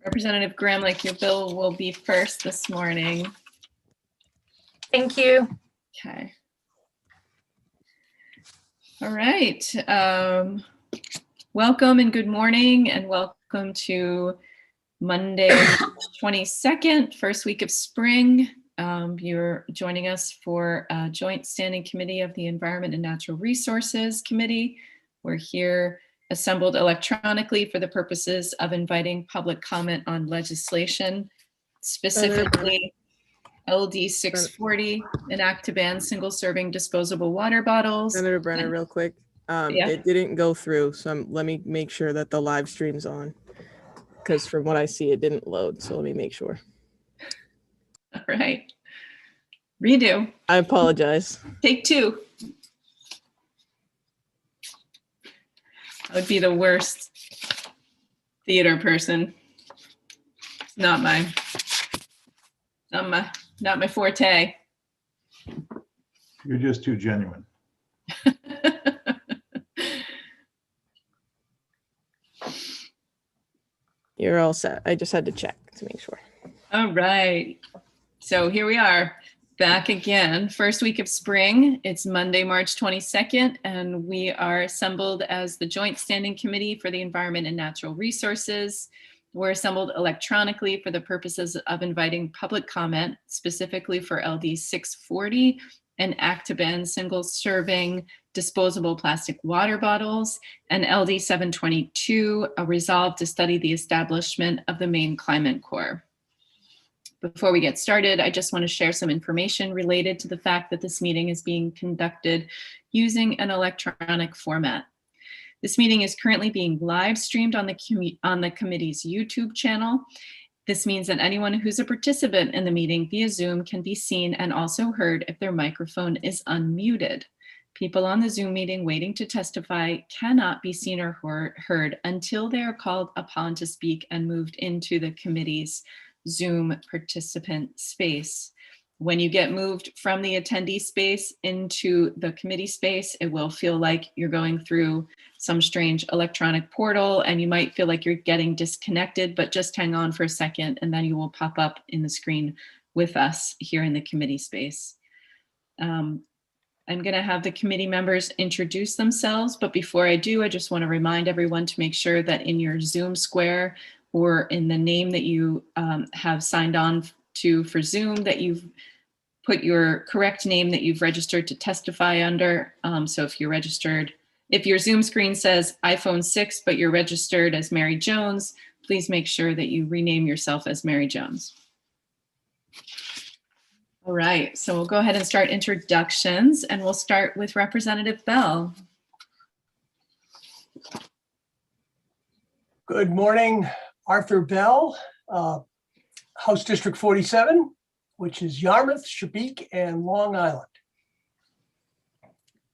Representative Gramlich, your bill will be first this morning. Thank you. Okay. All right. Welcome and good morning and welcome to Monday, 22nd, first week of spring. You're joining us for a joint standing committee of the Environment and Natural Resources Committee. We're here assembled electronically for the purposes of inviting public comment on legislation, specifically LD 640, an act to ban single-serving disposable water bottles. Senator Brenner, real quick. Yeah. It didn't go through, so let me make sure that the live stream's on. Because from what I see, it didn't load, so let me make sure. All right. Redo. I apologize. Take two. I would be the worst theater person. It's not my forte. You're just too genuine. You're all set. I just had to check to make sure. All right. So here we are back again. First week of spring. It's Monday, March 22nd, and we are assembled as the Joint Standing Committee for the Environment and Natural Resources. We're assembled electronically for the purposes of inviting public comment, specifically for LD 640, an act to ban single-serving disposable plastic water bottles, and LD 722, a resolve to study the establishment of the Maine Climate Corps. Before we get started, I just want to share some information related to the fact that this meeting is being conducted using an electronic format. This meeting is currently being live streamed on the committee's YouTube channel. This means that anyone who's a participant in the meeting via Zoom can be seen and also heard if their microphone is unmuted. People on the Zoom meeting waiting to testify cannot be seen or heard until they are called upon to speak and moved into the committee's Zoom participant space. When you get moved from the attendee space into the committee space, it will feel like you're going through some strange electronic portal and you might feel like you're getting disconnected, but just hang on for a second and then you will pop up in the screen with us here in the committee space. I'm going to have the committee members introduce themselves, but before I do, I just want to remind everyone to make sure that in your Zoom square or in the name that you have signed on to for Zoom, that you've put your correct name that you've registered to testify under. So if you're registered, if your Zoom screen says iPhone 6, but you're registered as Mary Jones, please make sure that you rename yourself as Mary Jones. All right, so we'll go ahead and start introductions and we'll start with Representative Bell. Good morning, Arthur Bell, House District 47, which is Yarmouth, Chesapeake, and Long Island.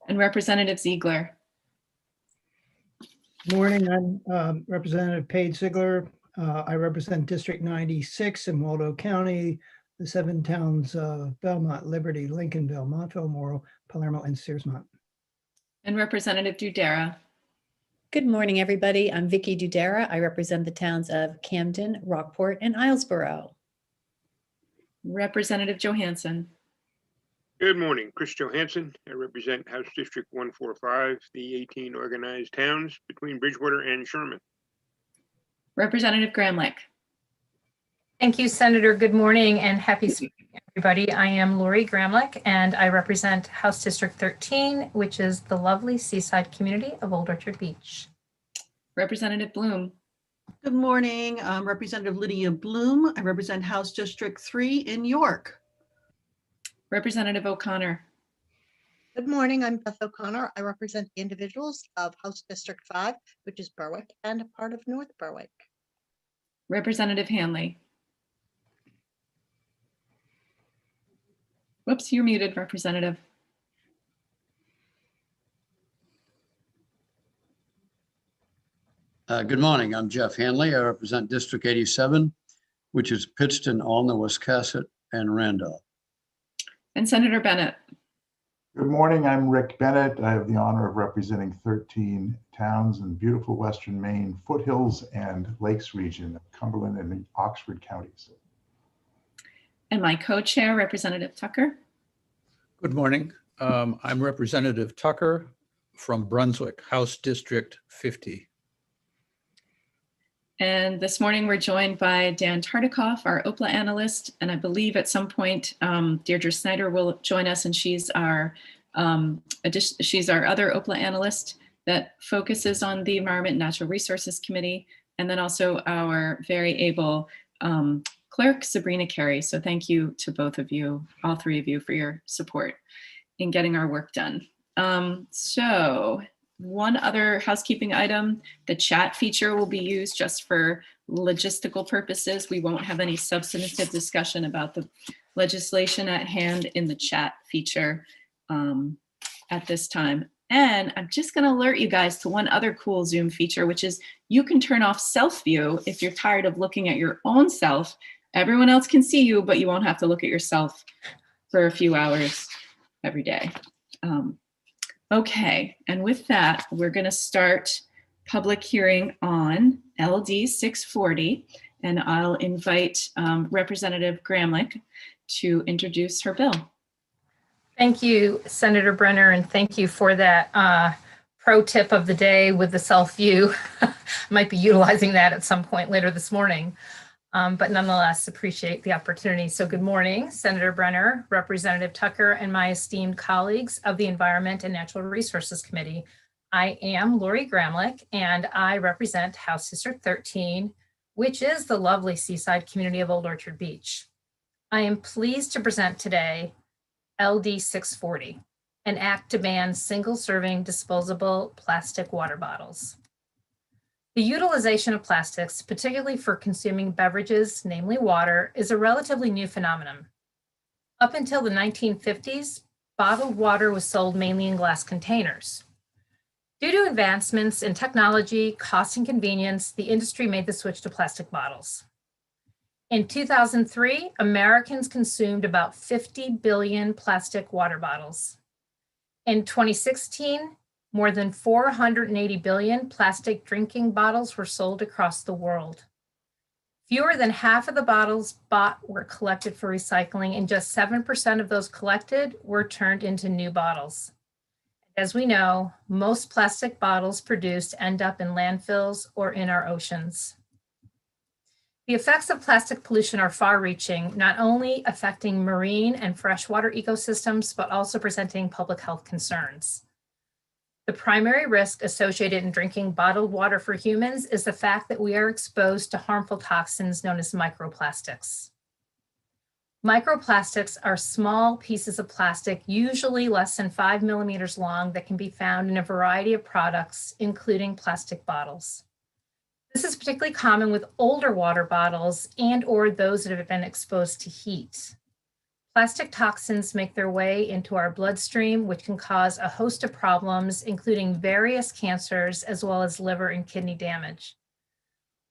And Representative Ziegler. Morning, I'm Representative Paige Ziegler. I represent District 96 in Waldo County, the 7 towns of Belmont, Liberty, Lincolnville, Montville, Morrow, Palermo, and Searsmont. And Representative Dudera. Good morning, everybody. I'm Vicki Dudera. I represent the towns of Camden, Rockport, and Islesboro. Representative Johansson. Good morning, Chris Johansson. I represent House District 145, the 18 organized towns between Bridgewater and Sherman. Representative Gramlich. Thank you, Senator. Good morning and happy spring, everybody. I am Lori Gramlich and I represent House District 13, which is the lovely seaside community of Old Orchard Beach. Representative Bloom. Good morning, Representative Lydia Bloom. I represent House District 3 in York. Representative O'Connor. Good morning, I'm Beth O'Connor. I represent the individuals of House District 5, which is Berwick and a part of North Berwick. Representative Hanley. Whoops, you're muted, Representative. Good morning, I'm Jeff Hanley. I represent District 87, which is Pittston, Alna, Wiscasset, and Randolph. And Senator Bennett. Good morning. I'm Rick Bennett. I have the honor of representing 13 towns in beautiful Western Maine, foothills and lakes region of Cumberland and Oxford counties. And my co-chair, Representative Tucker. Good morning. I'm Representative Tucker from Brunswick, House District 50. And this morning we're joined by Dan Tartikoff, our OPLA analyst. And I believe at some point Deirdre Snyder will join us, and she's our other OPLA analyst that focuses on the Environment and Natural Resources Committee. And then also our very able clerk, Sabrina Carey. So thank you to both of you, all three of you, for your support in getting our work done. So one other housekeeping item, the chat feature will be used just for logistical purposes. We won't have any substantive discussion about the legislation at hand in the chat feature at this time. And I'm just going to alert you guys to one other cool Zoom feature, which is you can turn off self view if you're tired of looking at your own self. Everyone else can see you, but you won't have to look at yourself for a few hours every day. Okay, and with that, we're going to start public hearing on LD 640, and I'll invite Representative Gramlich to introduce her bill. Thank you, Senator Brenner, and thank you for that pro tip of the day with the self view. Might be utilizing that at some point later this morning. But nonetheless, appreciate the opportunity. So good morning, Senator Brenner, Representative Tucker, and my esteemed colleagues of the Environment and Natural Resources Committee. I am Lori Gramlich, and I represent House District 13, which is the lovely seaside community of Old Orchard Beach. I am pleased to present today LD 640, an act to ban single-serving disposable plastic water bottles. The utilization of plastics, particularly for consuming beverages, namely water, is a relatively new phenomenon. Up until the 1950s, bottled water was sold mainly in glass containers. Due to advancements in technology, cost, and convenience, the industry made the switch to plastic bottles. In 2003, Americans consumed about 50 billion plastic water bottles. In 2016, more than 480 billion plastic drinking bottles were sold across the world. Fewer than half of the bottles bought were collected for recycling, and just 7% of those collected were turned into new bottles. As we know, most plastic bottles produced end up in landfills or in our oceans. The effects of plastic pollution are far-reaching, not only affecting marine and freshwater ecosystems, but also presenting public health concerns. The primary risk associated in drinking bottled water for humans is the fact that we are exposed to harmful toxins known as microplastics. Microplastics are small pieces of plastic, usually less than 5 millimeters long, that can be found in a variety of products, including plastic bottles. This is particularly common with older water bottles and/or those that have been exposed to heat. Plastic toxins make their way into our bloodstream, which can cause a host of problems, including various cancers, as well as liver and kidney damage.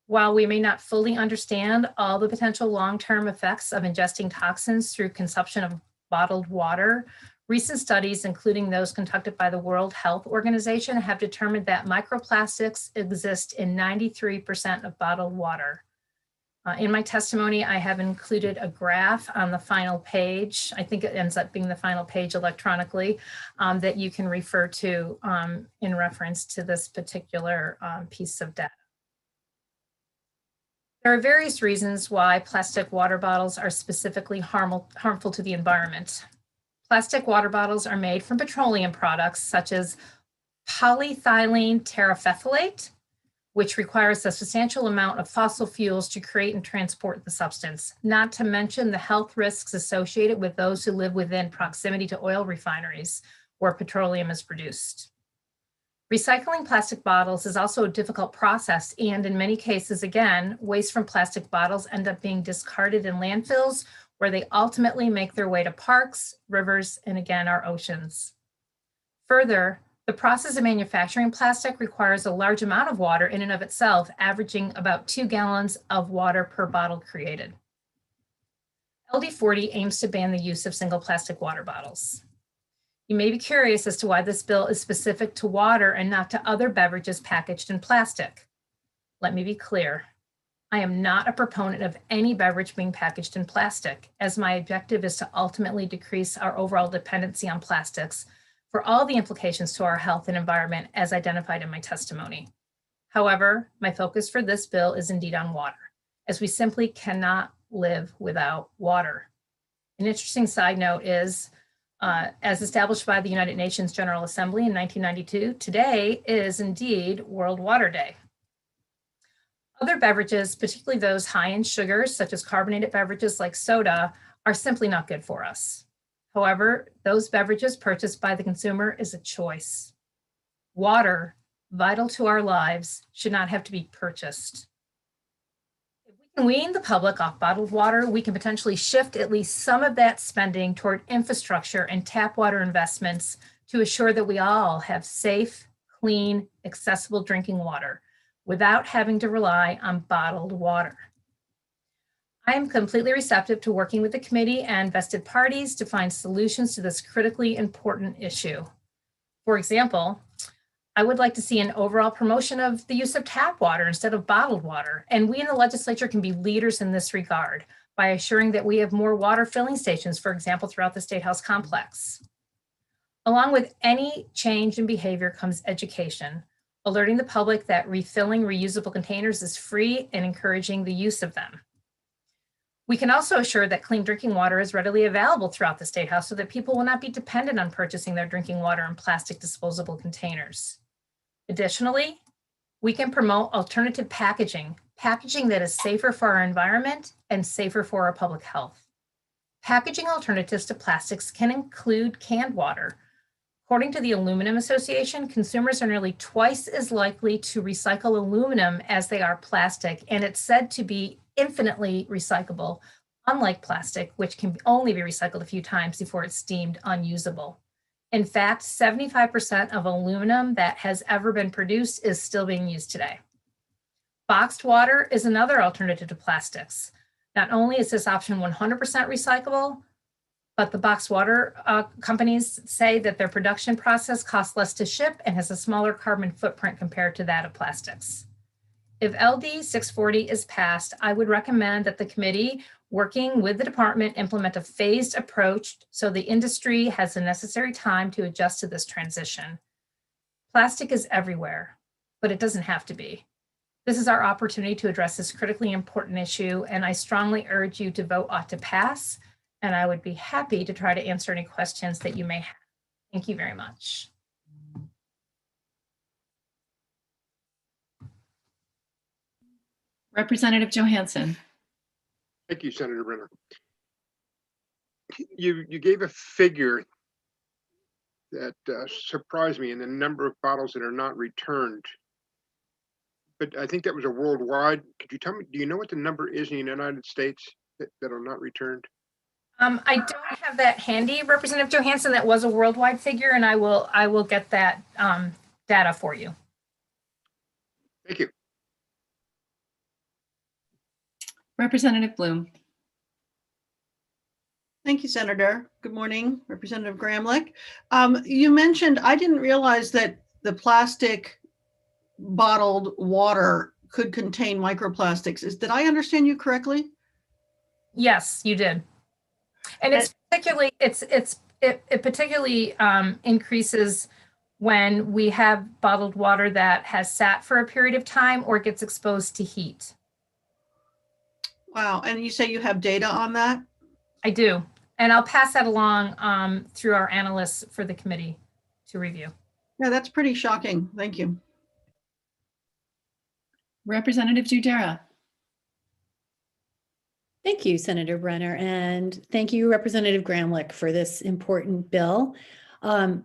While we may not fully understand all the potential long-term effects of ingesting toxins through consumption of bottled water, recent studies, including those conducted by the World Health Organization, have determined that microplastics exist in 93% of bottled water. In my testimony, I have included a graph on the final page. I think it ends up being the final page electronically that you can refer to in reference to this particular piece of data. There are various reasons why plastic water bottles are specifically harmful to the environment. Plastic water bottles are made from petroleum products such as polyethylene terephthalate, which requires a substantial amount of fossil fuels to create and transport the substance, not to mention the health risks associated with those who live within proximity to oil refineries where petroleum is produced. Recycling plastic bottles is also a difficult process, and in many cases, again, waste from plastic bottles end up being discarded in landfills where they ultimately make their way to parks, rivers, and again, our oceans. Further, the process of manufacturing plastic requires a large amount of water in and of itself, averaging about 2 gallons of water per bottle created. LD 40 aims to ban the use of single plastic water bottles. You may be curious as to why this bill is specific to water and not to other beverages packaged in plastic. Let me be clear. I am not a proponent of any beverage being packaged in plastic, as my objective is to ultimately decrease our overall dependency on plastics for all the implications to our health and environment as identified in my testimony. However, my focus for this bill is indeed on water, as we simply cannot live without water. An interesting side note is, as established by the United Nations General Assembly in 1992, today is indeed World Water Day. Other beverages, particularly those high in sugars, such as carbonated beverages like soda, are simply not good for us. However, those beverages purchased by the consumer is a choice. Water, vital to our lives, should not have to be purchased. If we can wean the public off bottled water, we can potentially shift at least some of that spending toward infrastructure and tap water investments to assure that we all have safe, clean, accessible drinking water without having to rely on bottled water. I am completely receptive to working with the committee and vested parties to find solutions to this critically important issue. For example, I would like to see an overall promotion of the use of tap water instead of bottled water. And we in the legislature can be leaders in this regard by assuring that we have more water filling stations, for example, throughout the State House complex. Along with any change in behavior comes education, alerting the public that refilling reusable containers is free and encouraging the use of them. We can also assure that clean drinking water is readily available throughout the State House so that people will not be dependent on purchasing their drinking water in plastic disposable containers. Additionally, we can promote alternative packaging that is safer for our environment and safer for our public health. Packaging alternatives to plastics can include canned water. According to the Aluminum Association, consumers are nearly twice as likely to recycle aluminum as they are plastic, and it's said to be infinitely recyclable, unlike plastic, which can only be recycled a few times before it's deemed unusable. In fact, 75% of aluminum that has ever been produced is still being used today. Boxed water is another alternative to plastics. Not only is this option 100% recyclable, but the boxed water companies say that their production process costs less to ship and has a smaller carbon footprint compared to that of plastics. If LD 640 is passed, I would recommend that the committee, working with the department, implement a phased approach so the industry has the necessary time to adjust to this transition. Plastic is everywhere, but it doesn't have to be. This is our opportunity to address this critically important issue, and I strongly urge you to vote ought to pass, and I would be happy to try to answer any questions that you may have. Thank you very much. Representative Johansson. Thank you, Senator Brenner. You gave a figure that surprised me in the number of bottles that are not returned. But I think that was a worldwide. Could you tell me, do you know what the number is in the United States that are not returned? I don't have that handy, Representative Johansson. That was a worldwide figure, and I will get that data for you. Thank you. Representative Bloom. Thank you, Senator. Good morning, Representative Gramlich. You mentioned, I didn't realize that the plastic bottled water could contain microplastics. Did I understand you correctly? Yes, you did. And it's particularly, it particularly increases when we have bottled water that has sat for a period of time or gets exposed to heat. Wow. And you say you have data on that? I do. And I'll pass that along through our analysts for the committee to review. Yeah, that's pretty shocking. Thank you. Representative Dudera. Thank you, Senator Brenner, and thank you, Representative Gramlich, for this important bill. I'm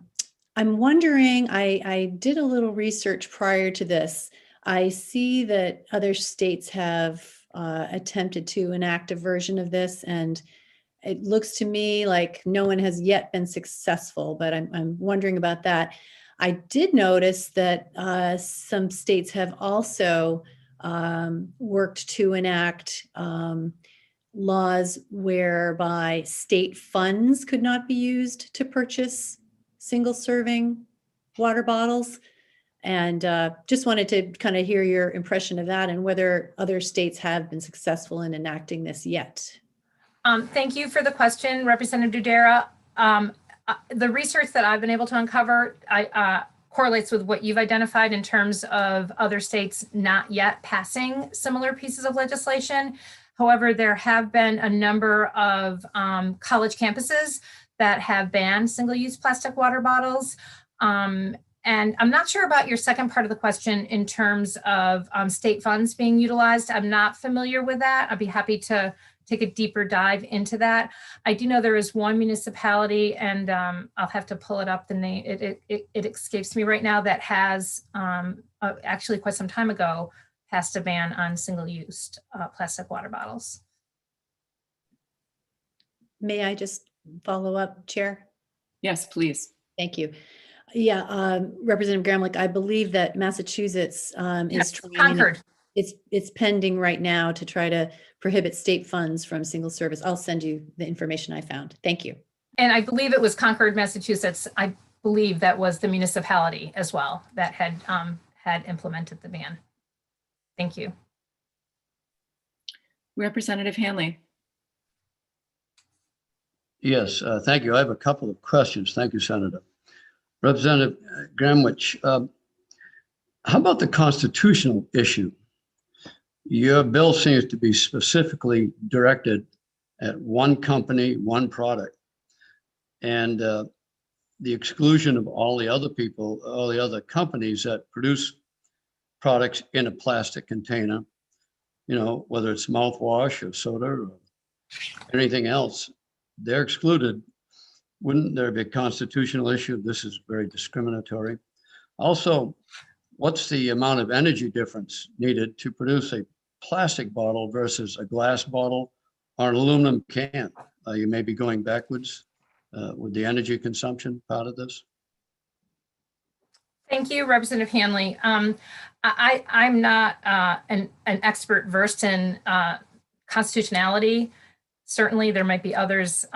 wondering, I did a little research prior to this. I see that other states have attempted to enact a version of this, and it looks to me like no one has yet been successful, but I'm wondering about that. I did notice that some states have also worked to enact laws whereby state funds could not be used to purchase single serving water bottles. And just wanted to kind of hear your impression of that and whether other states have been successful in enacting this yet. Thank you for the question, Representative Dudera. The research that I've been able to uncover correlates with what you've identified in terms of other states not yet passing similar pieces of legislation. However, there have been a number of college campuses that have banned single-use plastic water bottles. And I'm not sure about your second part of the question in terms of state funds being utilized. I'm not familiar with that. I'd be happy to take a deeper dive into that. I do know there is one municipality, and I'll have to pull it up. The name, it escapes me right now, that has actually quite some time ago passed a ban on single-use plastic water bottles. May I just follow up, Chair? Yes, please. Thank you. Yeah, Representative Gramlich, I believe that Massachusetts Yes, is trying, Concord. it's pending right now to try to prohibit state funds from single service. I'll send you the information I found. Thank you. And I believe it was Concord, Massachusetts. I believe that was the municipality as well that had implemented the ban. Thank you. Representative Hanley. Yes, thank you. I have a couple of questions. Thank you, Senator. Representative Gramlich, how about the constitutional issue? Your bill seems to be specifically directed at one company, one product, and the exclusion of all the other people, all the other companies that produce products in a plastic container, you know, whether it's mouthwash or soda or anything else, they're excluded. Wouldn't there be a constitutional issue? This is very discriminatory. Also, what's the amount of energy difference needed to produce a plastic bottle versus a glass bottle or an aluminum can? You may be going backwards with the energy consumption part of this. Thank you, Representative Hanley. I'm not an expert versed in constitutionality. Certainly, there might be others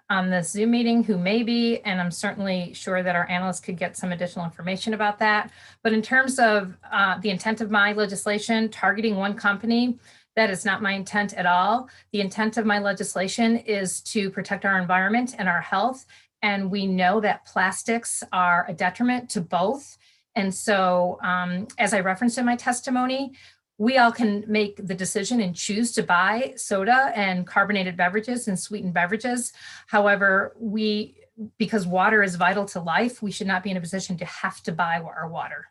on this Zoom meeting who may be, and I'm certainly sure that our analysts could get some additional information about that. But in terms of the intent of my legislation targeting one company, that is not my intent at all. The intent of my legislation is to protect our environment and our health. And we know that plastics are a detriment to both. And so, as I referenced in my testimony, we all can make the decision and choose to buy soda and carbonated beverages and sweetened beverages. However, because water is vital to life, we should not be in a position to have to buy our water.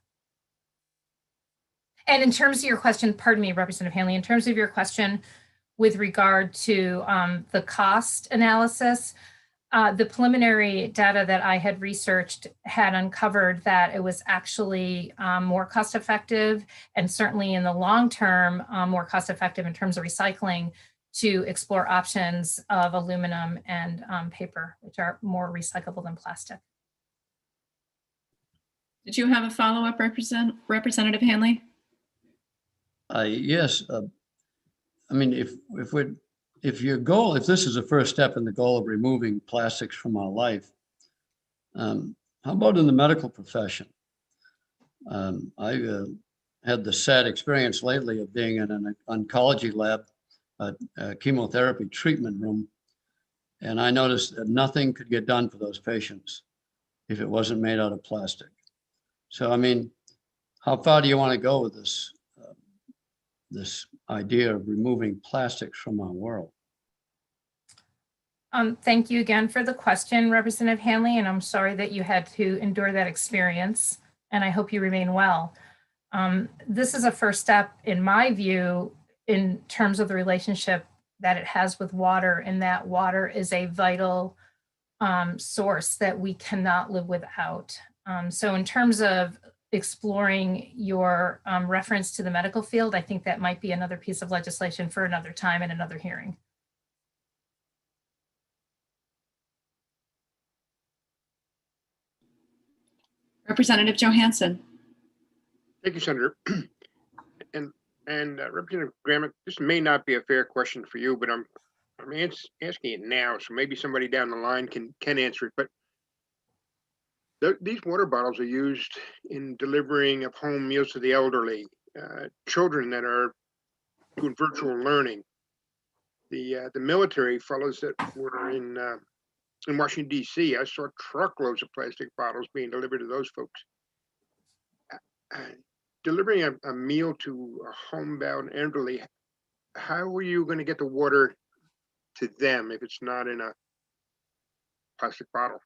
And in terms of your question, pardon me, Representative Hanley, in terms of your question with regard to the cost analysis, the preliminary data that I had researched had uncovered that it was actually more cost effective, and certainly in the long term, more cost effective in terms of recycling, to explore options of aluminum and paper, which are more recyclable than plastic. Did you have a follow-up, Representative Hanley? Yes. I mean, if your goal, if this is a first step in the goal of removing plastics from our life, how about in the medical profession? I had the sad experience lately of being in an oncology lab, a chemotherapy treatment room, and I noticed that nothing could get done for those patients if it wasn't made out of plastic. So, I mean, how far do you want to go with this? This idea of removing plastics from our world? Thank you again for the question, Representative Hanley, and I'm sorry that you had to endure that experience, and I hope you remain well. This is a first step, in my view, in terms of the relationship that it has with water, and that water is a vital source that we cannot live without. So in terms of exploring your reference to the medical field, I think that might be another piece of legislation for another time and another hearing. Representative Johansson. Thank you, Senator. And Representative Gramlich, this may not be a fair question for you, but I'm asking it now, so maybe somebody down the line can answer it. But These water bottles are used in delivering of home meals to the elderly, children that are doing virtual learning. The military fellows that were in Washington, D.C., I saw truckloads of plastic bottles being delivered to those folks. Delivering a meal to a homebound elderly, how are you going to get the water to them if it's not in a plastic bottle?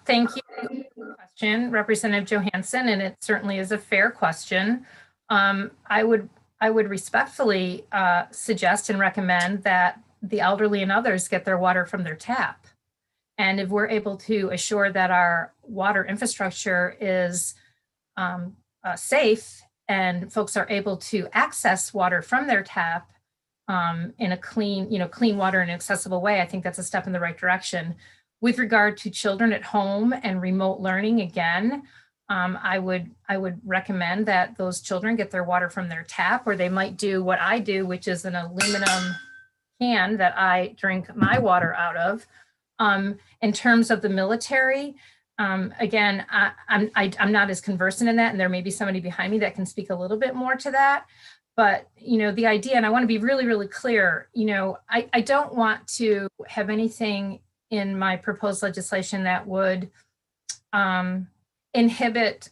Thank you for the question, Representative Johansson, and it certainly is a fair question. I would respectfully suggest and recommend that the elderly and others get their water from their tap. And if we're able to assure that our water infrastructure is safe and folks are able to access water from their tap in a clean water in an accessible way, I think that's a step in the right direction. With regard to children at home and remote learning, again, I would recommend that those children get their water from their tap, or they might do what I do, which is an aluminum can that I drink my water out of. In terms of the military, again, I'm not as conversant in that, and there may be somebody behind me that can speak a little bit more to that. But, the idea, and I want to be really, really clear, I don't want to have anything in my proposed legislation that would inhibit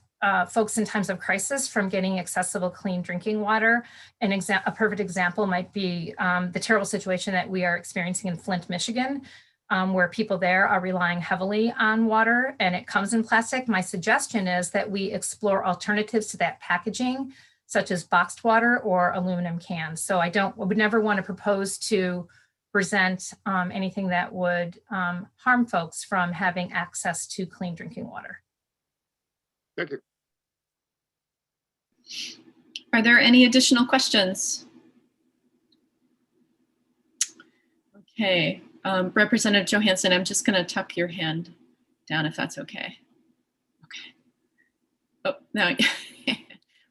folks in times of crisis from getting accessible, clean drinking water. A perfect example might be the terrible situation that we are experiencing in Flint, Michigan, where people there are relying heavily on water and it comes in plastic. My suggestion is that we explore alternatives to that packaging, such as boxed water or aluminum cans. So I would never want to propose to present anything that would harm folks from having access to clean drinking water. Thank you. Are there any additional questions? Okay, Representative Johansson, I'm just going to tuck your hand down if that's okay. Okay. Oh, now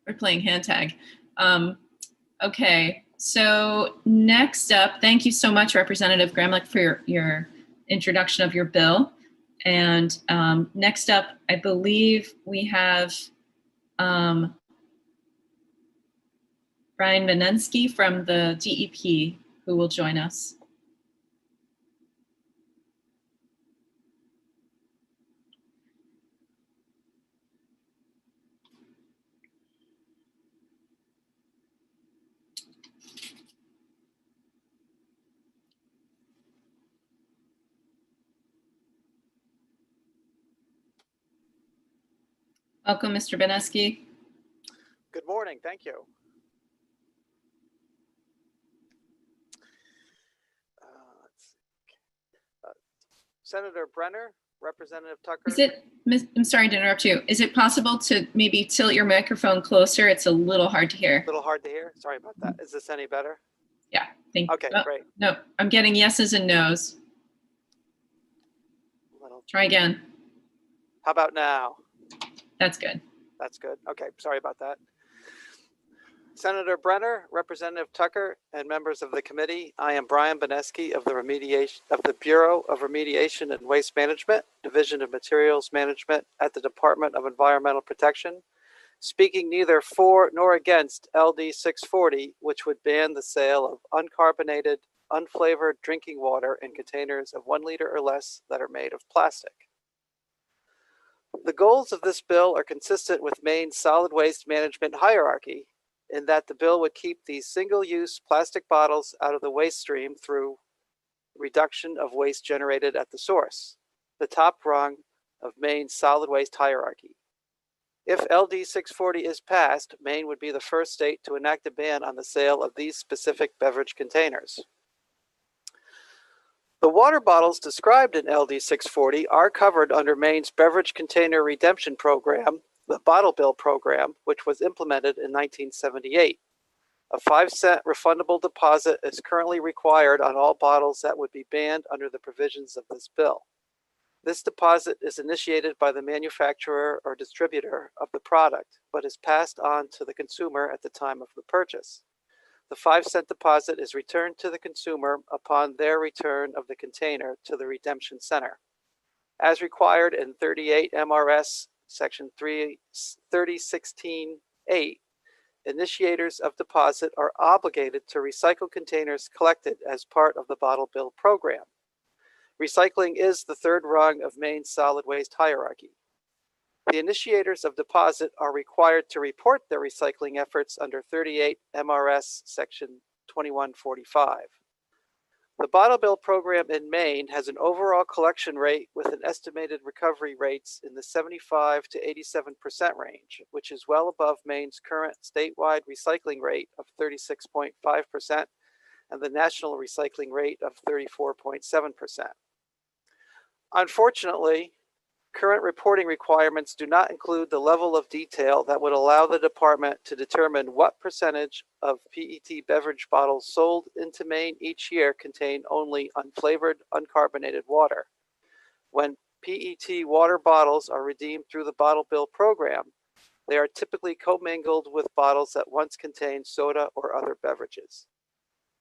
we're playing hand tag. Okay. So next up, thank you so much, Representative Gramlich, for your introduction of your bill. And next up, I believe we have Brian Vanensky from the DEP who will join us. Welcome, Mr. Benesky. Good morning. Thank you. Senator Brenner, Representative Tucker. Is it, I'm sorry to interrupt you. Is it possible to maybe tilt your microphone closer? It's a little hard to hear. A little hard to hear. Sorry about that. Is this any better? Yeah, thank you. Okay, great. No, I'm getting yeses and nos. Try again. How about now? That's good. That's good. Okay, sorry about that. Senator Brenner, Representative Tucker, and members of the committee, I am Brian Benesky of the Bureau of Remediation and Waste Management, Division of Materials Management at the Department of Environmental Protection, speaking neither for nor against LD 640, which would ban the sale of uncarbonated, unflavored drinking water in containers of 1 liter or less that are made of plastic. The goals of this bill are consistent with Maine's solid waste management hierarchy, in that the bill would keep these single-use plastic bottles out of the waste stream through reduction of waste generated at the source, the top rung of Maine's solid waste hierarchy. If LD 640 is passed, Maine would be the first state to enact a ban on the sale of these specific beverage containers. The water bottles described in LD 640 are covered under Maine's Beverage Container Redemption Program, the Bottle Bill Program, which was implemented in 1978. A 5-cent refundable deposit is currently required on all bottles that would be banned under the provisions of this bill. This deposit is initiated by the manufacturer or distributor of the product, but is passed on to the consumer at the time of the purchase. The 5-cent deposit is returned to the consumer upon their return of the container to the redemption center. As required in 38 MRS Section 3016-8, initiators of deposit are obligated to recycle containers collected as part of the bottle bill program. Recycling is the third rung of Maine's solid waste hierarchy. The initiators of deposit are required to report their recycling efforts under 38 MRS Section 2145. The bottle bill program in Maine has an overall collection rate with an estimated recovery rates in the 75 to 87% range, which is well above Maine's current statewide recycling rate of 36.5% and the national recycling rate of 34.7%. Unfortunately, current reporting requirements do not include the level of detail that would allow the department to determine what percentage of PET beverage bottles sold into Maine each year contain only unflavored, uncarbonated water. When PET water bottles are redeemed through the bottle bill program, they are typically commingled with bottles that once contained soda or other beverages.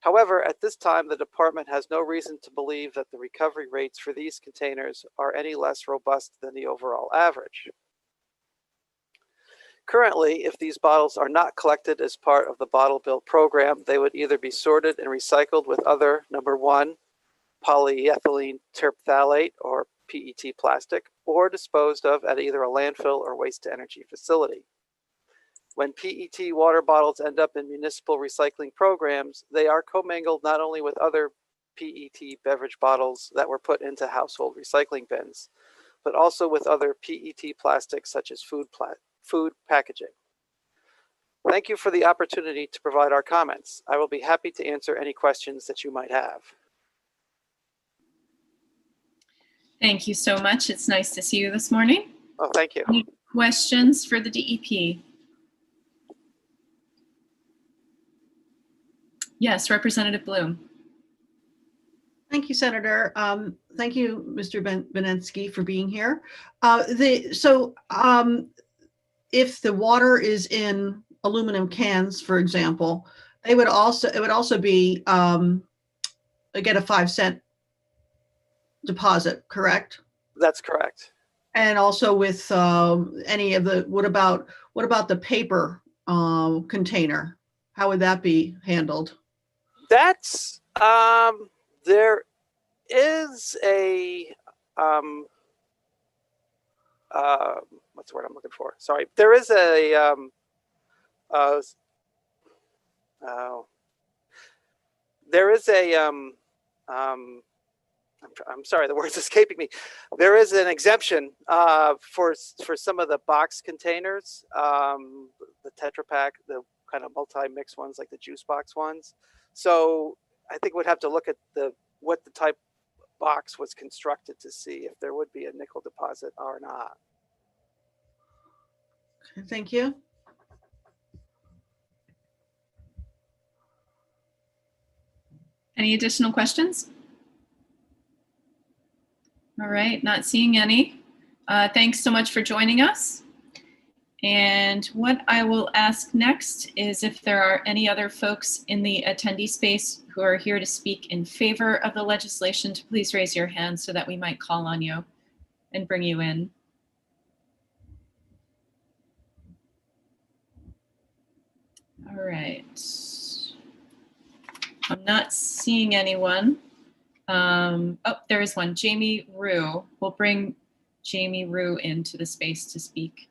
However, at this time, the department has no reason to believe that the recovery rates for these containers are any less robust than the overall average. Currently, if these bottles are not collected as part of the bottle bill program, they would either be sorted and recycled with other, number one, polyethylene terephthalate or PET plastic, or disposed of at either a landfill or waste-to-energy facility. When PET water bottles end up in municipal recycling programs, they are commingled not only with other PET beverage bottles that were put into household recycling bins, but also with other PET plastics such as food packaging. Thank you for the opportunity to provide our comments. I will be happy to answer any questions that you might have. Thank you so much. It's nice to see you this morning. Oh, thank you. Any questions for the DEP? Yes, Representative Bloom. Thank you, Senator. Thank you, Mr. Benensky, for being here. If the water is in aluminum cans, for example, it would also be get a 5-cent deposit, correct? That's correct. And also with any of the, what about the paper container? How would that be handled? That's there is a what's the word I'm looking for? Sorry, there is a there is a I'm sorry, the word's escaping me. There is an exemption for some of the box containers, the Tetra Pak, the kind of multi-mix ones like the juice box ones. So I think we'd have to look at what the type box was constructed to see if there would be a nickel deposit or not. Thank you. Any additional questions? All right, not seeing any. Thanks so much for joining us. And what I will ask next is if there are any other folks in the attendee space who are here to speak in favor of the legislation, to please raise your hand so that we might call on you and bring you in. All right. I'm not seeing anyone. Oh, there is one, Jamie Rue. We'll bring Jamie Rue into the space to speak.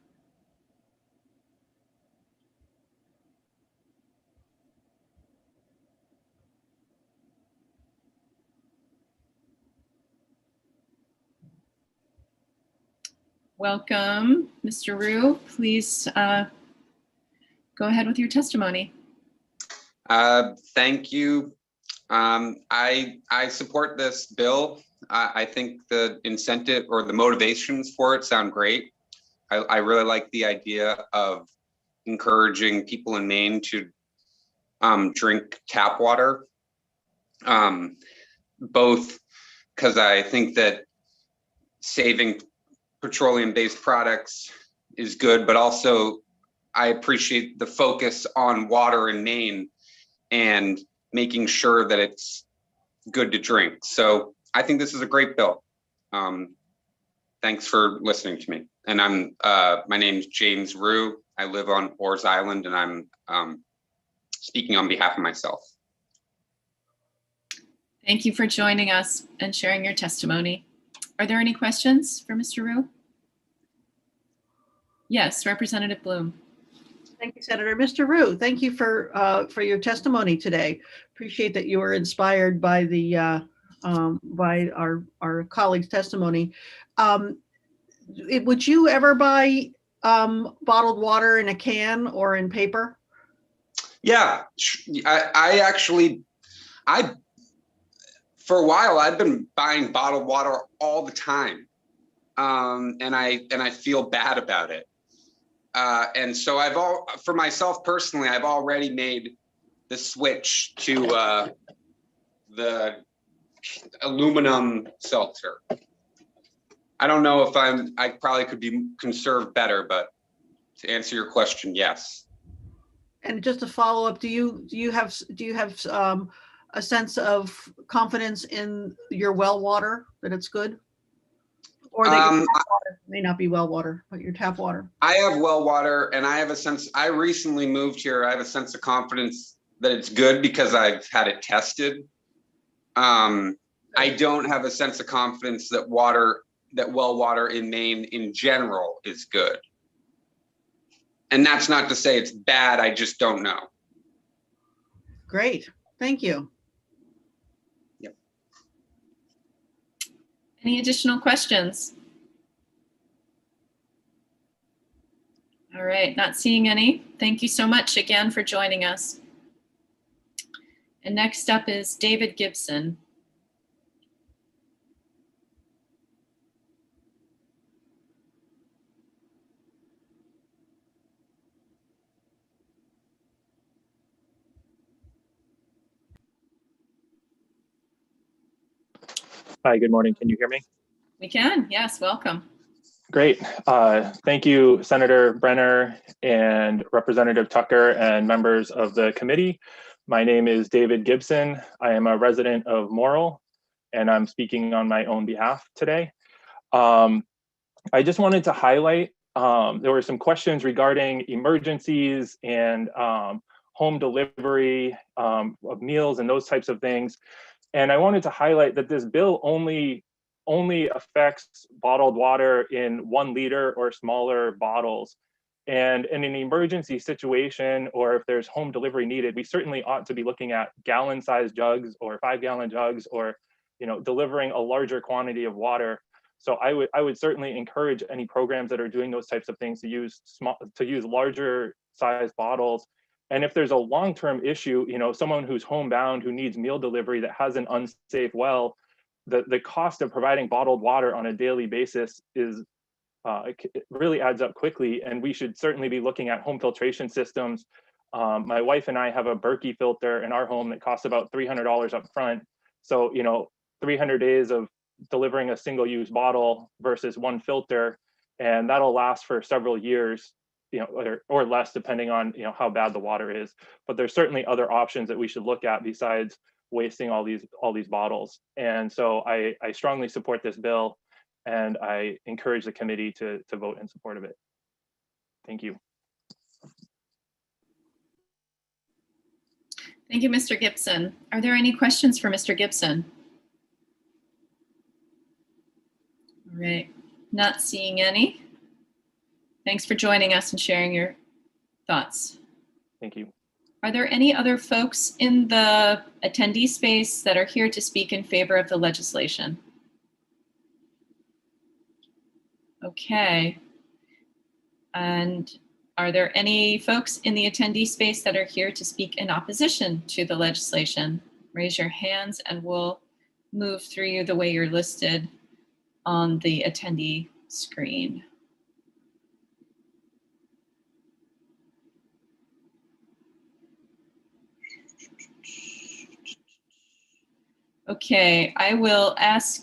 Welcome, Mr. Rue. Please go ahead with your testimony. Thank you. I support this bill. I think the incentive or the motivations for it sound great. I really like the idea of encouraging people in Maine to drink tap water, both because I think that saving petroleum-based products is good, but also I appreciate the focus on water in Maine and making sure that it's good to drink. So I think this is a great bill. thanks for listening to me. And my name's James Rue. I live on Orr's Island, and I'm speaking on behalf of myself. Thank you for joining us and sharing your testimony. Are there any questions for Mr. Rue? Yes, Representative Bloom. Thank you, Senator. Mr. Rue, thank you for your testimony today. Appreciate that you were inspired by the by our colleague's testimony. Would you ever buy bottled water in a can or in paper? Yeah, for a while I've been buying bottled water all the time, and I feel bad about it. And so for myself personally, I've already made the switch to the aluminum seltzer. I don't know if I probably could be conserved better, but to answer your question, yes. And just to follow up, do you have a sense of confidence in your well water, that it's good? Or that your tap water may not be well water, but your tap water? I have well water, and I recently moved here. I have a sense of confidence that it's good because I've had it tested. I don't have a sense of confidence that well water in Maine in general is good. And that's not to say it's bad, I just don't know. Great, thank you. Yep. Any additional questions? All right, not seeing any. Thank you so much again for joining us. And next up is David Gibson. Hi, good morning. Can you hear me? We can, yes, welcome. Great. Thank you, Senator Brenner and Representative Tucker and members of the committee. My name is David Gibson. I am a resident of Morrill, and I'm speaking on my own behalf today. I just wanted to highlight, there were some questions regarding emergencies and home delivery of meals and those types of things. And I wanted to highlight that this bill only affects bottled water in 1 liter or smaller bottles. And in an emergency situation, or if there's home delivery needed, we certainly ought to be looking at gallon-sized jugs or 5-gallon jugs, or delivering a larger quantity of water. So I would certainly encourage any programs that are doing those types of things to use larger sized bottles. And if there's a long-term issue, someone who's homebound who needs meal delivery that has an unsafe well, the cost of providing bottled water on a daily basis is it really adds up quickly. And we should certainly be looking at home filtration systems. My wife and I have a Berkey filter in our home that costs about $300 up front. So 300 days of delivering a single-use bottle versus 1 filter, and that'll last for several years. Or less, depending on how bad the water is. But there's certainly other options that we should look at besides wasting all these bottles. And so I strongly support this bill, and I encourage the committee to vote in support of it. Thank you. Thank you, Mr. Gibson. Are there any questions for Mr. Gibson? All right, not seeing any. Thanks for joining us and sharing your thoughts. Thank you. Are there any other folks in the attendee space that are here to speak in favor of the legislation? Okay. And are there any folks in the attendee space that are here to speak in opposition to the legislation? Raise your hands and we'll move through you the way you're listed on the attendee screen. Okay, I will ask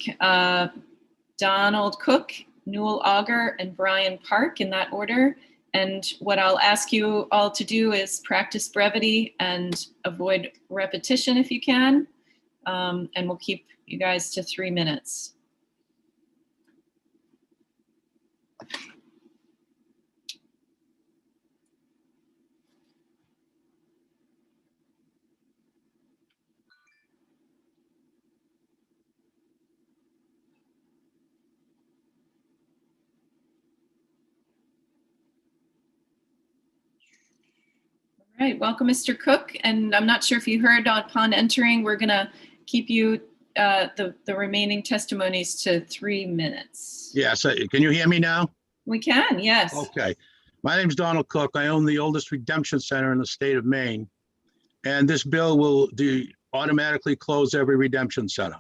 Donald Cook, Newell Auger, and Brian Park in that order. And what I'll ask you all to do is practice brevity and avoid repetition if you can. And we'll keep you guys to 3 minutes. All right, welcome, Mr. Cook. And I'm not sure if you heard upon entering, we're gonna keep you the remaining testimonies to 3 minutes. Yes, can you hear me now? We can, yes. Okay. My name's Donald Cook. I own the oldest redemption center in the state of Maine. And this bill will automatically close every redemption center.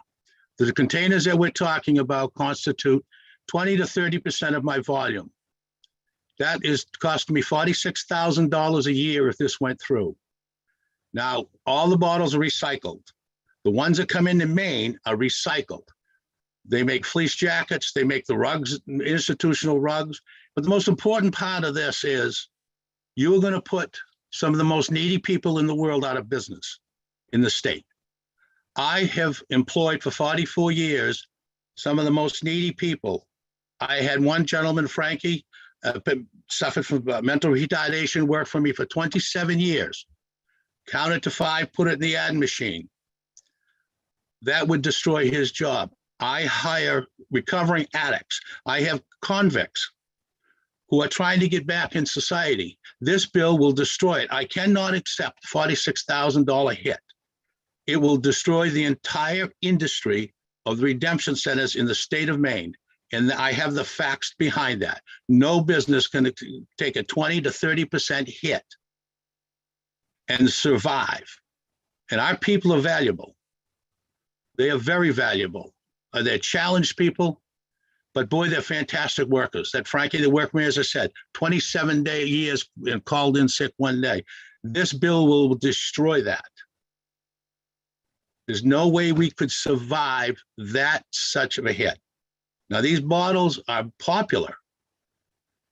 The containers that we're talking about constitute 20 to 30% of my volume. That is costing me $46,000 a year if this went through. Now, all the bottles are recycled. The ones that come into Maine are recycled. They make fleece jackets, they make the rugs, institutional rugs. But the most important part of this is you are going to put some of the most needy people in the world out of business in the state. I have employed for 44 years some of the most needy people. I had one gentleman, Frankie, suffered from mental retardation, worked for me for 27 years. Counted to 5, put it in the ad machine. That would destroy his job. I hire recovering addicts. I have convicts who are trying to get back in society. This bill will destroy it. I cannot accept $46,000 hit. It will destroy the entire industry of the redemption centers in the state of Maine. And I have the facts behind that. No business can take a 20 to 30% hit and survive. And our people are valuable. They are very valuable. They're challenged people, but boy, they're fantastic workers. That Frankie, the workman, as I said, 27 years and called in sick one day. This bill will destroy that. There's no way we could survive that such of a hit. Now, these bottles are popular.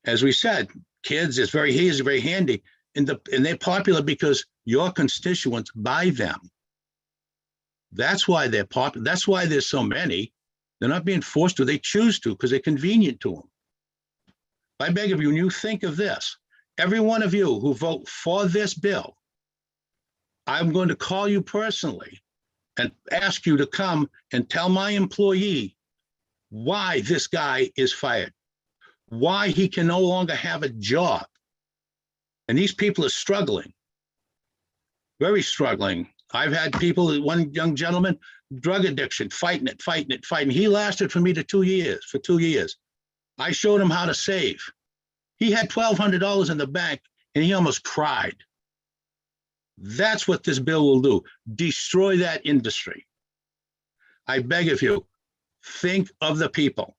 As we said, kids, it's very easy, very handy. And they're popular because your constituents buy them. That's why they're popular. That's why there's so many. They're not being forced to. They choose to because they're convenient to them. I beg of you, when you think of this, every one of you who vote for this bill, I'm going to call you personally and ask you to come and tell my employee why this guy is fired, why he can no longer have a job. And these people are struggling, very struggling. I've had people, one young gentleman, drug addiction, fighting it. He lasted for me for 2 years. I showed him how to save. He had $1,200 in the bank and he almost cried. That's what this bill will do, destroy that industry. I beg of you, think of the people.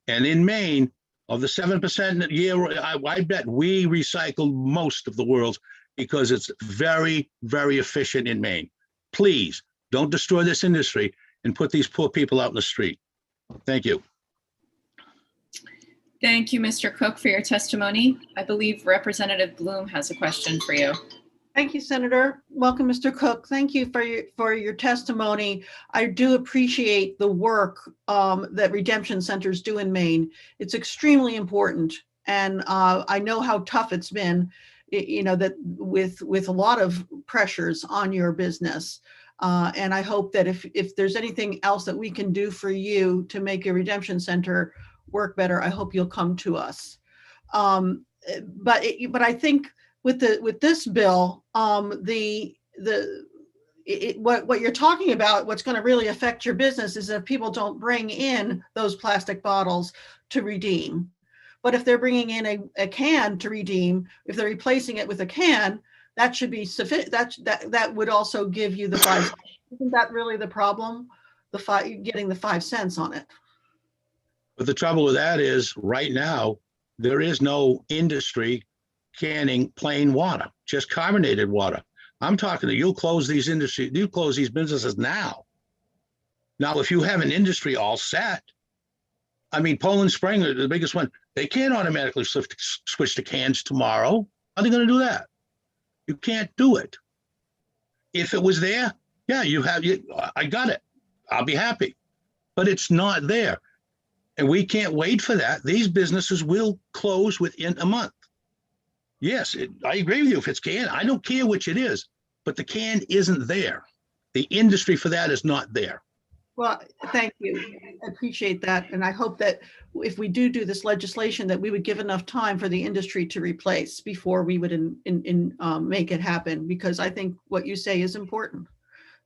And in Maine, of the 7% a year, I bet we recycle most of the world's because it's very, very efficient in Maine. Please don't destroy this industry and put these poor people out in the street. Thank you. Thank you, Mr. Cook, for your testimony. I believe Representative Bloom has a question for you. Thank you, Senator. Welcome, Mr. Cook. Thank you for your testimony. I do appreciate the work that redemption centers do in Maine. It's extremely important. And I know how tough it's been, you know, that with a lot of pressures on your business. And I hope that if there's anything else that we can do for you to make a redemption center work better, I hope you'll come to us. But I think with this bill, what you're talking about, what's going to really affect your business is if people don't bring in those plastic bottles to redeem. But if they're bringing in a can to redeem, if they're replacing it with a can, that should be sufficient. That would also give you the 5 cents. Isn't that really the problem? Getting the 5 cents on it. But the trouble with that is right now, there is no industry canning plain water, just carbonated water. I'm talking to you, close these businesses now. Now, if you have an industry all set, I mean, Poland Spring, the biggest one, they can't automatically switch to cans tomorrow. How are they going to do that? You can't do it. If it was there, yeah, I got it. I'll be happy. But it's not there. And we can't wait for that. These businesses will close within a month. Yes, I agree with you. If it's can, I don't care which it is, but the can isn't there. The industry for that is not there. Well, thank you. I appreciate that. And I hope that if we do this legislation, that we would give enough time for the industry to replace before we would make it happen, because I think what you say is important.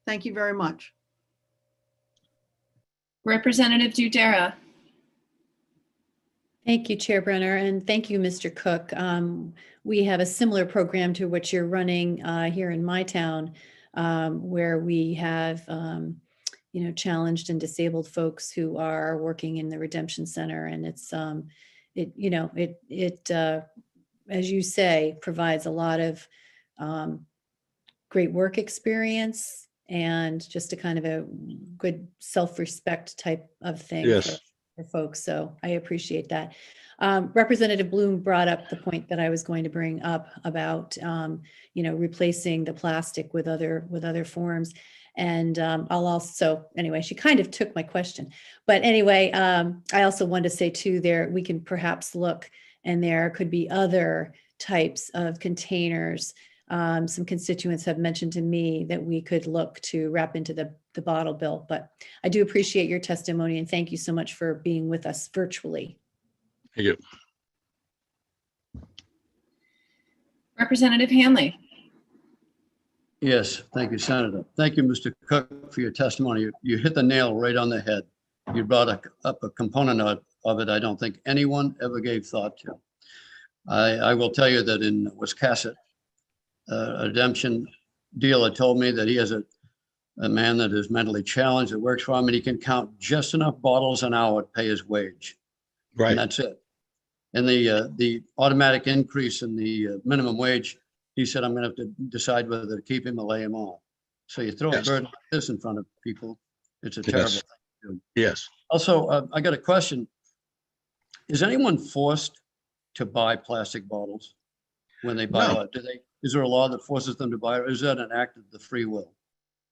Thank you very much. Representative Dudera. Thank you, Chair Brenner, and thank you, Mr. Cook. We have a similar program to what you're running here in my town, where we have challenged and disabled folks who are working in the Redemption Center, and it's as you say, provides a lot of great work experience and just a kind of a good self-respect type of thing. Yes. For folks. So I appreciate that. Representative Bloom brought up the point that I was going to bring up about, replacing the plastic with other forms. And I'll also, anyway, she kind of took my question. But anyway, I also wanted to say too, we can perhaps look, and there could be other types of containers. Some constituents have mentioned to me that we could look to wrap into the bottle bill, but I do appreciate your testimony and thank you so much for being with us virtually. Thank you. Representative Hanley. Yes, thank you, Senator. Thank you, Mr. Cook, for your testimony. You hit the nail right on the head. You brought up a component of it I don't think anyone ever gave thought to. I will tell you that in Wiscasset, a redemption dealer told me that he has a man that is mentally challenged that works for him, and he can count just enough bottles an hour to pay his wage. Right. And that's it. And the automatic increase in the minimum wage, he said, I'm going to have to decide whether to keep him or lay him off. So you throw a burden like this in front of people, it's a terrible thing to do. Yes. Also, I got a question. Is anyone forced to buy plastic bottles when they buy? No. Is there a law that forces them to buy, or is that an act of the free will?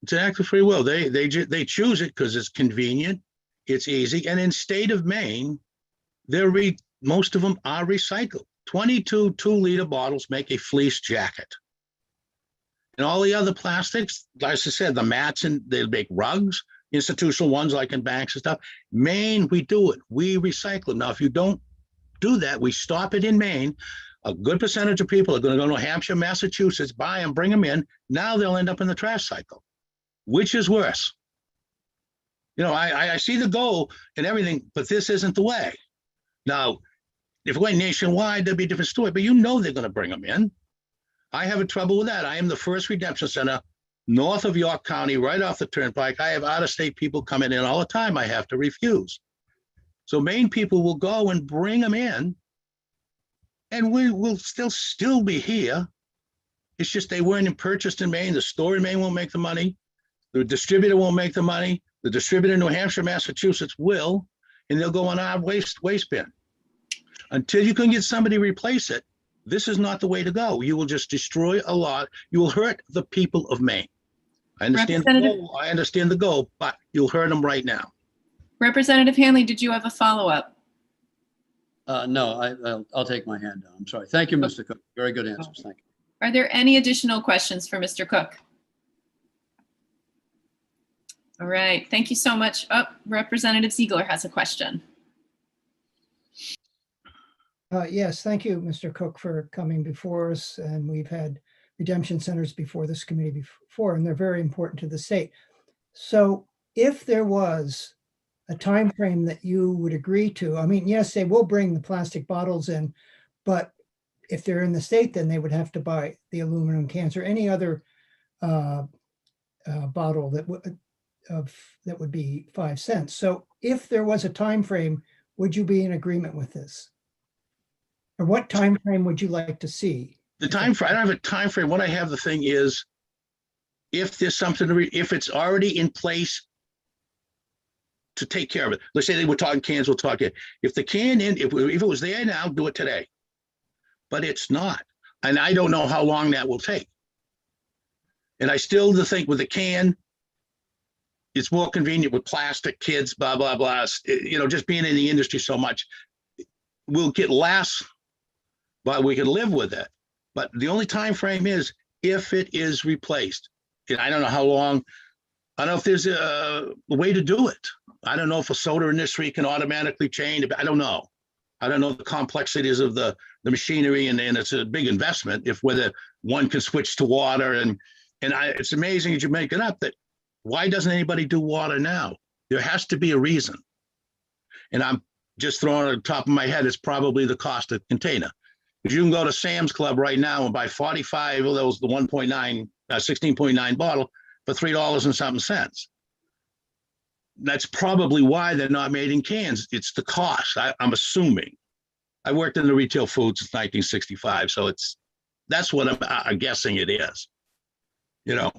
It's an act of free will. They choose it because it's convenient, it's easy, and in state of Maine, most of them are recycled. 22 2-liter bottles make a fleece jacket. And all the other plastics, like I said, the mats, and they make rugs, institutional ones like in banks and stuff. Maine, we do it. We recycle. Now, if you don't do that, we stop it in Maine. A good percentage of people are going to go to New Hampshire, Massachusetts, buy them, bring them in. Now they'll end up in the trash cycle. Which is worse? I see the goal and everything, but this isn't the way. Now, if it went nationwide, there'd be a different story, but they're going to bring them in. I have a trouble with that. I am the first redemption center north of York County, right off the turnpike. I have out-of-state people coming in all the time. I have to refuse. So Maine people will go and bring them in, and we will still be here. It's just they weren't purchased in Maine. The store in Maine won't make the money. The distributor won't make the money. The distributor in New Hampshire, Massachusetts will, and they'll go on our waste bin. Until you can get somebody to replace it, this is not the way to go. You will just destroy a lot. You will hurt the people of Maine. I understand the goal, but you'll hurt them right now. Representative Hanley, did you have a follow-up? No, I'll take my hand down. I'm sorry. Thank you, Mr. Cook. Very good answers. Thank you. Are there any additional questions for Mr. Cook? All right, thank you so much. Representative Ziegler has a question. Yes, thank you, Mr. Cook, for coming before us. And we've had redemption centers before this committee before, and they're very important to the state. So if there was a time frame that you would agree to, I mean, yes, they will bring the plastic bottles in, but if they're in the state, then they would have to buy the aluminum cans or any other bottle that would be 5 cents. So if there was a time frame, would you be in agreement with this? Or what time frame would you like to see? The time frame, I don't have a time frame. What I have, the thing is, if there's something if it's already in place to take care of it. Let's say they were talking cans, we'll talk it. If the can if it was there now, do it today. But it's not. And I don't know how long that will take. And I still think with the can, it's more convenient with plastic, kids, blah, blah, blah. Just being in the industry so much, we'll get less, but we can live with it. But the only time frame is if it is replaced. And I don't know how long I don't know if there's a way to do it. I don't know if a soda industry can automatically change. I don't know. I don't know the complexities of the machinery, and it's a big investment if whether one can switch to water. It's amazing as you make it up that why doesn't anybody do water now? There has to be a reason. And I'm just throwing it on the top of my head, it's probably the cost of container. Because you can go to Sam's Club right now and buy 45 of those, the 1.9, 16.9 bottle for $3 and something cents. That's probably why they're not made in cans. It's the cost, I'm assuming. I worked in the retail food since 1965, so that's what I'm guessing it is. You know,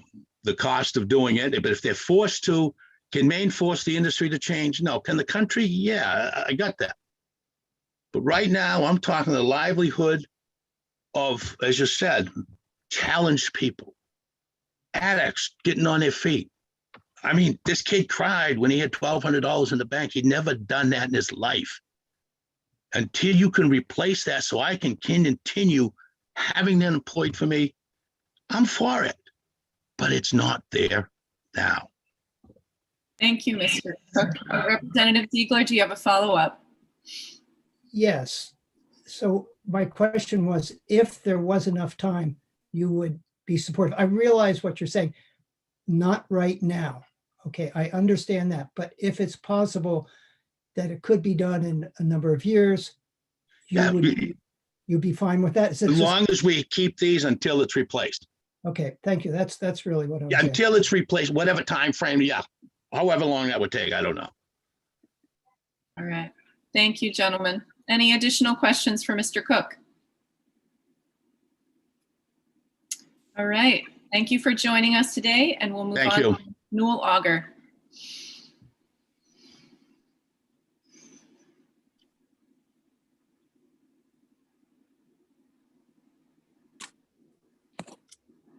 the cost of doing it. But if they're forced to, can Maine force the industry to change? No. Can the country? Yeah, I got that. But right now, I'm talking the livelihood of, as you said, challenged people, addicts getting on their feet. I mean, this kid cried when he had $1,200 in the bank. He'd never done that in his life. Until you can replace that so I can continue having them employed for me, I'm for it. But it's not there now. Thank you, Mr. Cook. Representative Ziegler, do you have a follow-up? Yes. So my question was, if there was enough time, you would be supportive. I realize what you're saying. Not right now. Okay, I understand that. But if it's possible that it could be done in a number of years, you'd be fine with that? As long as we keep these until it's replaced. Okay, thank you. That's really what I was saying. Until it's replaced, whatever time frame, however long that would take, I don't know. All right. Thank you, gentlemen. Any additional questions for Mr. Cook? All right. Thank you for joining us today, and we'll move on to Newell Auger.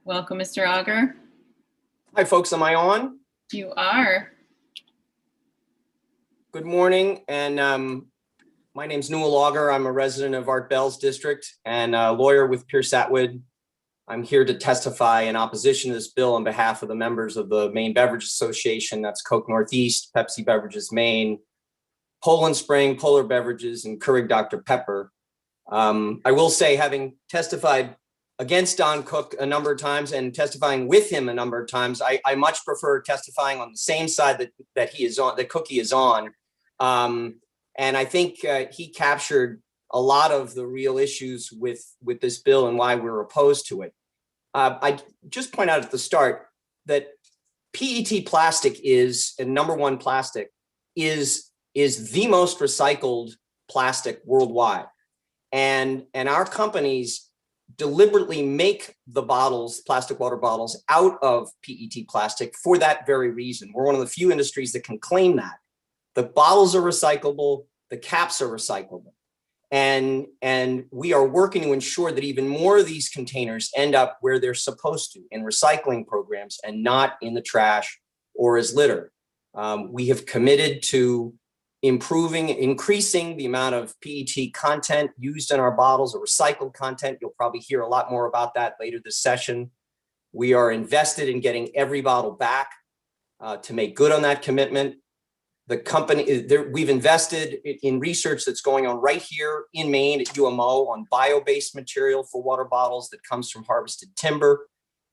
Welcome, Mr. Auger. Hi, folks. Am I on? You are. Good morning. And my name's Newell Auger. I'm a resident of Art Bell's district and a lawyer with Pierce Atwood. I'm here to testify in opposition to this bill on behalf of the members of the Maine Beverage Association. That's Coke Northeast, Pepsi Beverages Maine, Poland Spring, Polar Beverages, and Keurig Dr. Pepper. I will say, having testified against Don Cook a number of times and testifying with him a number of times, I much prefer testifying on the same side that he is on, that Cookie is on. And I think he captured a lot of the real issues with this bill and why we're opposed to it. I just point out at the start that PET plastic is, and number one plastic, is the most recycled plastic worldwide. And our companies deliberately make the bottles, plastic water bottles, out of PET plastic for that very reason. We're one of the few industries that can claim that. The bottles are recyclable, the caps are recyclable. And we are working to ensure that even more of these containers end up where they're supposed to, in recycling programs and not in the trash or as litter. We have committed to increasing the amount of PET content used in our bottles, or recycled content. You'll probably hear a lot more about that later this session. We are invested in getting every bottle back to make good on that commitment. The company, we've invested in research that's going on right here in Maine at UMO on bio-based material for water bottles that comes from harvested timber.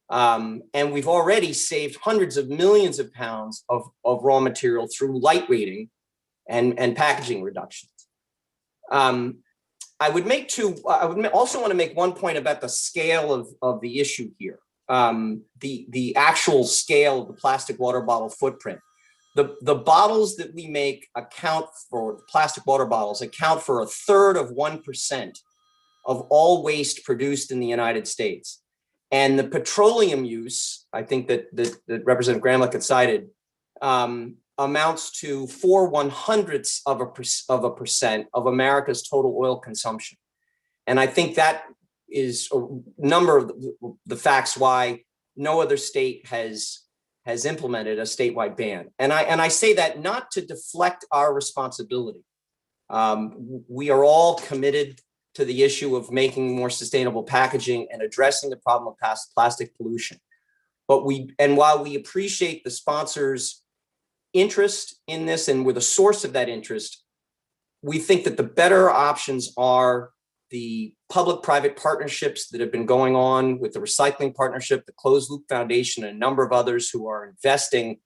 And we've already saved hundreds of millions of pounds of raw material through lightweighting and packaging reductions. I would also want to make one point about the scale of the issue here. The actual scale of the plastic water bottle footprint. The bottles that we make plastic water bottles account for 1/3 of 1% of all waste produced in the United States. And the petroleum use, I think that Representative Gramlich had cited, amounts to 4/100ths of a percent of America's total oil consumption. And I think that is a number of the facts why no other state has implemented a statewide ban. And I say that not to deflect our responsibility. We are all committed to the issue of making more sustainable packaging and addressing the problem of plastic pollution. while we appreciate the sponsors' interest in this and we're the source of that interest, we think that the better options are the public-private partnerships that have been going on with the Recycling Partnership, the Closed Loop Foundation, and a number of others who are investing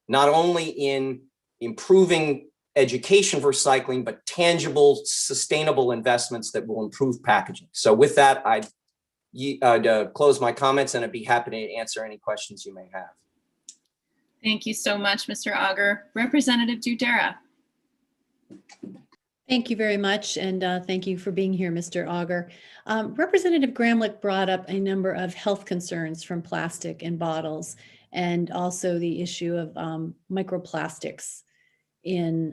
not only in improving education for recycling, but tangible, sustainable investments that will improve packaging. So with that, I'd close my comments and I'd be happy to answer any questions you may have. Thank you so much, Mr. Auger. Representative Dudera. Thank you very much, and thank you for being here, Mr. Auger. Representative Gramlich brought up a number of health concerns from plastic in bottles, and also the issue of microplastics in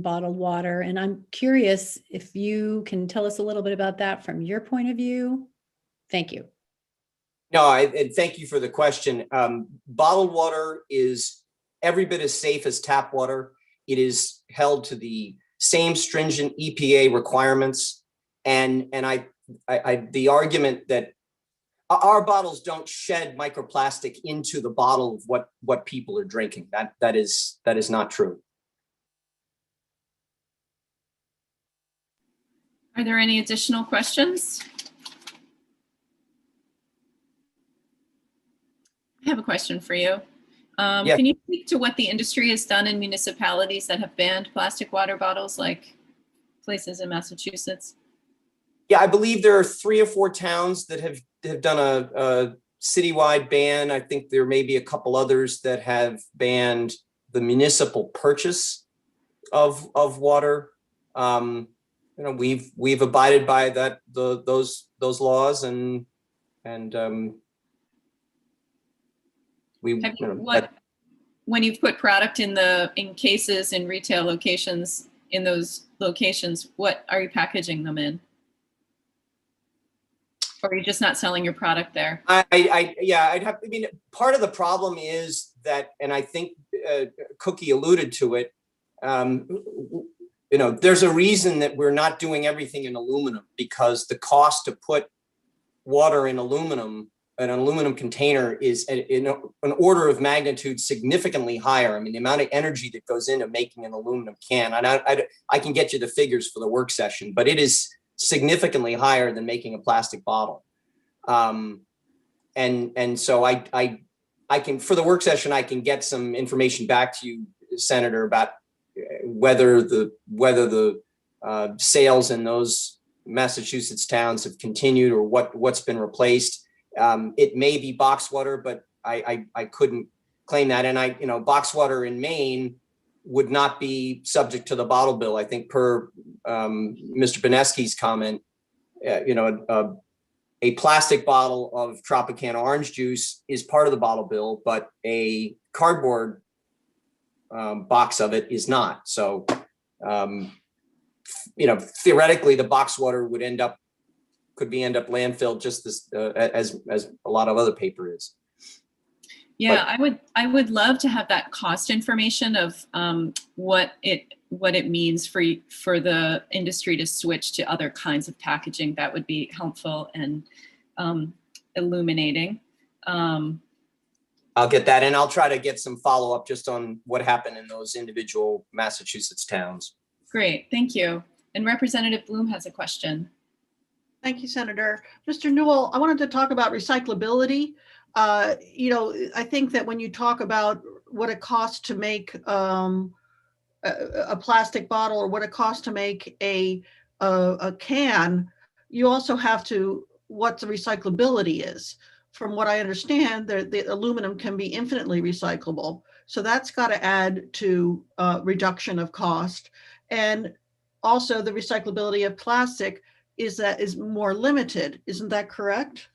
bottled water. And I'm curious if you can tell us a little bit about that from your point of view. Thank you. No, and thank you for the question. Bottled water is every bit as safe as tap water. It is held to the same stringent EPA requirements. And the argument that our bottles don't shed microplastic into the bottle of what people are drinking, that is not true. Are there any additional questions? I have a question for you. Yeah. Can you speak to what the industry has done in municipalities that have banned plastic water bottles, like places in Massachusetts? Yeah, I believe there are 3 or 4 towns that have done a citywide ban. I think there may be a couple others that have banned the municipal purchase of water. We've abided by those laws, and when you've put product in cases in retail locations, in those locations, what are you packaging them in? Or are you just not selling your product there? Part of the problem is that, and I think Cookie alluded to it, there's a reason that we're not doing everything in aluminum, because the cost to put water in an aluminum container is an order of magnitude significantly higher. I mean, the amount of energy that goes into making an aluminum can, and I can get you the figures for the work session, but it is significantly higher than making a plastic bottle. And so I can, for the work session, I can get some information back to you, Senator, about whether the sales in those Massachusetts towns have continued or what's been replaced. It may be box water, but I couldn't claim that. And box water in Maine would not be subject to the bottle bill. I think per Mr. Benesky's comment, a plastic bottle of Tropicana orange juice is part of the bottle bill, but a cardboard box of it is not. So, theoretically, the box water would end up landfilled just as a lot of other paper is. Yeah, I would love to have that cost information of what it means for the industry to switch to other kinds of packaging. That would be helpful and illuminating. I'll get that, and I'll try to get some follow-up just on what happened in those individual Massachusetts towns. Great, thank you. And Representative Bloom has a question. Thank you, Senator. Mr. Newell, I wanted to talk about recyclability. I think that when you talk about what it costs to make a plastic bottle or what it costs to make a can, you also have to, what the recyclability is. From what I understand, the aluminum can be infinitely recyclable. So that's got to add to reduction of cost. And also the recyclability of plastic is more limited. Isn't that correct?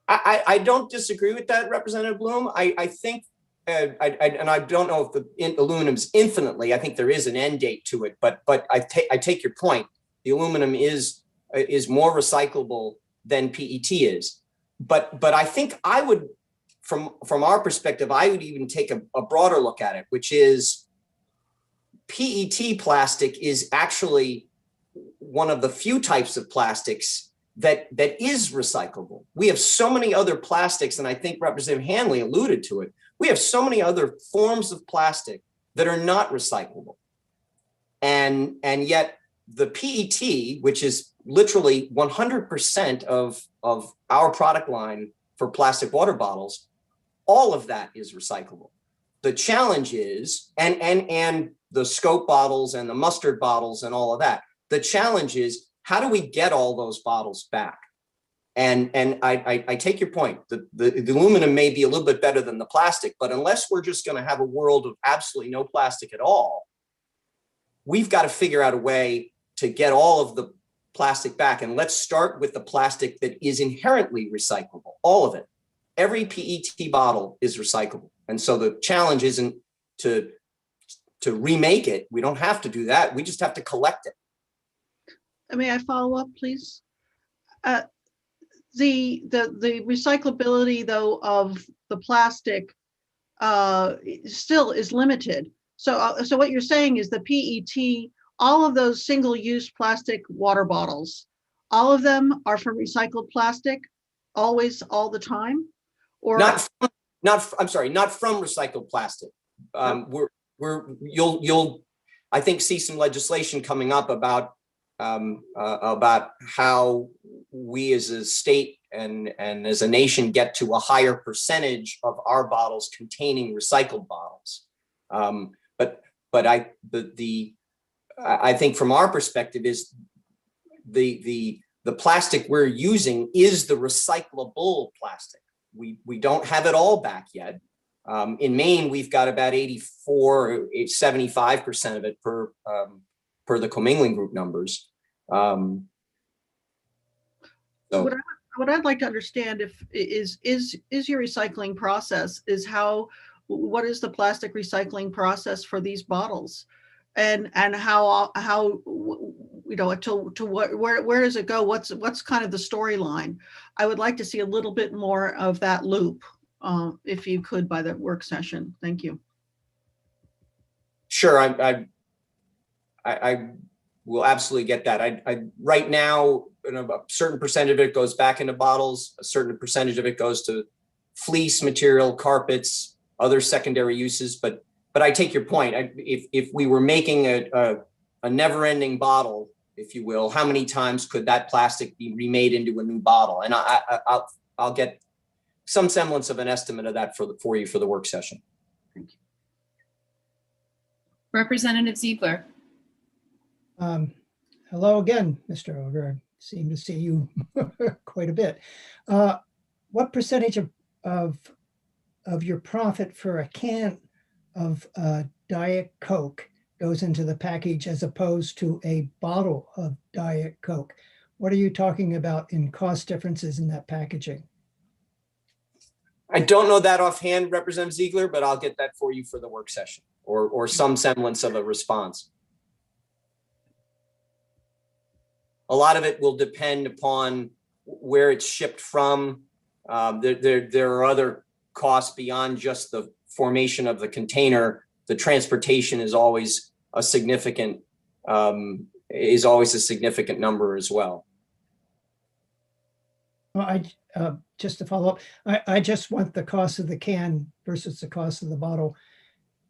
I don't disagree with that, Representative Bloom. I think, and I don't know if the aluminum's infinitely, I think there is an end date to it, but I take your point. The aluminum is more recyclable than PET is. But I think I would, from our perspective, I would even take a broader look at it, which is PET plastic is actually one of the few types of plastics that is recyclable. We have so many other plastics, and I think Representative Hanley alluded to it. We have so many other forms of plastic that are not recyclable. And yet the PET, which is literally 100% of our product line for plastic water bottles, all of that is recyclable. The challenge is, and the Scope bottles and the mustard bottles and all of that, the challenge is, how do we get all those bottles back? And I take your point. The aluminum may be a little bit better than the plastic, but unless we're just going to have a world of absolutely no plastic at all, we've got to figure out a way to get all of the plastic back. And let's start with the plastic that is inherently recyclable, all of it. Every PET bottle is recyclable. And so the challenge isn't to remake it. We don't have to do that. We just have to collect it. May I follow up, please? The recyclability, though, of the plastic still is limited. So what you're saying is the PET, all of those single-use plastic water bottles, all of them are from recycled plastic, always, all the time, or I'm sorry, not from recycled plastic. You'll I think see some legislation coming up about how we as a state and as a nation get to a higher percentage of our bottles containing recycled bottles. But I think from our perspective is the plastic we're using is the recyclable plastic. We don't have it all back yet. In Maine, we've got about 75% of it per the commingling group numbers. So what I'd like to understand is your recycling process what is the plastic recycling process for these bottles, and how where does it go? What's kind of the storyline? I would like to see a little bit more of that loop, if you could, by the work session. Thank you. Sure, I will absolutely get that. I right now, a certain percentage of it goes back into bottles. A certain percentage of it goes to fleece material, carpets, other secondary uses. But I take your point. If we were making a never-ending bottle, if you will, how many times could that plastic be remade into a new bottle? And I'll get some semblance of an estimate of that for you for the work session. Thank you. Representative Ziegler. Hello again, Mr. Auger. I seem to see you quite a bit. What percentage of your profit for a can of Diet Coke goes into the package as opposed to a bottle of Diet Coke? What are you talking about in cost differences in that packaging? I don't know that offhand, Representative Ziegler, but I'll get that for you for the work session or some semblance of a response. A lot of it will depend upon where it's shipped from. There are other costs beyond just the formation of the container. The transportation is always a significant number as well. Well, just to follow up, I just want the cost of the can versus the cost of the bottle.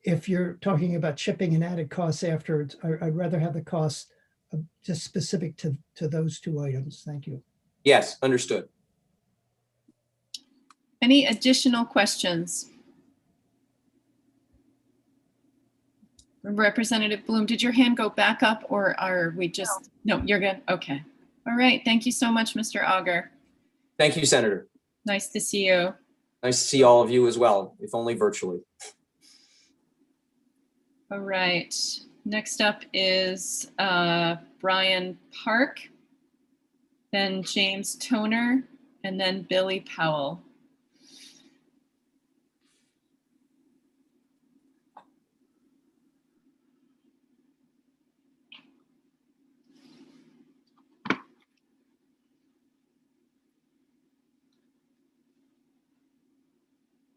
If you're talking about shipping and added costs afterwards, I'd rather have the cost just specific to those two items. Thank you. Yes, understood. Any additional questions? Representative Bloom, did your hand go back up, or are we just, no, you're good. Okay. All right. Thank you so much, Mr. Auger. Thank you, Senator. Nice to see you. Nice to see all of you as well, if only virtually. All right. Next up is Brian Park, then James Toner, and then Billy Powell.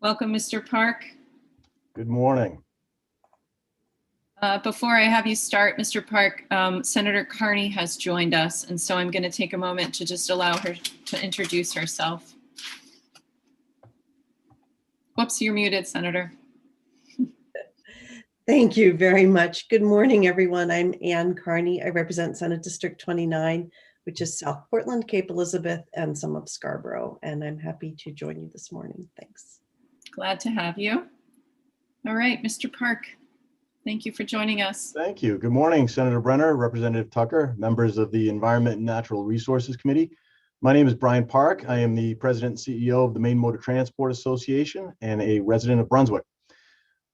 Welcome, Mr. Park. Good morning. Before I have you start, Mr. Park, Senator Carney has joined us, and so I'm going to take a moment to just allow her to introduce herself. Whoops, you're muted, Senator. Thank you very much. Good morning, everyone. I'm Ann Carney. I represent Senate District 29, which is South Portland, Cape Elizabeth, and some of Scarborough, and I'm happy to join you this morning. Thanks. Glad to have you. All right, Mr. Park. Thank you for joining us. Thank you. Good morning, Senator Brenner, Representative Tucker, members of the Environment and Natural Resources Committee. My name is Brian Park. I am the President and CEO of the Maine Motor Transport Association and a resident of Brunswick.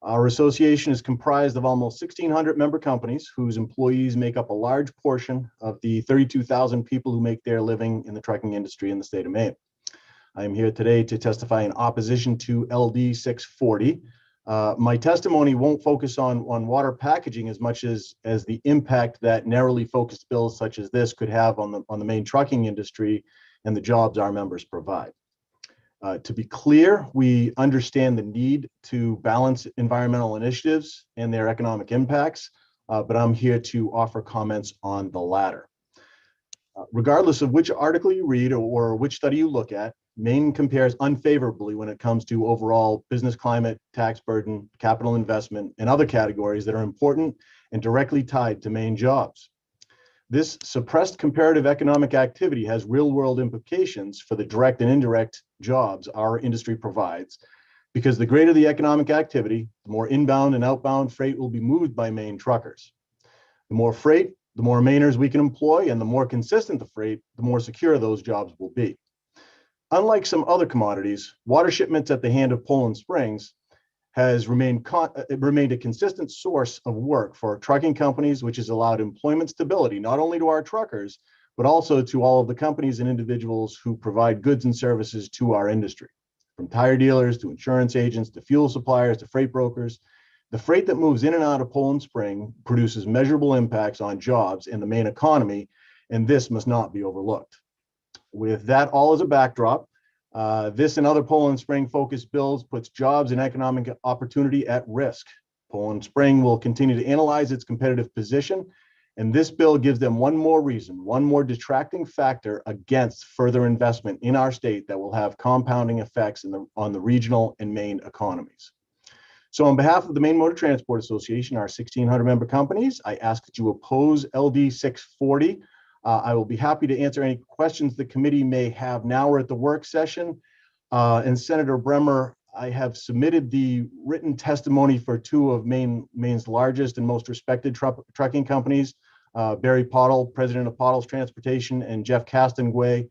Our association is comprised of almost 1,600 member companies whose employees make up a large portion of the 32,000 people who make their living in the trucking industry in the state of Maine. I am here today to testify in opposition to LD 640. My testimony won't focus on water packaging as much as the impact that narrowly focused bills such as this could have on the Maine trucking industry and the jobs our members provide. To be clear, we understand the need to balance environmental initiatives and their economic impacts, but I'm here to offer comments on the latter. Regardless of which article you read or which study you look at, Maine compares unfavorably when it comes to overall business climate, tax burden, capital investment, and other categories that are important and directly tied to Maine jobs. This suppressed comparative economic activity has real-world implications for the direct and indirect jobs our industry provides, because the greater the economic activity, the more inbound and outbound freight will be moved by Maine truckers. The more freight, the more Mainers we can employ, and the more consistent the freight, the more secure those jobs will be. Unlike some other commodities, water shipments at the hand of Poland Springs has remained a consistent source of work for trucking companies, which has allowed employment stability, not only to our truckers, but also to all of the companies and individuals who provide goods and services to our industry. From tire dealers to insurance agents to fuel suppliers to freight brokers, the freight that moves in and out of Poland Spring produces measurable impacts on jobs in the Maine economy, and this must not be overlooked. With that all as a backdrop, this and other Poland Spring focused bills puts jobs and economic opportunity at risk. Poland Spring will continue to analyze its competitive position, and this bill gives them one more reason, one more detracting factor against further investment in our state that will have compounding effects on the regional and Maine economies. So on behalf of the Maine Motor Transport Association, our 1,600 member companies, I ask that you oppose LD 640. I will be happy to answer any questions the committee may have now or at the work session. And Senator Bremer, I have submitted the written testimony for two of Maine's largest and most respected trucking companies, Barry Pottle, president of Pottle's Transportation, and Jeff Castonguay,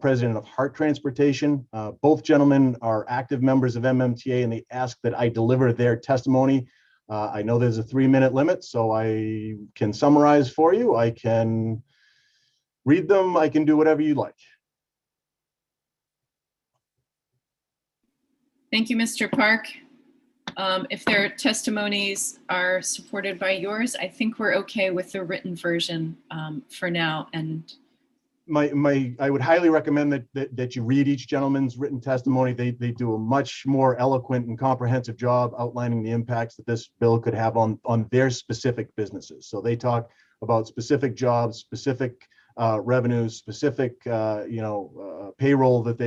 president of Hart Transportation. Both gentlemen are active members of MMTA, and they ask that I deliver their testimony. I know there's a 3-minute limit, so I can summarize for you. I can read them. I can do whatever you like. Thank you, Mr. Park. If their testimonies are supported by yours, I think we're okay with the written version for now. And I would highly recommend that you read each gentleman's written testimony. They do a much more eloquent and comprehensive job outlining the impacts that this bill could have on their specific businesses. So they talk about specific jobs, specific revenues, specific payroll that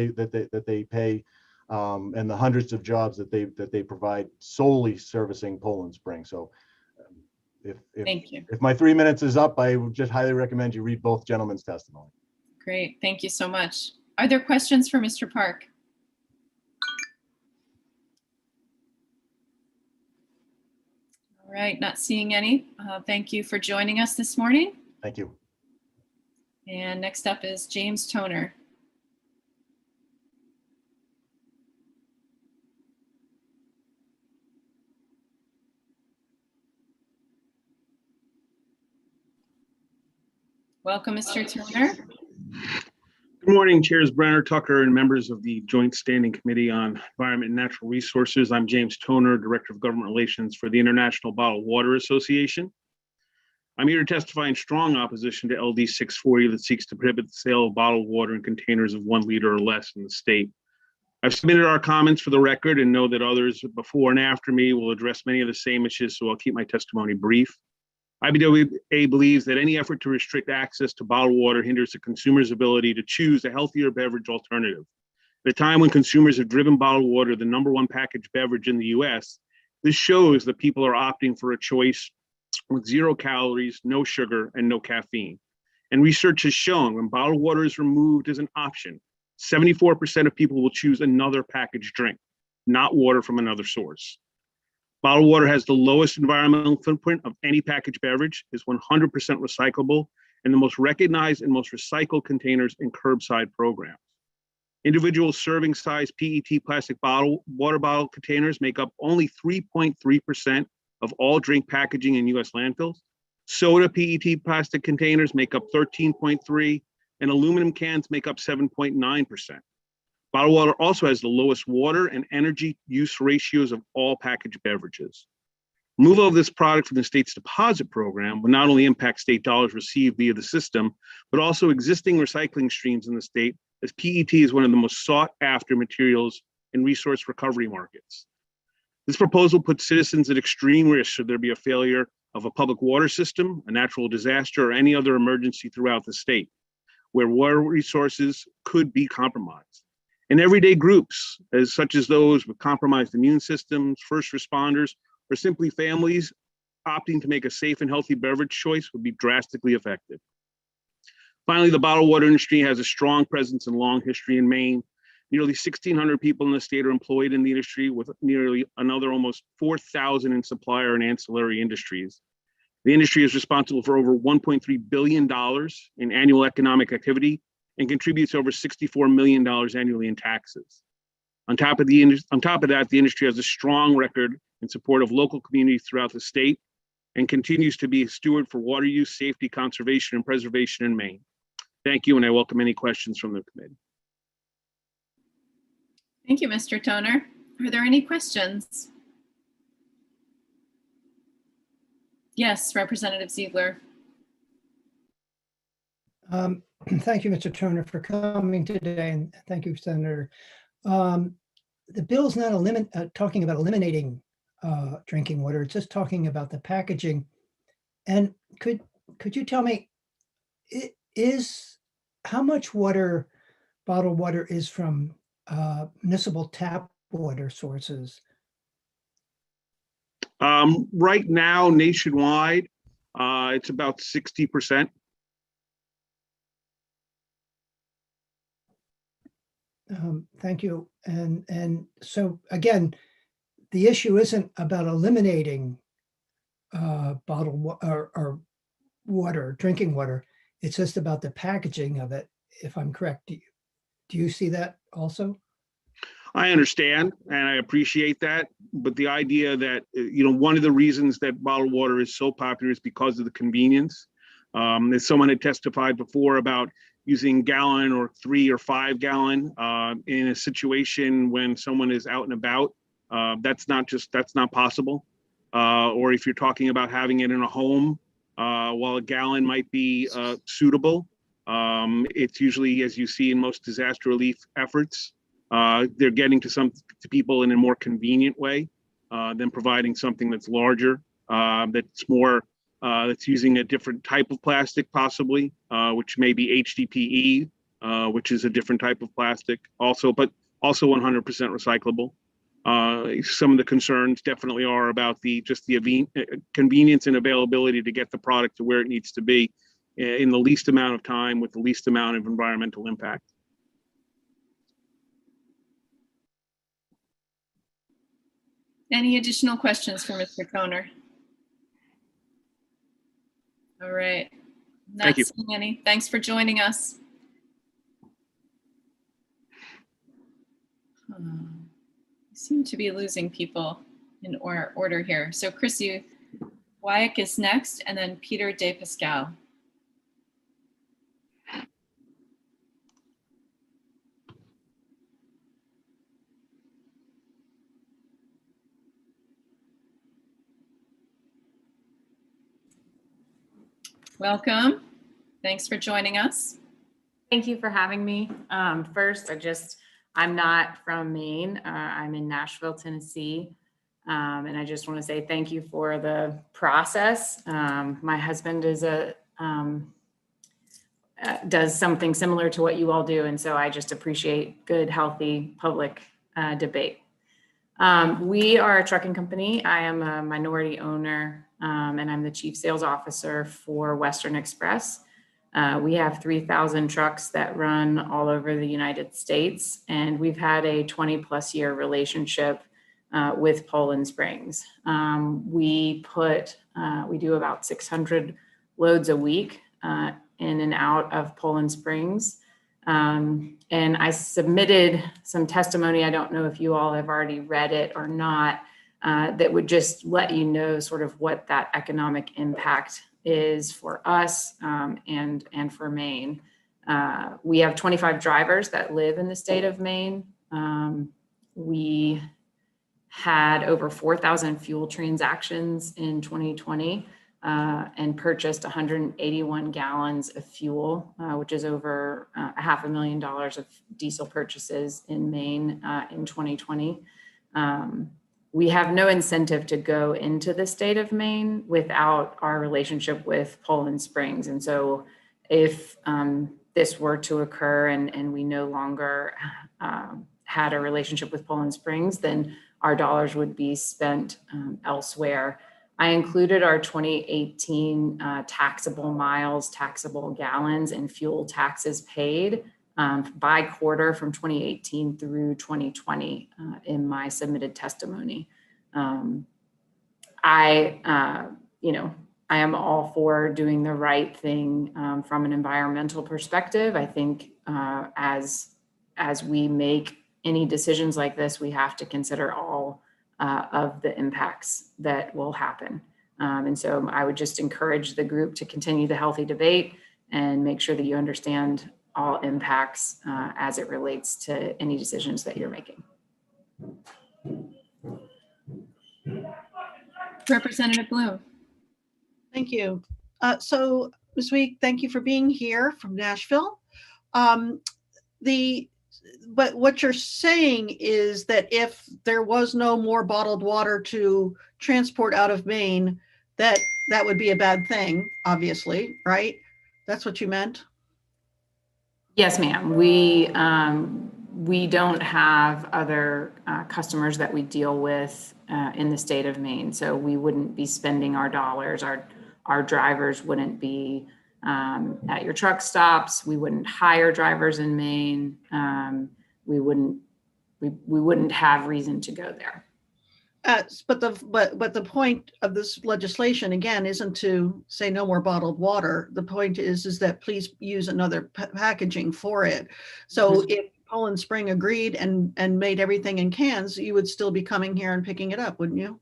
they pay, and the hundreds of jobs that they provide solely servicing Poland Spring. So thank you. If my 3 minutes is up, I would just highly recommend you read both gentlemen's testimony. Great, thank you so much. Are there questions for Mr. Park? All right, not seeing any. Thank you for joining us this morning. Thank you. And next up is James Toner. Welcome, Mr. Toner. Good morning, Chairs Brenner, Tucker, and members of the Joint Standing Committee on Environment and Natural Resources. I'm James Toner, Director of Government Relations for the International Bottled Water Association. I'm here to testify in strong opposition to LD 640 that seeks to prohibit the sale of bottled water in containers of 1 liter or less in the state. I've submitted our comments for the record and know that others before and after me will address many of the same issues, so I'll keep my testimony brief. IBWA believes that any effort to restrict access to bottled water hinders the consumer's ability to choose a healthier beverage alternative. At a time when consumers have driven bottled water the #1 packaged beverage in the US, this shows that people are opting for a choice with 0 calories, no sugar, and no caffeine. And research has shown when bottled water is removed as an option, 74% of people will choose another packaged drink, not water from another source. Bottled water has the lowest environmental footprint of any packaged beverage, is 100% recyclable, and the most recognized and most recycled containers in curbside programs. Individual serving size PET plastic water bottle containers make up only 3.3% of all drink packaging in US landfills. Soda PET plastic containers make up 13.3%, and aluminum cans make up 7.9%. Bottled water also has the lowest water and energy use ratios of all packaged beverages. Removal of this product from the state's deposit program will not only impact state dollars received via the system, but also existing recycling streams in the state, as PET is one of the most sought after materials in resource recovery markets. This proposal puts citizens at extreme risk should there be a failure of a public water system, a natural disaster, or any other emergency throughout the state, where water resources could be compromised. And everyday groups, such as those with compromised immune systems, first responders, or simply families opting to make a safe and healthy beverage choice would be drastically affected. Finally, the bottled water industry has a strong presence and long history in Maine. Nearly 1,600 people in the state are employed in the industry, with nearly another almost 4,000 in supplier and ancillary industries. The industry is responsible for over $1.3 billion in annual economic activity and contributes over $64 million annually in taxes. On top of that, the industry has a strong record in support of local communities throughout the state and continues to be a steward for water use, safety, conservation, and preservation in Maine. Thank you, and I welcome any questions from the committee. Thank you, Mr. Toner. Are there any questions? Yes, Representative Ziegler. Thank you, Mr. Toner, for coming today, and thank you, Senator. The bill's not talking about eliminating drinking water. It's just talking about the packaging. And could you tell me, how much water, bottled water, is from municipal tap water sources? Right now, nationwide, it's about 60%. Thank you. And so again, the issue isn't about eliminating bottled or water, drinking water. It's just about the packaging of it, if I'm correct. Do you see that also? I understand, and I appreciate that. But the idea that, one of the reasons that bottled water is so popular is because of the convenience. As someone had testified before about using gallon or 3 or 5 gallon in a situation when someone is out and about, that's not possible. Or if you're talking about having it in a home, while a gallon might be suitable, it's usually, as you see in most disaster relief efforts, they're getting to people in a more convenient way than providing something that's larger, that's using a different type of plastic possibly, which may be HDPE, which is a different type of plastic but also 100% recyclable. Some of the concerns definitely are about the convenience and availability to get the product to where it needs to be in the least amount of time with the least amount of environmental impact. Any additional questions for Mr. Toner? All right. Not seeing any. Thanks for joining us. We seem to be losing people in order here. So Chris Wyack is next, and then Peter De Pascal. Welcome. Thanks for joining us. Thank you for having me. First, I'm not from Maine. I'm in Nashville, Tennessee. And I just want to say thank you for the process. My husband is does something similar to what you all do. And so I just appreciate good, healthy public debate. We are a trucking company. I am a minority owner, and I'm the chief sales officer for Western Express. We have 3,000 trucks that run all over the United States, and we've had a 20+ year relationship with Poland Springs. We do about 600 loads a week in and out of Poland Springs. And I submitted some testimony. I don't know if you all have already read it or not, that would just let you know sort of what that economic impact is for us and for Maine. We have 25 drivers that live in the state of Maine. We had over 4,000 fuel transactions in 2020 and purchased 181 gallons of fuel, which is over $500,000 of diesel purchases in Maine in 2020. We have no incentive to go into the state of Maine without our relationship with Poland Springs. And so if this were to occur and we no longer had a relationship with Poland Springs, then our dollars would be spent elsewhere. I included our 2018 taxable miles, taxable gallons, and fuel taxes paid by quarter from 2018 through 2020 in my submitted testimony. I am all for doing the right thing from an environmental perspective. I think as we make any decisions like this, we have to consider all of the impacts that will happen. And so I would just encourage the group to continue the healthy debate and make sure that you understand all impacts as it relates to any decisions that you're making. Representative Blue. Thank you. So Ms. Week, thank you for being here from Nashville. But what you're saying is that if there was no more bottled water to transport out of Maine, that would be a bad thing, obviously, right? That's what you meant? Yes, ma'am. We don't have other customers that we deal with in the state of Maine, so we wouldn't be spending our dollars. Our drivers wouldn't be at your truck stops. We wouldn't hire drivers in Maine. We wouldn't have reason to go there. But the point of this legislation, again, isn't to say no more bottled water. The point is that please use another packaging for it. So if Poland Spring agreed and made everything in cans, you would still be coming here and picking it up, wouldn't you?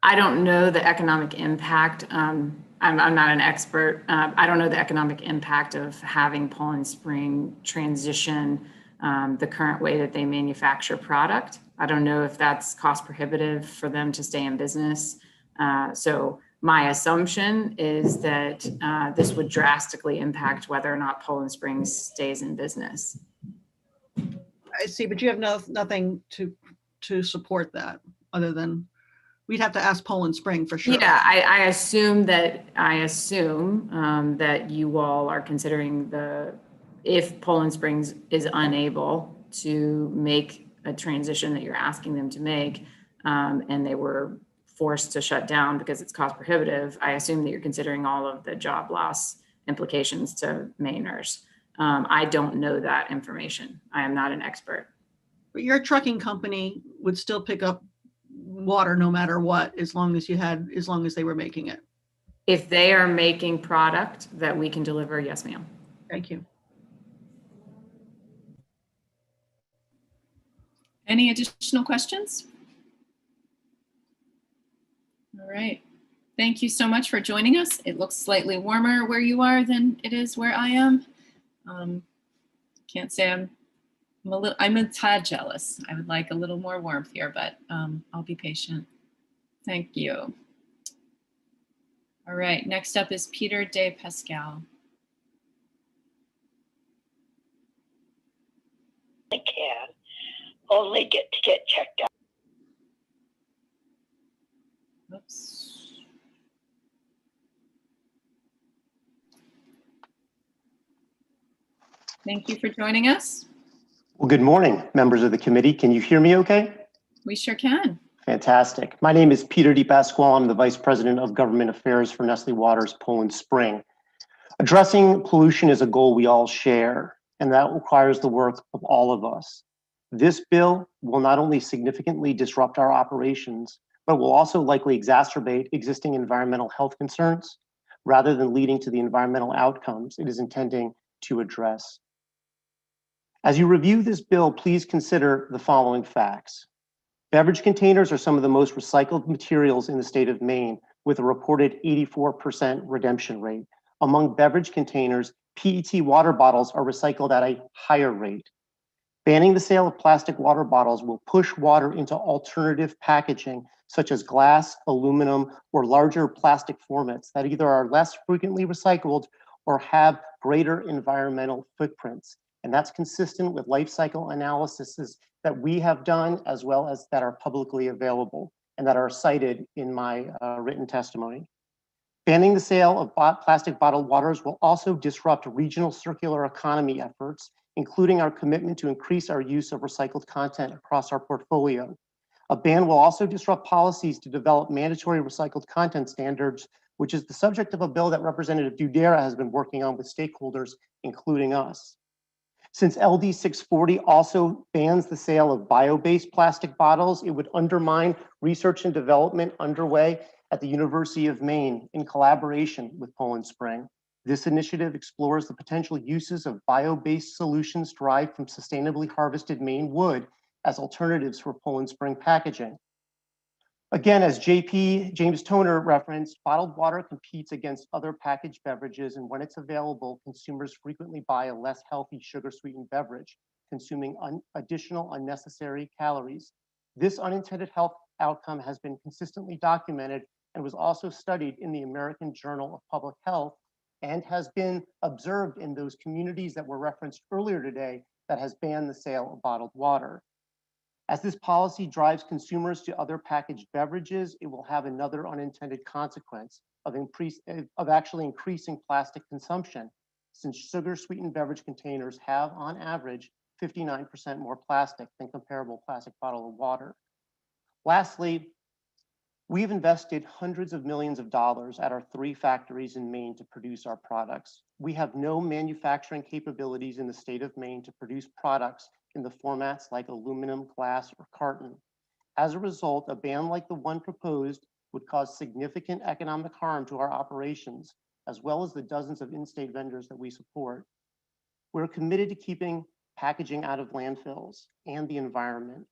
I don't know the economic impact. I'm not an expert. I don't know the economic impact of having Poland Spring transition the current way that they manufacture product. I don't know if that's cost prohibitive for them to stay in business. So my assumption is that this would drastically impact whether or not Poland Springs stays in business. I see, but you have nothing to support that other than we'd have to ask Poland Spring for sure. Yeah, I assume that you all are considering if Poland Springs is unable to make a transition that you're asking them to make, and they were forced to shut down because it's cost prohibitive, I assume that you're considering all of the job loss implications to Mainers. I don't know that information. I am not an expert. But your trucking company would still pick up water no matter what, as long as they were making it. If they are making product that we can deliver, yes, ma'am. Thank you. Any additional questions? All right. Thank you so much for joining us. It looks slightly warmer where you are than it is where I am. Can't say I'm a tad jealous. I would like a little more warmth here, but I'll be patient. Thank you. All right, next up is Peter De Pascal. I can. only get checked out. Oops. Thank you for joining us. Well, good morning, members of the committee. Can you hear me okay? We sure can. Fantastic. My name is Peter DePasquale. I'm the Vice President of Government Affairs for Nestle Waters Poland Spring. Addressing pollution is a goal we all share, and that requires the work of all of us. This bill will not only significantly disrupt our operations, but will also likely exacerbate existing environmental health concerns rather than leading to the environmental outcomes it is intending to address. As you review this bill, please consider the following facts. Beverage containers are some of the most recycled materials in the state of Maine, with a reported 84% redemption rate. Among beverage containers, PET water bottles are recycled at a higher rate. Banning the sale of plastic water bottles will push water into alternative packaging, such as glass, aluminum, or larger plastic formats that either are less frequently recycled or have greater environmental footprints. And that's consistent with life cycle analyses that we have done, as well as that are publicly available and that are cited in my written testimony. Banning the sale of plastic bottled waters will also disrupt regional circular economy efforts, including our commitment to increase our use of recycled content across our portfolio. A ban will also disrupt policies to develop mandatory recycled content standards, which is the subject of a bill that Representative Dudera has been working on with stakeholders, including us. Since LD 640 also bans the sale of bio-based plastic bottles, it would undermine research and development underway at the University of Maine in collaboration with Poland Spring. This initiative explores the potential uses of bio-based solutions derived from sustainably harvested Maine wood as alternatives for Poland Spring packaging. Again, as James Toner referenced, bottled water competes against other packaged beverages, and when it's available, consumers frequently buy a less healthy sugar-sweetened beverage, consuming additional unnecessary calories. This unintended health outcome has been consistently documented and was also studied in the American Journal of Public Health and has been observed in those communities that were referenced earlier today that has banned the sale of bottled water. As this policy drives consumers to other packaged beverages, it will have another unintended consequence of actually increasing plastic consumption, since sugar-sweetened beverage containers have, on average, 59% more plastic than comparable plastic bottle of water. Lastly, we've invested hundreds of millions of dollars at our 3 factories in Maine to produce our products. We have no manufacturing capabilities in the state of Maine to produce products in the formats like aluminum, glass, or carton. As a result, a ban like the one proposed would cause significant economic harm to our operations, as well as the dozens of in-state vendors that we support. We're committed to keeping packaging out of landfills and the environment.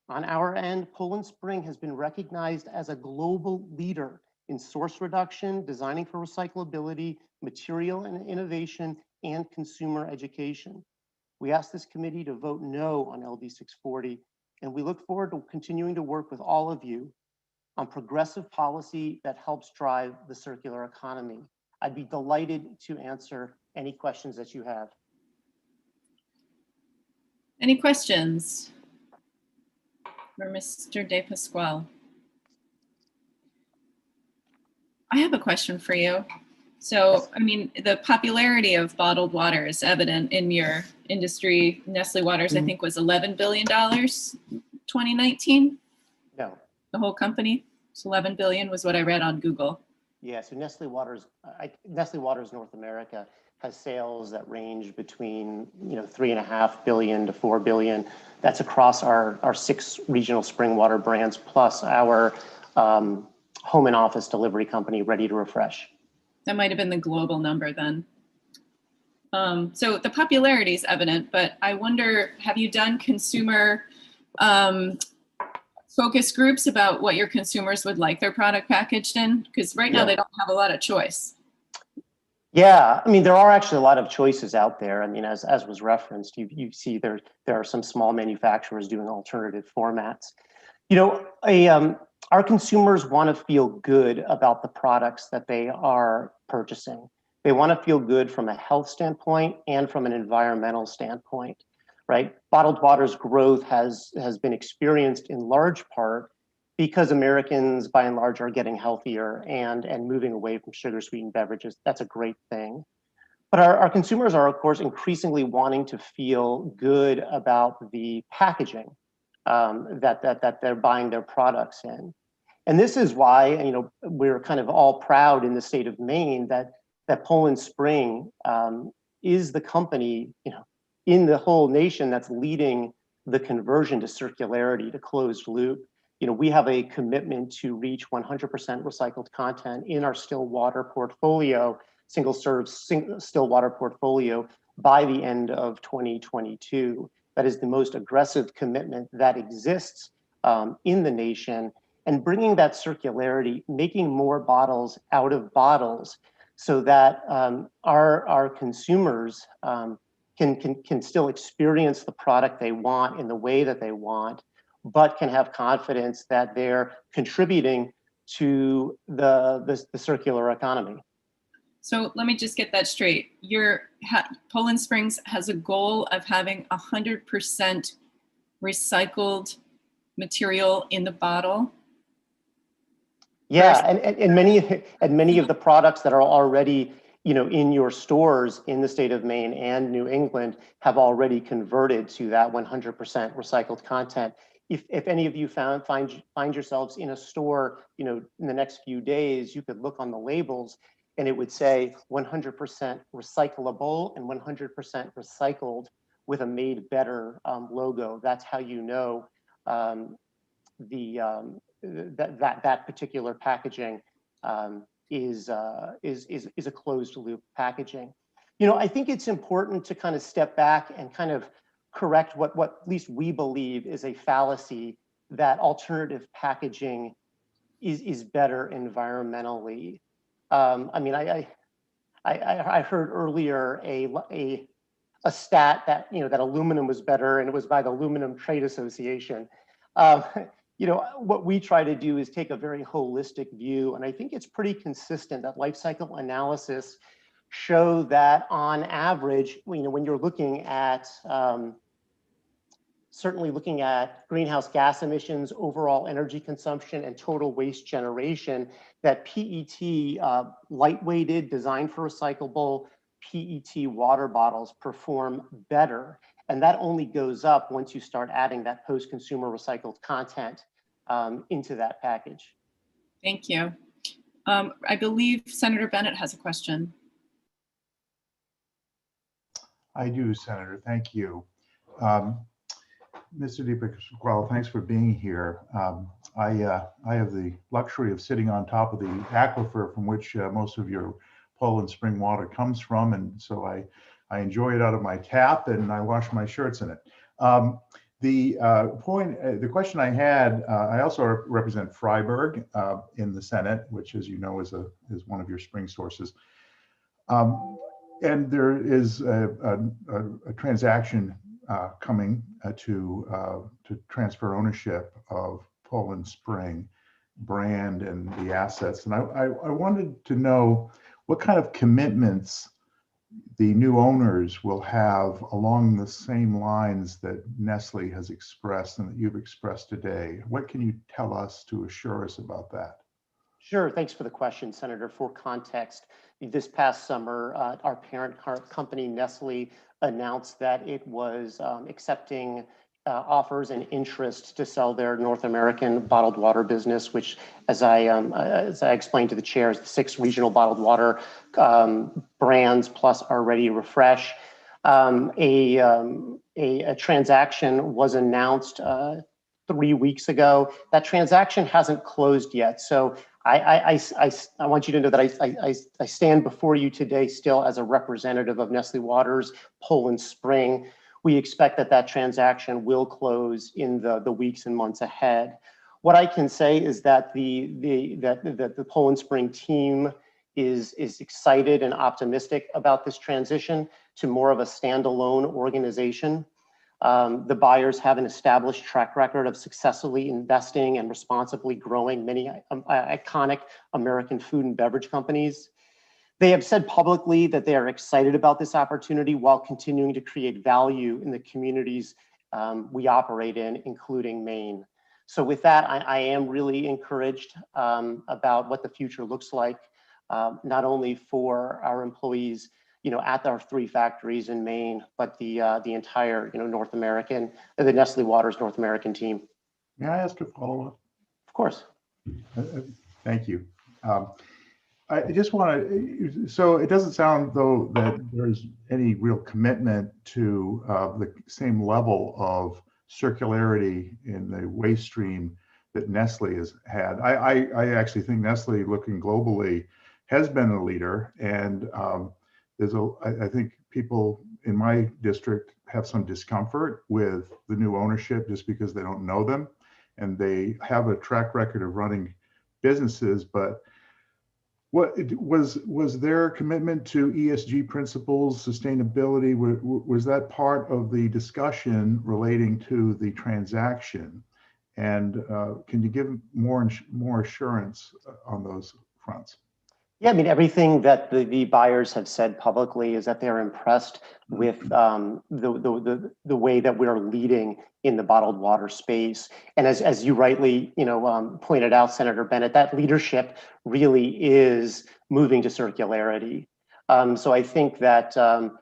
On our end, Poland Spring has been recognized as a global leader in source reduction, designing for recyclability, material and innovation, and consumer education. We ask this committee to vote no on LD 640, and we look forward to continuing to work with all of you on progressive policy that helps drive the circular economy. I'd be delighted to answer any questions that you have. Any questions for Mr. DePasquale? I have a question for you. So, I mean, the popularity of bottled water is evident in your industry. Nestle Waters, I think, was $11 billion 2019? No. The whole company? It's 11 billion was what I read on Google. Yeah, so Nestle Waters North America has sales that range between, $3.5 billion to $4 billion. That's across our 6 regional spring water brands, plus our home and office delivery company, Ready to Refresh. That might have been the global number then. So the popularity is evident, but I wonder, have you done consumer focus groups about what your consumers would like their product packaged in? Because right now they don't have a lot of choice. Yeah, I mean, there are actually a lot of choices out there. I mean, as was referenced, you see there are some small manufacturers doing alternative formats. Our consumers want to feel good about the products that they are purchasing. They want to feel good from a health standpoint and from an environmental standpoint. right? Bottled water's growth has been experienced in large part because Americans, by and large, are getting healthier and moving away from sugar-sweetened beverages. That's a great thing. But our consumers are, of course, increasingly wanting to feel good about the packaging that they're buying their products in. And this is why, you know, we're kind of all proud in the state of Maine that Poland Spring is the company, you know, in the whole nation that's leading the conversion to circularity, to closed loop. You know, we have a commitment to reach 100% recycled content in our still water portfolio, single serve still water portfolio by the end of 2022. That is the most aggressive commitment that exists in the nation, and bringing that circularity, making more bottles out of bottles so that our consumers can still experience the product they want in the way that they want, but can have confidence that they're contributing to the circular economy. So let me just get that straight. Poland Springs has a goal of having 100% recycled material in the bottle. Yeah, and many of the products that are already, you know, in your stores in the state of Maine and New England have already converted to that 100% recycled content. If any of you find yourselves in a store, you know, in the next few days, you could look on the labels and it would say 100% recyclable and 100% recycled with a made better logo. That's how you know that particular packaging is a closed loop packaging. You know, I think it's important to kind of step back and kind of correct what at least we believe is a fallacy, that alternative packaging is better environmentally. I mean, I heard earlier a stat that, you know, that aluminum was better, and it was by the Aluminum Trade Association. You know, what we try to do is take a very holistic view, and I think it's pretty consistent that life cycle analysis show that on average, you know, when you're looking at certainly looking at greenhouse gas emissions, overall energy consumption, and total waste generation, that PET lightweighted, designed for recyclable PET water bottles perform better. And that only goes up once you start adding that post-consumer recycled content into that package. Thank you. I believe Senator Bennett has a question. I do, Senator. Thank you. Mr. DePasquale, thanks for being here. I have the luxury of sitting on top of the aquifer from which most of your Poland Spring water comes from, and so I enjoy it out of my tap and I wash my shirts in it. The question I had, I also represent Freiburg in the Senate, which, as you know, is one of your spring sources. And there is a transaction coming to transfer ownership of Poland Spring brand and the assets. And I wanted to know what kind of commitments the new owners will have along the same lines that Nestle has expressed and that you've expressed today. What can you tell us to assure us about that? Sure, thanks for the question, Senator. For context, this past summer, our parent company, Nestle, announced that it was accepting offers and interest to sell their North American bottled water business, which, as I explained to the chair, is the 6 regional bottled water brands plus our Ready Refresh. A transaction was announced 3 weeks ago. That transaction hasn't closed yet, so I want you to know that I stand before you today still as a representative of Nestle Waters Poland Spring. We expect that transaction will close in the weeks and months ahead. What I can say is that the Poland Spring team is excited and optimistic about this transition to more of a standalone organization. The buyers have an established track record of successfully investing and responsibly growing many iconic American food and beverage companies. They have said publicly that they are excited about this opportunity while continuing to create value in the communities we operate in, including Maine. So with that, I am really encouraged about what the future looks like, not only for our employees, at our 3 factories in Maine, but the entire, North American, the Nestle Waters North American team. May I ask a follow-up? Of course. Thank you. I just want to, so it doesn't sound though that there's any real commitment to the same level of circularity in the waste stream that Nestle has had. I actually think Nestle, looking globally, has been a leader, and I think people in my district have some discomfort with the new ownership just because they don't know them, and they have a track record of running businesses. But what was their commitment to ESG principles, sustainability? Was that part of the discussion relating to the transaction? And can you give more assurance on those fronts? Yeah, I mean, everything that the buyers have said publicly is that they're impressed with the way that we're leading in the bottled water space. And as you rightly, pointed out, Senator Bennett, that leadership really is moving to circularity. So I think that, all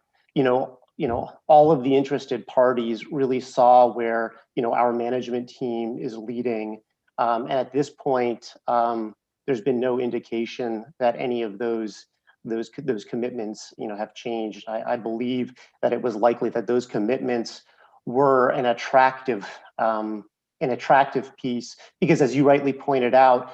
of the interested parties really saw where, our management team is leading. And at this point, there's been no indication that any of those commitments, have changed. I believe that it was likely that those commitments were an attractive piece, because as you rightly pointed out,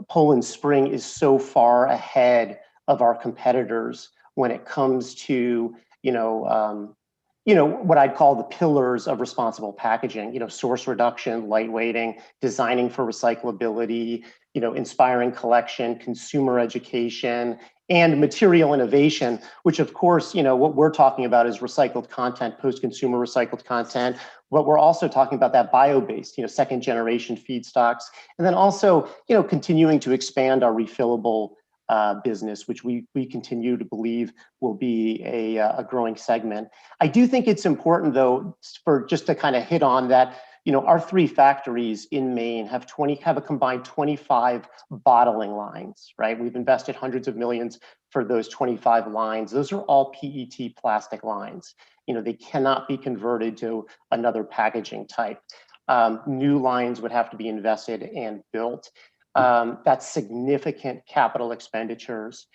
Poland Spring is so far ahead of our competitors when it comes to, what I'd call the pillars of responsible packaging, source reduction, lightweighting, designing for recyclability, inspiring collection, consumer education, and material innovation, which of course, what we're talking about is recycled content, post-consumer recycled content, but we're also talking about that bio-based, second generation feedstocks, and then also, continuing to expand our refillable business, which we continue to believe will be a growing segment. I do think it's important though, for just to kind of hit on that, our 3 factories in Maine have a combined 25 bottling lines, right? We've invested hundreds of millions for those 25 lines. Those are all PET plastic lines. They cannot be converted to another packaging type. New lines would have to be invested and built. That's significant capital expenditures.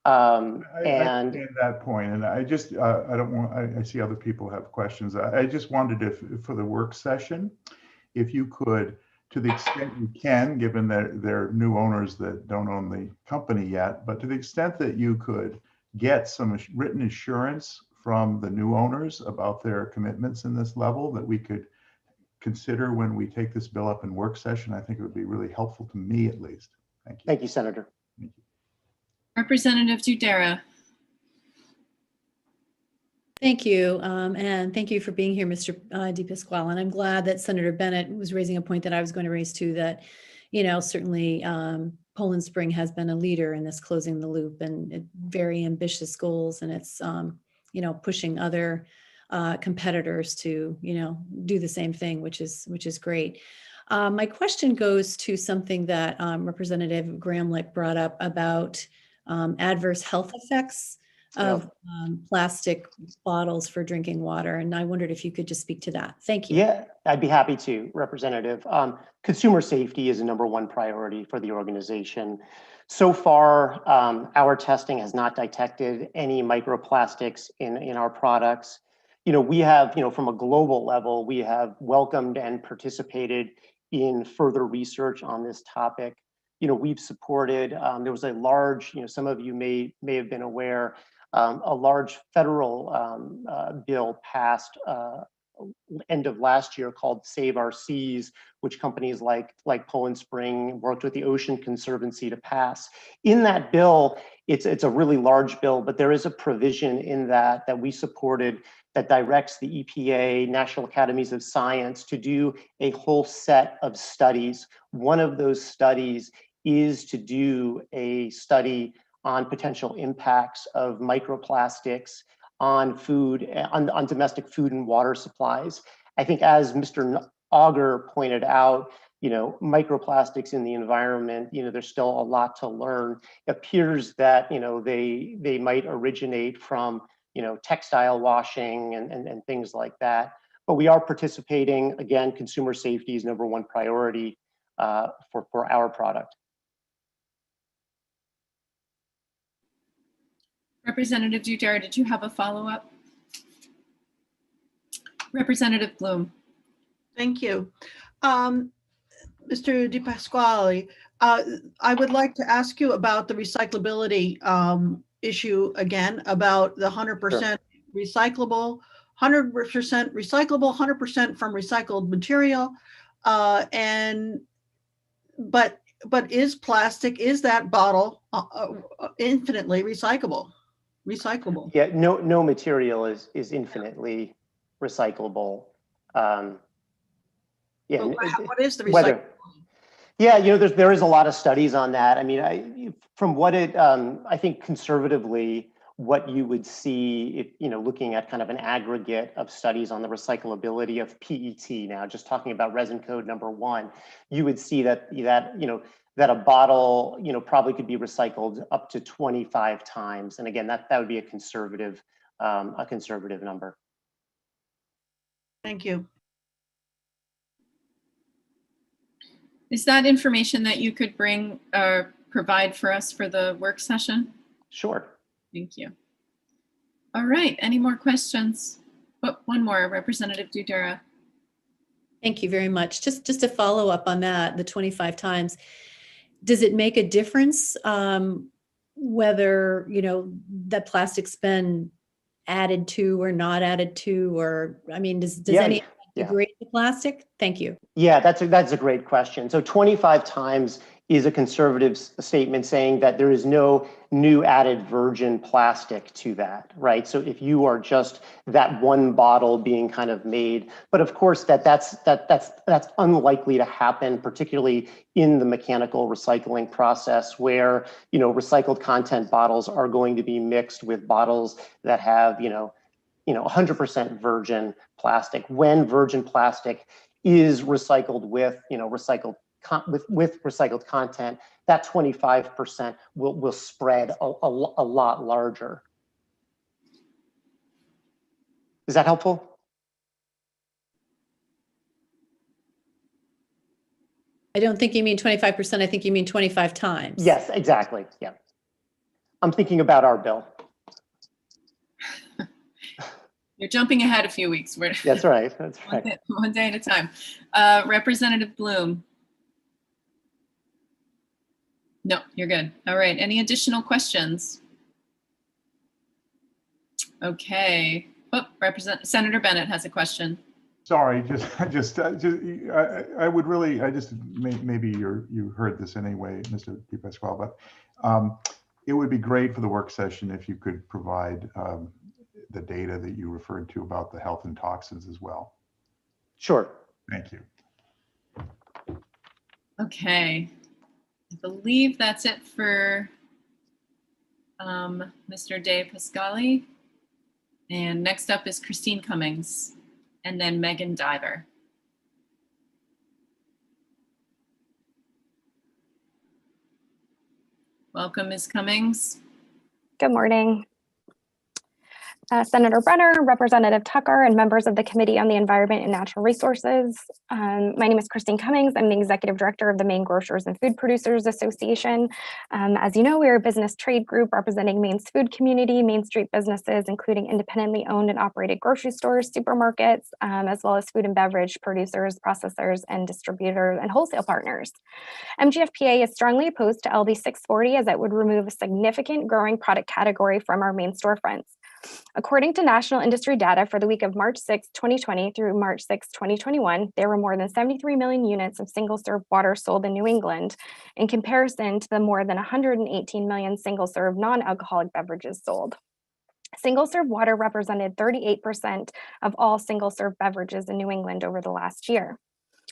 I understand that point, and I just I see other people have questions. I just wondered if for the work session, if you could, to the extent you can, given that they're new owners that don't own the company yet, but to the extent that you could get some written assurance from the new owners about their commitments in this level that we could consider when we take this bill up in work session, I think it would be really helpful to me at least. Thank you. Thank you, Senator. Thank you. Representative Dudera. Thank you. And thank you for being here, Mr. DePasquale. And I'm glad that Senator Bennett was raising a point that I was going to raise too, that, certainly Poland Spring has been a leader in this closing the loop, and very ambitious goals. And it's, pushing other competitors to, do the same thing, which is great. My question goes to something that Representative Gramlich brought up about adverse health effects of plastic bottles for drinking water. And I wondered if you could just speak to that. Thank you. Yeah, I'd be happy to, Representative. Consumer safety is a #1 priority for the organization. So far, our testing has not detected any microplastics in our products. We have, from a global level, we have welcomed and participated in further research on this topic. We've supported, there was a large, some of you may have been aware, a large federal bill passed end of last year called Save Our Seas, which companies like Poland Spring worked with the Ocean Conservancy to pass. In that bill, it's a really large bill, but there is a provision in that we supported that directs the EPA, National Academies of Science, to do a whole set of studies. One of those studies is to do a study on potential impacts of microplastics on food, on domestic food and water supplies. I think as Mr. Auger pointed out, microplastics in the environment, there's still a lot to learn. It appears that, they might originate from, textile washing and things like that. But we are participating. Again, consumer safety is #1 priority for our product. Representative Dudera, did you have a follow-up? Representative Bloom. Thank you. Mr. Di Pasquale, I would like to ask you about the recyclability issue again, about the 100% recyclable, 100% recyclable, 100% from recycled material. But is plastic, is that bottle infinitely recyclable? Yeah, no material is infinitely recyclable. Yeah, what is the recyclable? Yeah, there is a lot of studies on that. I mean, from what I think conservatively, what you would see if, looking at kind of an aggregate of studies on the recyclability of PET now, just talking about resin code #1, you would see that a bottle, probably could be recycled up to 25 times. And again, that would be a conservative number. Thank you. Is that information that you could bring or provide for us for the work session? Sure. Thank you. All right, any more questions? Oh, one more, Representative Dudera. Thank you very much. Just to follow up on that, the 25 times, does it make a difference whether, that plastic's been added to or not added to, or, I mean, does any degrade the plastic? Thank you. Yeah, that's a great question. So 25 times is a conservative statement saying that there is no new added virgin plastic to that, right? So if you are just that one bottle being kind of made, but of course that's unlikely to happen, particularly in the mechanical recycling process where, recycled content bottles are going to be mixed with bottles that have, 100% virgin plastic. When virgin plastic is recycled with, with recycled content, that 25% will spread a lot larger. Is that helpful? I don't think you mean 25%. I think you mean 25 times. Yes, exactly. Yeah. I'm thinking about our bill. You're jumping ahead a few weeks. That's right. That's right. One day at a time. Representative Bloom. No, you're good. All right. Any additional questions? Okay. Oh, Senator Bennett has a question. Sorry, maybe you heard this anyway, Mr. Di Pasquale, but it would be great for the work session if you could provide the data that you referred to about the health and toxins as well. Sure. Thank you. Okay. I believe that's it for Mr. De Pasquale. And next up is Christine Cummings and then Megan Diver. Welcome, Ms. Cummings. Good morning. Senator Brenner, Representative Tucker, and members of the Committee on the Environment and Natural Resources. My name is Christine Cummings. I'm the Executive Director of the Maine Grocers and Food Producers Association. As you know, we are a business trade group representing Maine's food community, Main Street businesses, including independently owned and operated grocery stores, supermarkets, as well as food and beverage producers, processors, and distributors and wholesale partners. MGFPA is strongly opposed to LD 640 as it would remove a significant growing product category from our Maine storefronts. According to national industry data for the week of March 6, 2020 through March 6, 2021, there were more than 73 million units of single-serve water sold in New England in comparison to the more than 118 million single-serve non-alcoholic beverages sold. Single-serve water represented 38% of all single-serve beverages in New England over the last year.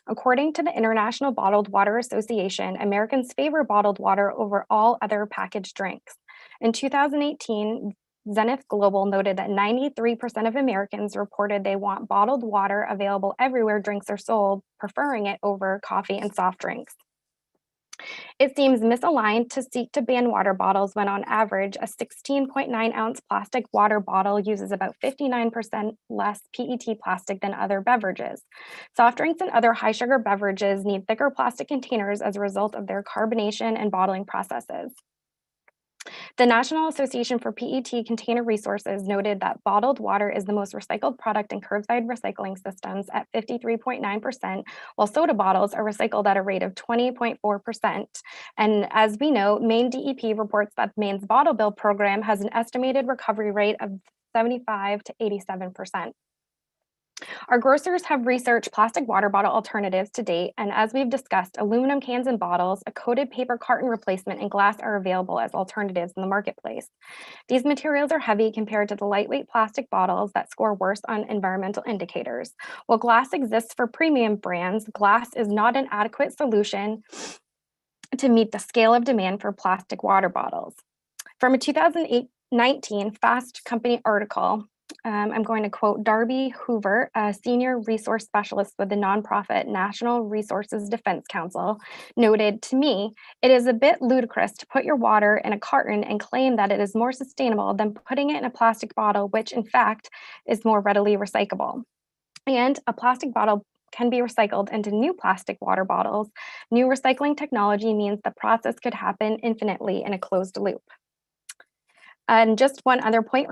According to the International Bottled Water Association, Americans favor bottled water over all other packaged drinks. In 2018, Zenith Global noted that 93% of Americans reported they want bottled water available everywhere drinks are sold, preferring it over coffee and soft drinks. It seems misaligned to seek to ban water bottles when on average, a 16.9 ounce plastic water bottle uses about 59% less PET plastic than other beverages. Soft drinks and other high sugar beverages need thicker plastic containers as a result of their carbonation and bottling processes. The National Association for PET Container Resources noted that bottled water is the most recycled product in curbside recycling systems at 53.9%, while soda bottles are recycled at a rate of 20.4%. And as we know, Maine DEP reports that Maine's bottle bill program has an estimated recovery rate of 75 to 87%. Our grocers have researched plastic water bottle alternatives to date, and as we've discussed, aluminum cans and bottles, a coated paper carton replacement, and glass are available as alternatives in the marketplace. These materials are heavy compared to the lightweight plastic bottles that score worse on environmental indicators. While glass exists for premium brands, glass is not an adequate solution to meet the scale of demand for plastic water bottles. From a 2019 Fast Company article, I'm going to quote Darby Hoover, a senior resource specialist with the nonprofit National Resources Defense Council, noted, "To me, it is a bit ludicrous to put your water in a carton and claim that it is more sustainable than putting it in a plastic bottle, which in fact is more readily recyclable. And a plastic bottle can be recycled into new plastic water bottles. New recycling technology means the process could happen infinitely in a closed loop." And just one other point,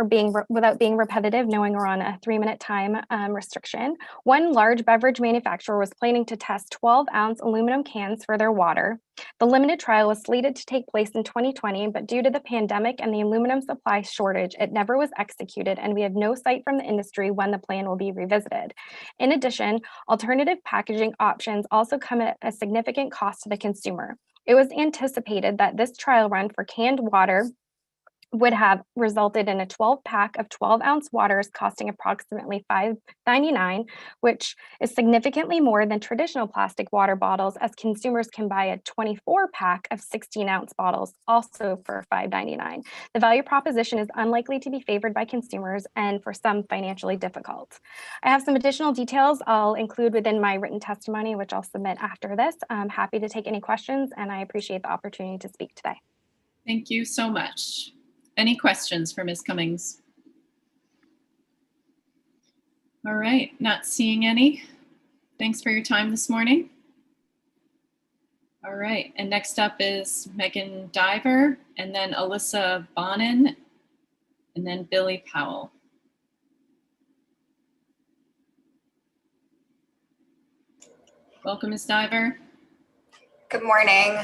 without being repetitive, knowing we're on a 3-minute time restriction, one large beverage manufacturer was planning to test 12-ounce aluminum cans for their water. The limited trial was slated to take place in 2020, but due to the pandemic and the aluminum supply shortage, it never was executed, and we have no sight from the industry when the plan will be revisited. In addition, alternative packaging options also come at a significant cost to the consumer. It was anticipated that this trial run for canned water would have resulted in a 12-pack of 12-ounce waters costing approximately $5.99, which is significantly more than traditional plastic water bottles, as consumers can buy a 24-pack of 16-ounce bottles also for $5.99. The value proposition is unlikely to be favored by consumers and for some financially difficult. I have some additional details I'll include within my written testimony, which I'll submit after this. I'm happy to take any questions, and I appreciate the opportunity to speak today. Thank you so much. Any questions for Ms. Cummings? All right, not seeing any. Thanks for your time this morning. All right, and next up is Megan Diver, and then Alyssa Bonin, and then Billy Powell. Welcome, Ms. Diver. Good morning.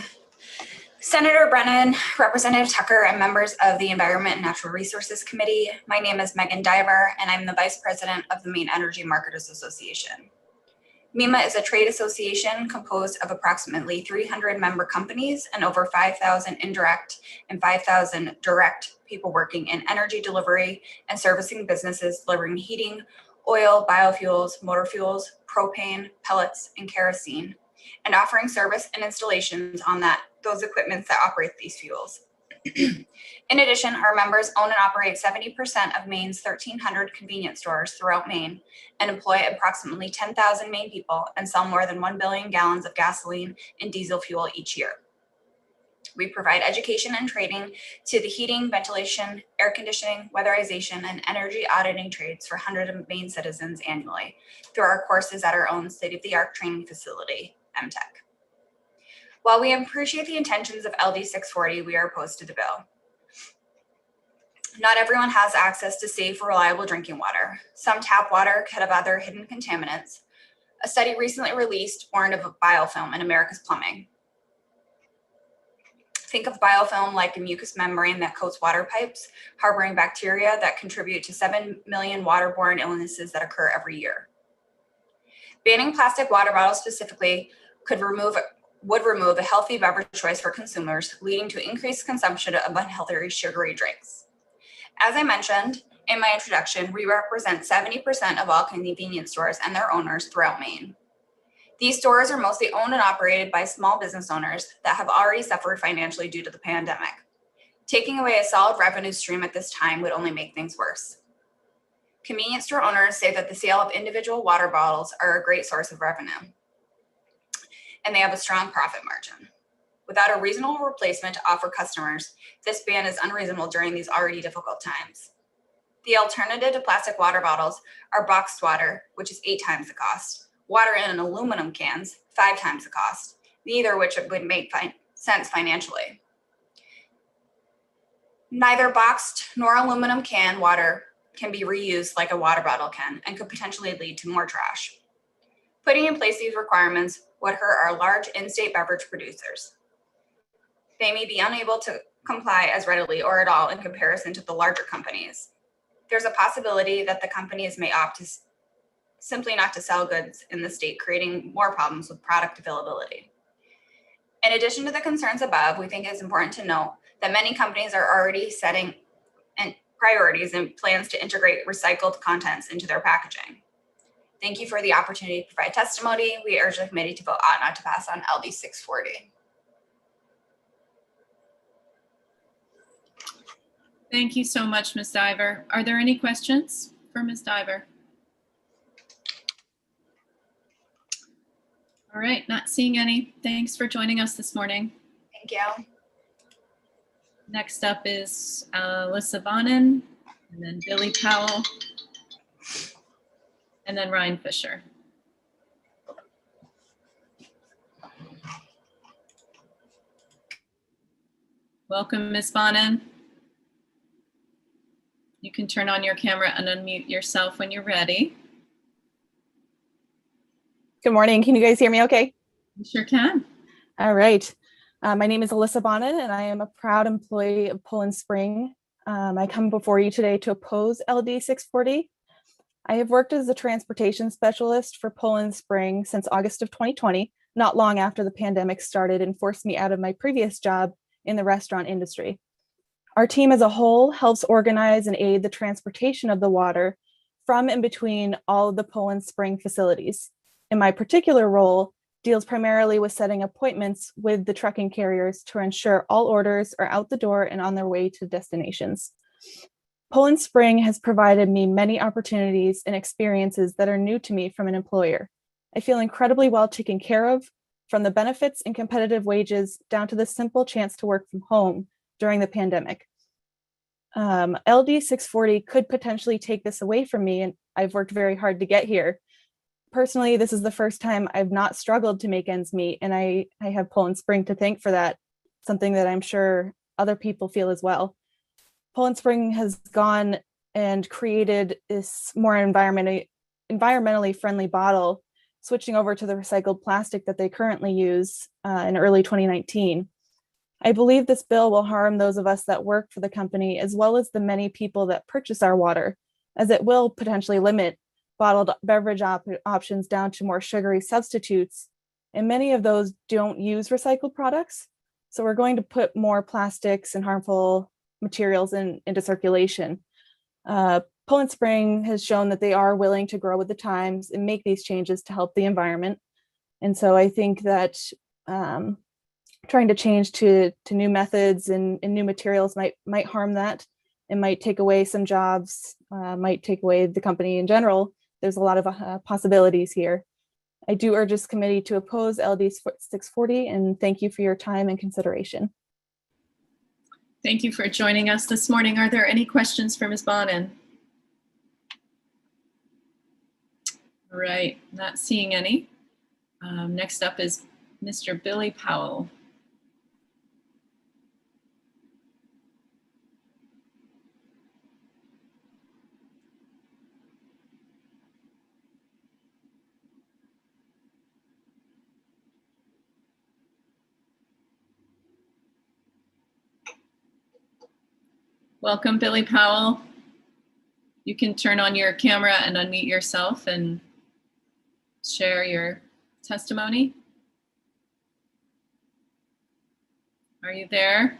Senator Brennan, Representative Tucker, and members of the Environment and Natural Resources Committee. My name is Megan Diver, and I'm the Vice President of the Maine Energy Marketers Association. MEMA is a trade association composed of approximately 300 member companies and over 5,000 indirect and 5,000 direct people working in energy delivery and servicing businesses delivering heating, oil, biofuels, motor fuels, propane, pellets, and kerosene, and offering service and installations on those equipments that operate these fuels. In addition, our members own and operate 70% of Maine's 1,300 convenience stores throughout Maine and employ approximately 10,000 Maine people and sell more than 1 billion gallons of gasoline and diesel fuel each year. We provide education and training to the heating, ventilation, air conditioning, weatherization, and energy auditing trades for hundreds of Maine citizens annually through our courses at our own state-of-the-art training facility, MTech. While we appreciate the intentions of LD 640, we are opposed to the bill. Not everyone has access to safe, reliable drinking water. Some tap water could have other hidden contaminants. A study recently released warned of a biofilm in America's plumbing. Think of biofilm like a mucous membrane that coats water pipes, harboring bacteria that contribute to 7 million waterborne illnesses that occur every year. Banning plastic water bottles specifically would remove a healthy beverage choice for consumers, leading to increased consumption of unhealthy sugary drinks. As I mentioned in my introduction, we represent 70% of all convenience stores and their owners throughout Maine. These stores are mostly owned and operated by small business owners that have already suffered financially due to the pandemic. Taking away a solid revenue stream at this time would only make things worse. Convenience store owners say that the sale of individual water bottles are a great source of revenue, and they have a strong profit margin. Without a reasonable replacement to offer customers, this ban is unreasonable during these already difficult times. The alternative to plastic water bottles are boxed water, which is 8 times the cost, water in aluminum cans, 5 times the cost, neither of which would make sense financially. Neither boxed nor aluminum can water can be reused like a water bottle can and could potentially lead to more trash. Putting in place these requirements would hurt our large in-state beverage producers. They may be unable to comply as readily or at all in comparison to the larger companies. There's a possibility that the companies may opt to simply not to sell goods in the state, creating more problems with product availability. In addition to the concerns above, we think it's important to note that many companies are already setting priorities and plans to integrate recycled contents into their packaging. Thank you for the opportunity to provide testimony. We urge the committee to vote ought not to pass on LD 640. Thank you so much, Ms. Diver. Are there any questions for Ms. Diver? All right, not seeing any. Thanks for joining us this morning. Thank you. Next up is Alyssa Bonin, and then Billy Powell, and then Ryan Fisher. Welcome, Ms. Bonin. You can turn on your camera and unmute yourself when you're ready. Good morning. Can you guys hear me okay? You sure can. All right. My name is Alyssa Bonin, and I am a proud employee of Poland Spring. I come before you today to oppose LD 640. I have worked as a transportation specialist for Poland Spring since August of 2020, not long after the pandemic started and forced me out of my previous job in the restaurant industry. Our team as a whole helps organize and aid the transportation of the water from and between all of the Poland Spring facilities. In my particular role, deals primarily with setting appointments with the trucking carriers to ensure all orders are out the door and on their way to destinations. Poland Spring has provided me many opportunities and experiences that are new to me from an employer. I feel incredibly well taken care of, from the benefits and competitive wages down to the simple chance to work from home during the pandemic. LD 640 could potentially take this away from me, and I've worked very hard to get here. Personally, this is the first time I've not struggled to make ends meet, and I have Poland Spring to thank for that, something that I'm sure other people feel as well. Poland Spring has gone and created this more environmentally friendly bottle, switching over to the recycled plastic that they currently use in early 2019. I believe this bill will harm those of us that work for the company, as well as the many people that purchase our water, as it will potentially limit bottled beverage options down to more sugary substitutes, and many of those don't use recycled products. So we're going to put more plastics and harmful materials into circulation. Poland Spring has shown that they are willing to grow with the times and make these changes to help the environment. And so I think that trying to change to new methods and new materials might harm that. It might take away some jobs, might take away the company in general. There's a lot of possibilities here. I do urge this committee to oppose LD 640, and thank you for your time and consideration. Thank you for joining us this morning. Are there any questions for Ms. Bonin? All right, not seeing any. Next up is Mr. Billy Powell. Welcome, Billy Powell. You can turn on your camera and unmute yourself and share your testimony. Are you there?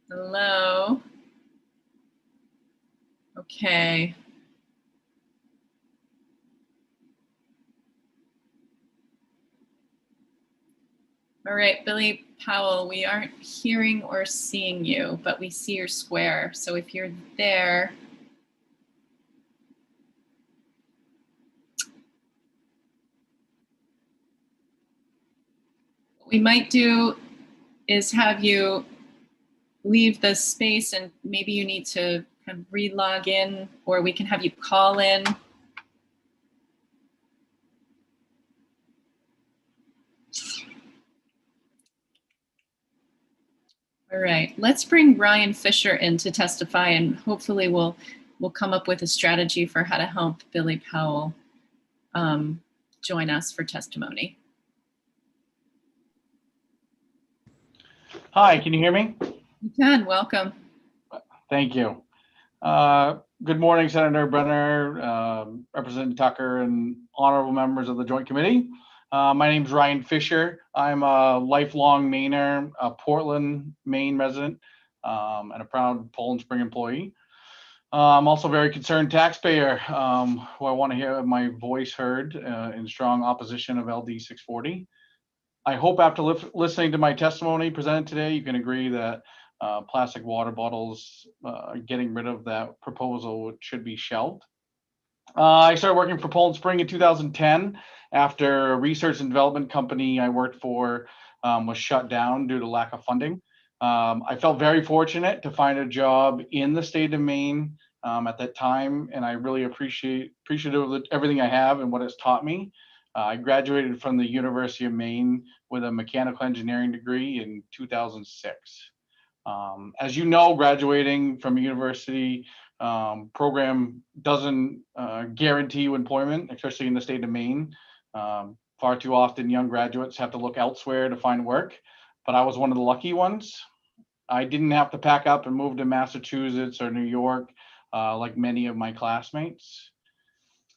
Hello? Okay. All right, Billy Powell, we aren't hearing or seeing you, but we see your square. So if you're there, what we might do is have you leave the space, and maybe you need to kind of re-log in, or we can have you call in. All right, let's bring Ryan Fisher in to testify, and hopefully we'll come up with a strategy for how to help Billy Powell join us for testimony. Hi, can you hear me? You can, welcome. Thank you. Good morning, Senator Brenner, Representative Tucker, and honorable members of the Joint Committee. My name is Ryan Fisher. I'm a lifelong Mainer, a Portland, Maine resident, and a proud Poland Spring employee. I'm also a very concerned taxpayer who I want to hear my voice heard in strong opposition of LD 640. I hope after listening to my testimony presented today, you can agree that plastic water bottles, getting rid of that proposal should be shelved. I started working for Poland Spring in 2010 after a research and development company I worked for was shut down due to lack of funding. I felt very fortunate to find a job in the state of Maine at that time, and I really appreciative of everything I have and what it's taught me. I graduated from the University of Maine with a mechanical engineering degree in 2006. As you know, graduating from a university program doesn't guarantee you employment, especially in the state of Maine. Far too often, young graduates have to look elsewhere to find work, but I was one of the lucky ones. I didn't have to pack up and move to Massachusetts or New York like many of my classmates.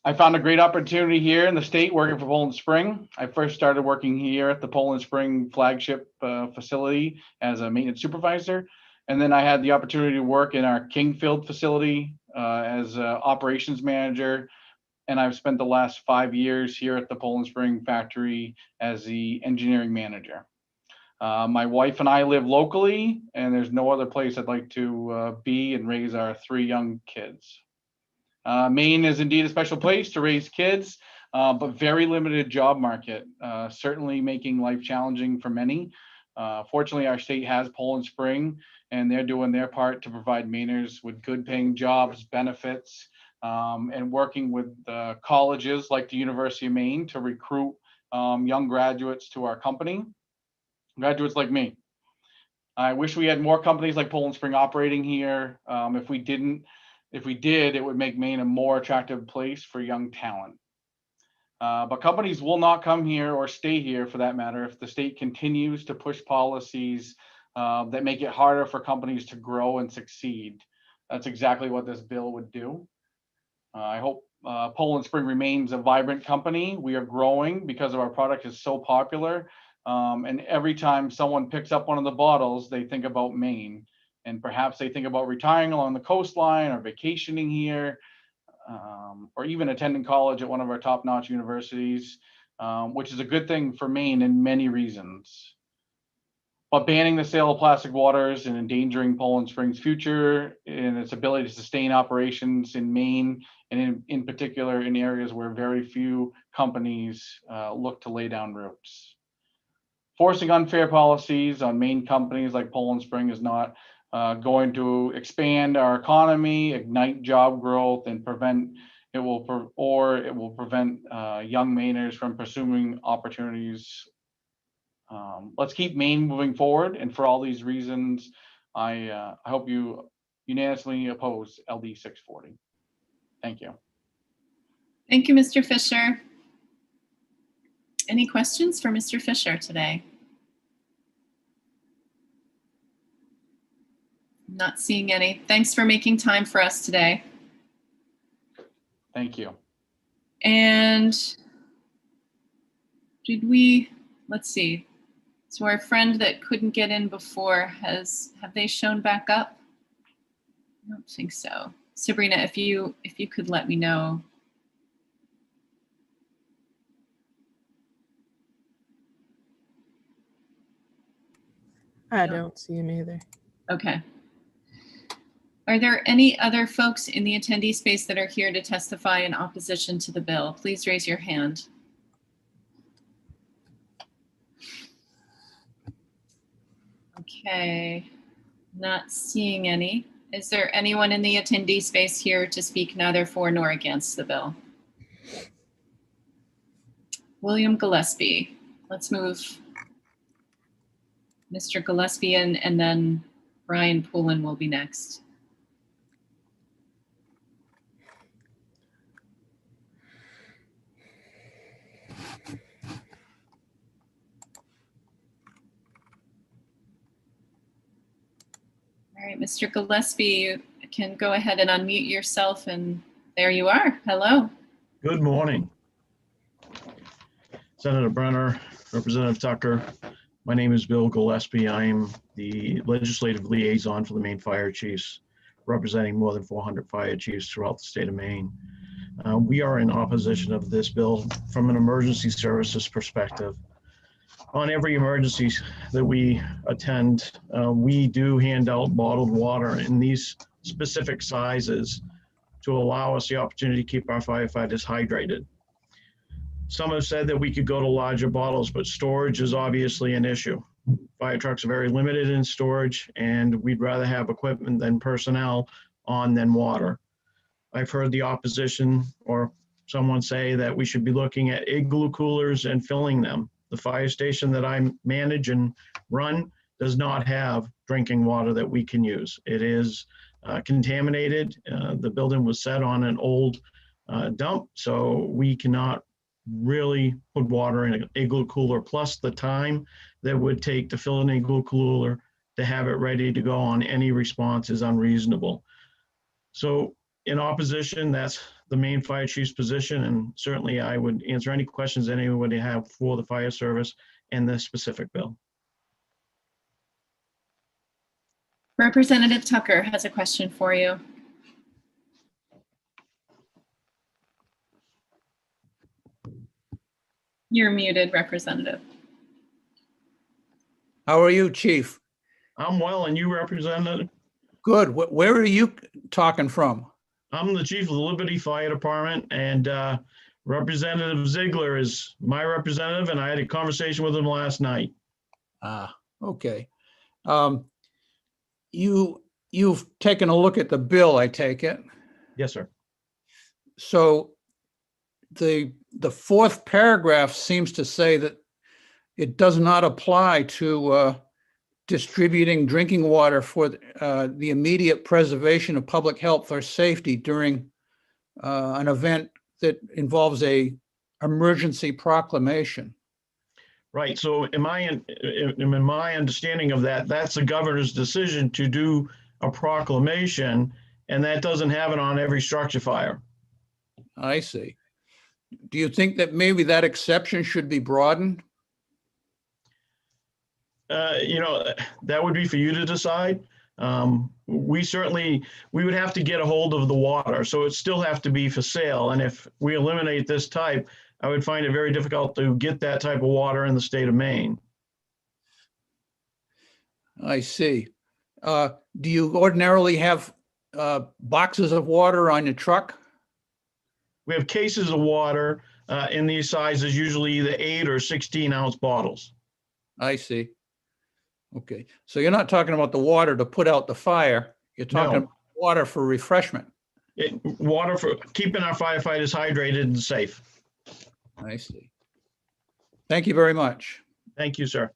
I found a great opportunity here in the state working for Poland Spring. I first started working here at the Poland Spring flagship facility as a maintenance supervisor. And then I had the opportunity to work in our Kingfield facility as an operations manager. And I've spent the last 5 years here at the Poland Spring factory as the engineering manager. My wife and I live locally, and there's no other place I'd like to be and raise our 3 young kids. Maine is indeed a special place to raise kids, but very limited job market, certainly making life challenging for many. Fortunately, our state has Poland Spring, and they're doing their part to provide Mainers with good paying jobs, benefits, and working with colleges like the University of Maine to recruit young graduates to our company, graduates like me. I wish we had more companies like Poland Spring operating here. If we did, it would make Maine a more attractive place for young talent. But companies will not come here or stay here for that matter if the state continues to push policies that make it harder for companies to grow and succeed. That's exactly what this bill would do. I hope Poland Spring remains a vibrant company. We are growing because our product is so popular. And every time someone picks up one of the bottles, they think about Maine. And perhaps they think about retiring along the coastline or vacationing here, or even attending college at one of our top-notch universities, which is a good thing for Maine in many reasons. But banning the sale of plastic waters and endangering Poland Spring's future and its ability to sustain operations in Maine, and in particular in areas where very few companies look to lay down roots. Forcing unfair policies on Maine companies like Poland Spring is not going to expand our economy, ignite job growth, and prevent young Mainers from pursuing opportunities. Let's keep Maine moving forward, and for all these reasons, I hope you unanimously oppose LD 640. Thank you. Thank you, Mr. Fisher. Any questions for Mr. Fisher today? Not seeing any. Thanks for making time for us today. Thank you. And let's see. So our friend that couldn't get in before, have they shown back up? I don't think so. Sabrina, if you could let me know. I don't see him either. Okay. Are there any other folks in the attendee space that are here to testify in opposition to the bill? Please raise your hand. Okay, not seeing any. Is there anyone in the attendee space here to speak neither for nor against the bill? William Gillespie. Let's move Mr. Gillespie in, and then Brian Poulin will be next. All right, Mr. Gillespie, you can go ahead and unmute yourself, and there you are. Hello. Good morning. Senator Brenner, Representative Tucker. My name is Bill Gillespie. I'm the legislative liaison for the Maine Fire Chiefs, representing more than 400 fire chiefs throughout the state of Maine. We are in opposition of this bill from an emergency services perspective. On every emergency that we attend, we do hand out bottled water in these specific sizes to allow us the opportunity to keep our firefighters hydrated. Some have said that we could go to larger bottles, but storage is obviously an issue. Fire trucks are very limited in storage, and we'd rather have equipment than personnel on than water. I've heard the opposition or someone say that we should be looking at igloo coolers and filling them. The fire station that I manage and run does not have drinking water that we can use. It is contaminated. The building was set on an old dump, so we cannot really put water in an igloo cooler, plus the time that would take to fill an igloo cooler to have it ready to go on any response is unreasonable. So in opposition, that's the Maine Fire Chief's position, and certainly I would answer any questions anyone would have for the fire service and this specific bill. Representative Tucker has a question for you. You're muted, Representative. How are you, Chief? I'm well, and you, Representative? Good. Where are you talking from? I'm the chief of the Liberty Fire Department, and Representative Ziegler is my representative, and I had a conversation with him last night. Ah, okay. You've taken a look at the bill, I take it? Yes, sir. So the fourth paragraph seems to say that it does not apply to distributing drinking water for the immediate preservation of public health or safety during an event that involves a emergency proclamation. Right. So in my understanding of that, that's the governor's decision to do a proclamation, and that doesn't have it on every structure fire. I see. Do you think that maybe that exception should be broadened? That would be for you to decide. We would have to get a hold of the water, so it still have to be for sale. And if we eliminate this type, I would find it very difficult to get that type of water in the state of Maine. I see. Do you ordinarily have boxes of water on your truck? We have cases of water in these sizes, usually either 8 or 16 ounce bottles. I see. Okay, so you're not talking about the water to put out the fire. You're talking about water for refreshment. Water for keeping our firefighters hydrated and safe. I see. Thank you very much. Thank you, sir.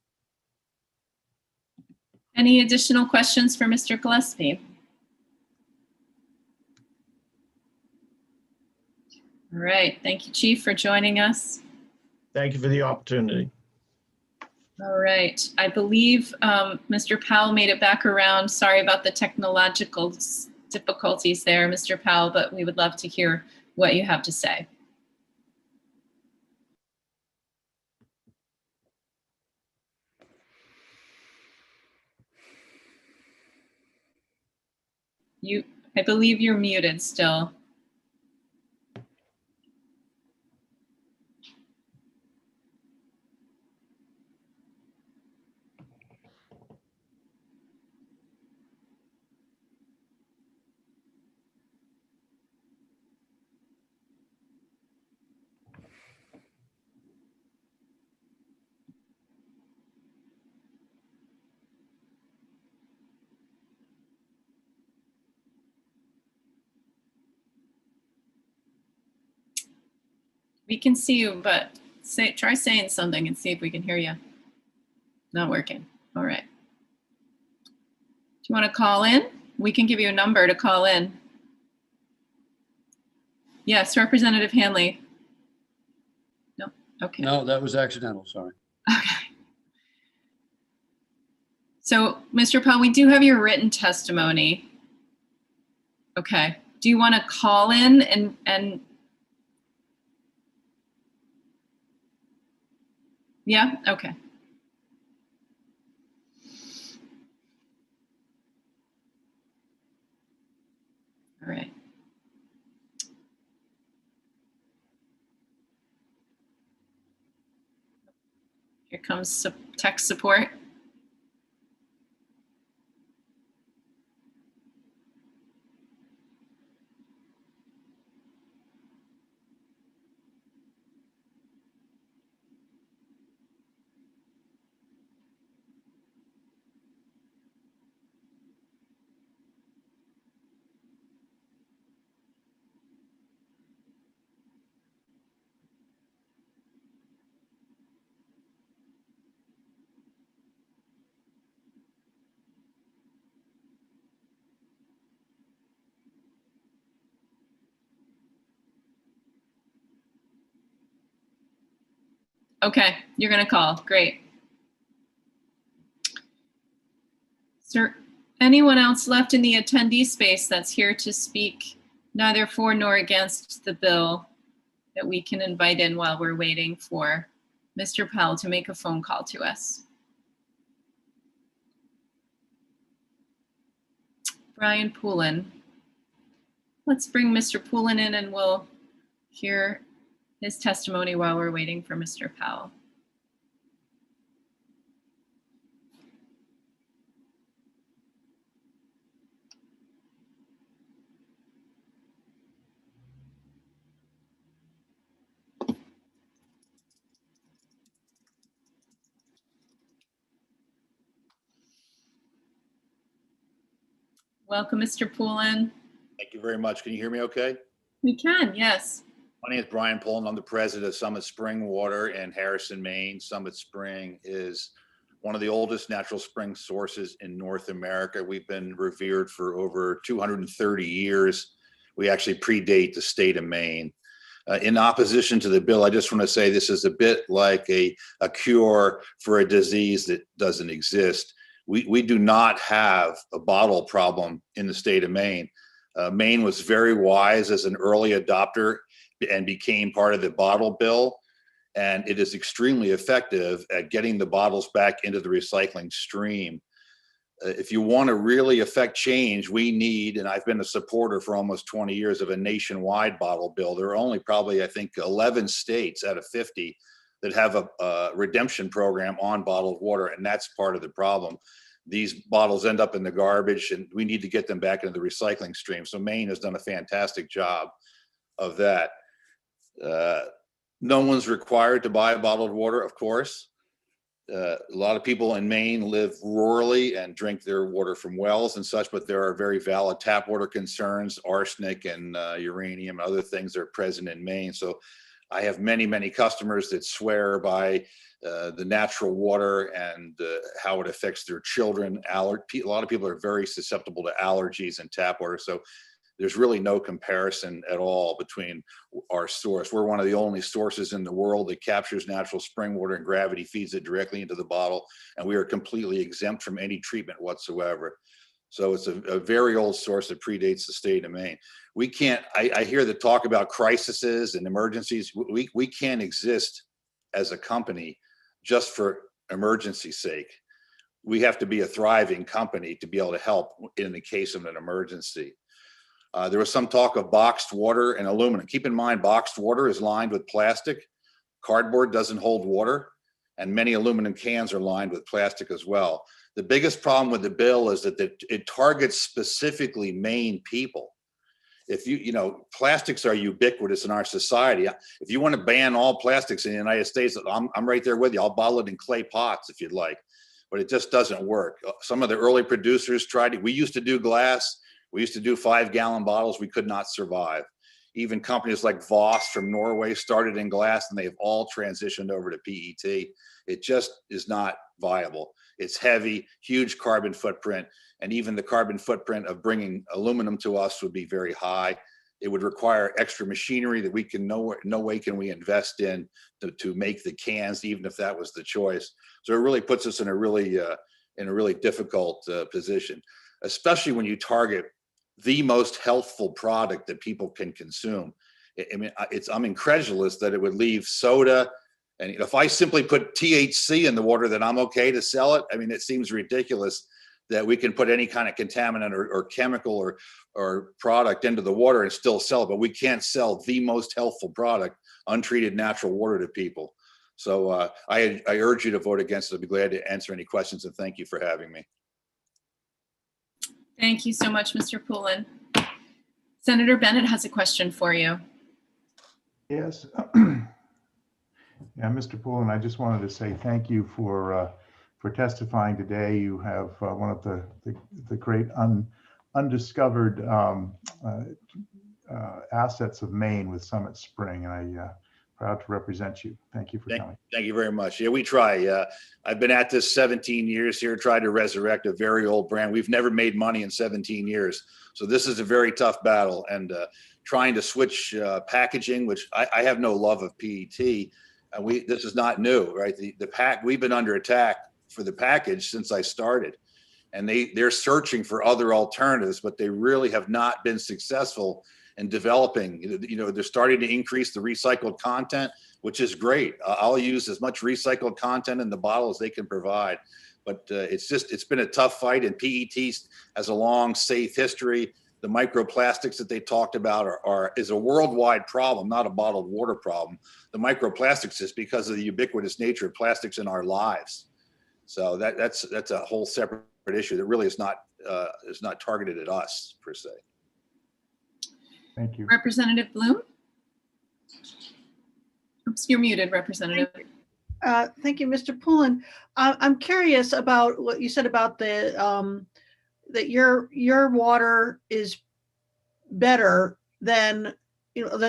Any additional questions for Mr. Gillespie? All right, thank you, Chief, for joining us. Thank you for the opportunity. All right, I believe Mr. Powell made it back around. Sorry about the technological difficulties there, Mr. Powell, but we would love to hear what you have to say. I believe you're muted still. We can see you, but try saying something and see if we can hear you. Not working. All right. Do you want to call in? We can give you a number to call in. Yes, Representative Hanley. No, okay. No, that was accidental, sorry. Okay. So, Mr. Powell, we do have your written testimony. Okay. Do you want to call in and yeah, okay. All right. Here comes tech support. Okay, you're going to call. Great. Is there anyone else left in the attendee space that's here to speak neither for nor against the bill that we can invite in while we're waiting for Mr. Powell to make a phone call to us? Brian Poulin. Let's bring Mr. Poulin in and we'll hear his testimony while we're waiting for Mr. Powell. Welcome, Mr. Poulin. Thank you very much. Can you hear me okay? We can, yes. My name is Brian Poulin. I'm the president of Summit Spring Water in Harrison, Maine. Summit Spring is one of the oldest natural spring sources in North America. We've been revered for over 230 years. We actually predate the state of Maine. In opposition to the bill, I just want to say this is a bit like a cure for a disease that doesn't exist. We do not have a bottle problem in the state of Maine. Maine was very wise as an early adopter and became part of the bottle bill. And it is extremely effective at getting the bottles back into the recycling stream. If you want to really affect change, we need, and I've been a supporter for almost 20 years of a nationwide bottle bill. There are only probably, I think, 11 states out of 50 that have a redemption program on bottled water, and that's part of the problem. These bottles end up in the garbage, and we need to get them back into the recycling stream. So Maine has done a fantastic job of that. No one's required to buy bottled water, of course. A lot of people in Maine live rurally and drink their water from wells and such, but there are very valid tap water concerns. Arsenic and uranium and other things are present in Maine. So I have many, many customers that swear by the natural water and how it affects their children. A lot of people are very susceptible to allergies and tap water. So there's really no comparison at all between our source. We're one of the only sources in the world that captures natural spring water and gravity feeds it directly into the bottle. And we are completely exempt from any treatment whatsoever. So it's a very old source that predates the state of Maine. We can't, I hear the talk about crises and emergencies. We can't exist as a company just for emergency's sake. We have to be a thriving company to be able to help in the case of an emergency. There was some talk of boxed water and aluminum. Keep in mind, boxed water is lined with plastic. Cardboard doesn't hold water, and many aluminum cans are lined with plastic as well. The biggest problem with the bill is that it targets specifically Maine people. If plastics are ubiquitous in our society. If you want to ban all plastics in the United States, I'm right there with you. I'll bottle it in clay pots if you'd like, but it just doesn't work. Some of the early producers tried it. We used to do glass. We used to do 5-gallon bottles. We could not survive. Even companies like Voss from Norway started in glass, and they've all transitioned over to PET. It just is not viable. It's heavy, huge carbon footprint, and even the carbon footprint of bringing aluminum to us would be very high. It would require extra machinery that we can no way can we invest in to make the cans, even if that was the choice. So it really puts us in a really difficult position, especially when you target the most healthful product that people can consume. I'm incredulous that it would leave soda. And if I simply put THC in the water, then I'm okay to sell it. It seems ridiculous that we can put any kind of contaminant or chemical or product into the water and still sell it, but we can't sell the most healthful product, untreated natural water, to people. So I urge you to vote against it. I'd be glad to answer any questions, and thank you for having me. Thank you so much, Mr. Poulin. Senator Bennett has a question for you. Yes. Yeah, Mr. Poulin, I just wanted to say thank you for testifying today. You have one of the great undiscovered assets of Maine with Summit Spring, and I'm proud to represent you. Thank you for coming. Thank you very much. Yeah, we try. I've been at this 17 years here, tried to resurrect a very old brand. We've never made money in 17 years. So this is a very tough battle, and trying to switch packaging, which I have no love of PET. This is not new, right? We've been under attack for the package since I started, and they're searching for other alternatives, but they really have not been successful in developing. They're starting to increase the recycled content, which is great. I'll use as much recycled content in the bottle as they can provide, but it's been a tough fight, and PET has a long, safe history. The microplastics that they talked about is a worldwide problem, not a bottled water problem. The microplastics is because of the ubiquitous nature of plastics in our lives. So that's a whole separate issue that really is not targeted at us per se. Thank you. Representative Bloom? Oops, you're muted, Representative. Thank you, Mr. Poulin. I'm curious about what you said about the that your water is better than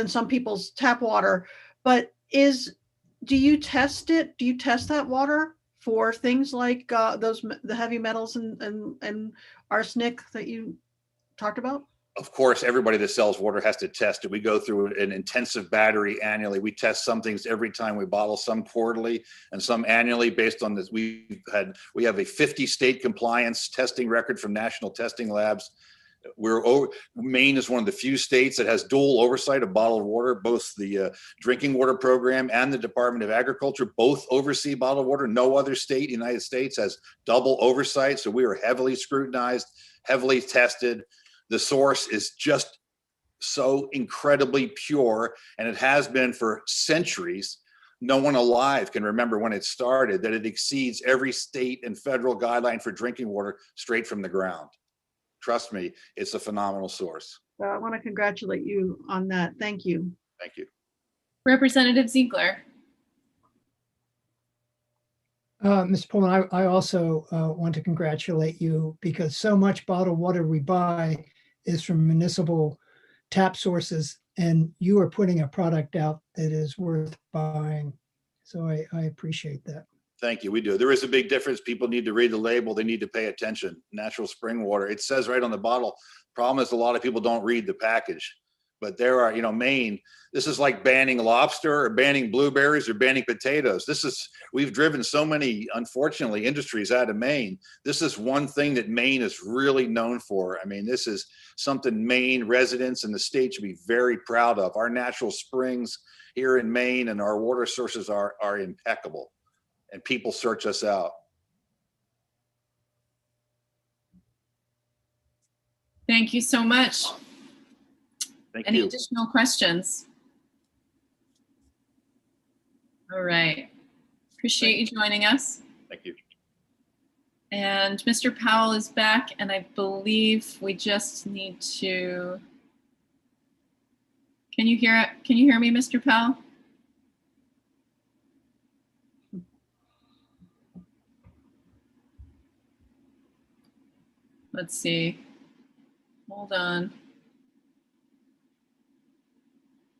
some people's tap water, but do you test it? Do you test that water for things like the heavy metals and arsenic that you talked about? Of course, everybody that sells water has to test it. We go through an intensive battery annually. We test some things every time we bottle, some quarterly and some annually based on this. We have a 50-state compliance testing record from national testing labs. Maine is one of the few states that has dual oversight of bottled water. Both the drinking water program and the Department of Agriculture both oversee bottled water. No other state in the United States has double oversight. So we are heavily scrutinized, heavily tested. The source is just so incredibly pure, and it has been for centuries. No one alive can remember when it started, that it exceeds every state and federal guideline for drinking water straight from the ground. Trust me, it's a phenomenal source. So I want to congratulate you on that. Thank you. Thank you. Representative Ziegler. Mr. Pullman, I also want to congratulate you, because so much bottled water we buy is from municipal tap sources, and you are putting a product out that is worth buying. So I appreciate that. Thank you. We do. There is a big difference. People need to read the label. They need to pay attention. Natural spring water. It says right on the bottle. Problem is, a lot of people don't read the package. But there are, Maine, this is like banning lobster or banning blueberries or banning potatoes. We've driven so many, unfortunately, industries out of Maine. This is one thing that Maine is really known for. This is something Maine residents and the state should be very proud of. Our natural springs here in Maine and our water sources are impeccable, and people search us out. Thank you so much. Any you. additional questions? All right. Appreciate you joining us. Thank you. And Mr. Powell is back, and I believe we just need to. Can you hear me, Mr. Powell? Let's see. Hold on.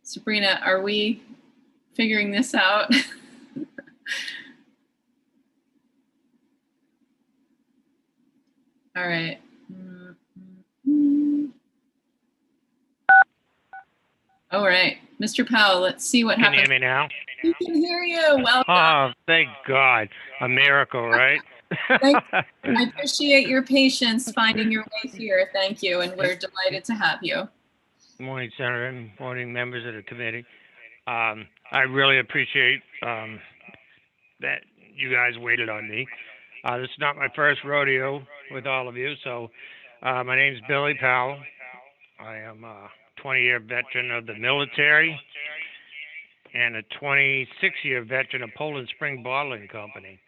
Sabrina, are we figuring this out? All right. All right, Mr. Powell, let's see what happens. Can you hear me now? We can hear you. Welcome. Oh, thank God. A miracle, right? I appreciate your patience finding your way here. Thank you, and we're delighted to have you. Good morning, Senator, and morning, members of the committee. I really appreciate that you guys waited on me. This is not my first rodeo with all of you, so my name is Billy Powell. I am a 20-year veteran of the military and a 26-year veteran of Poland Spring Bottling Company.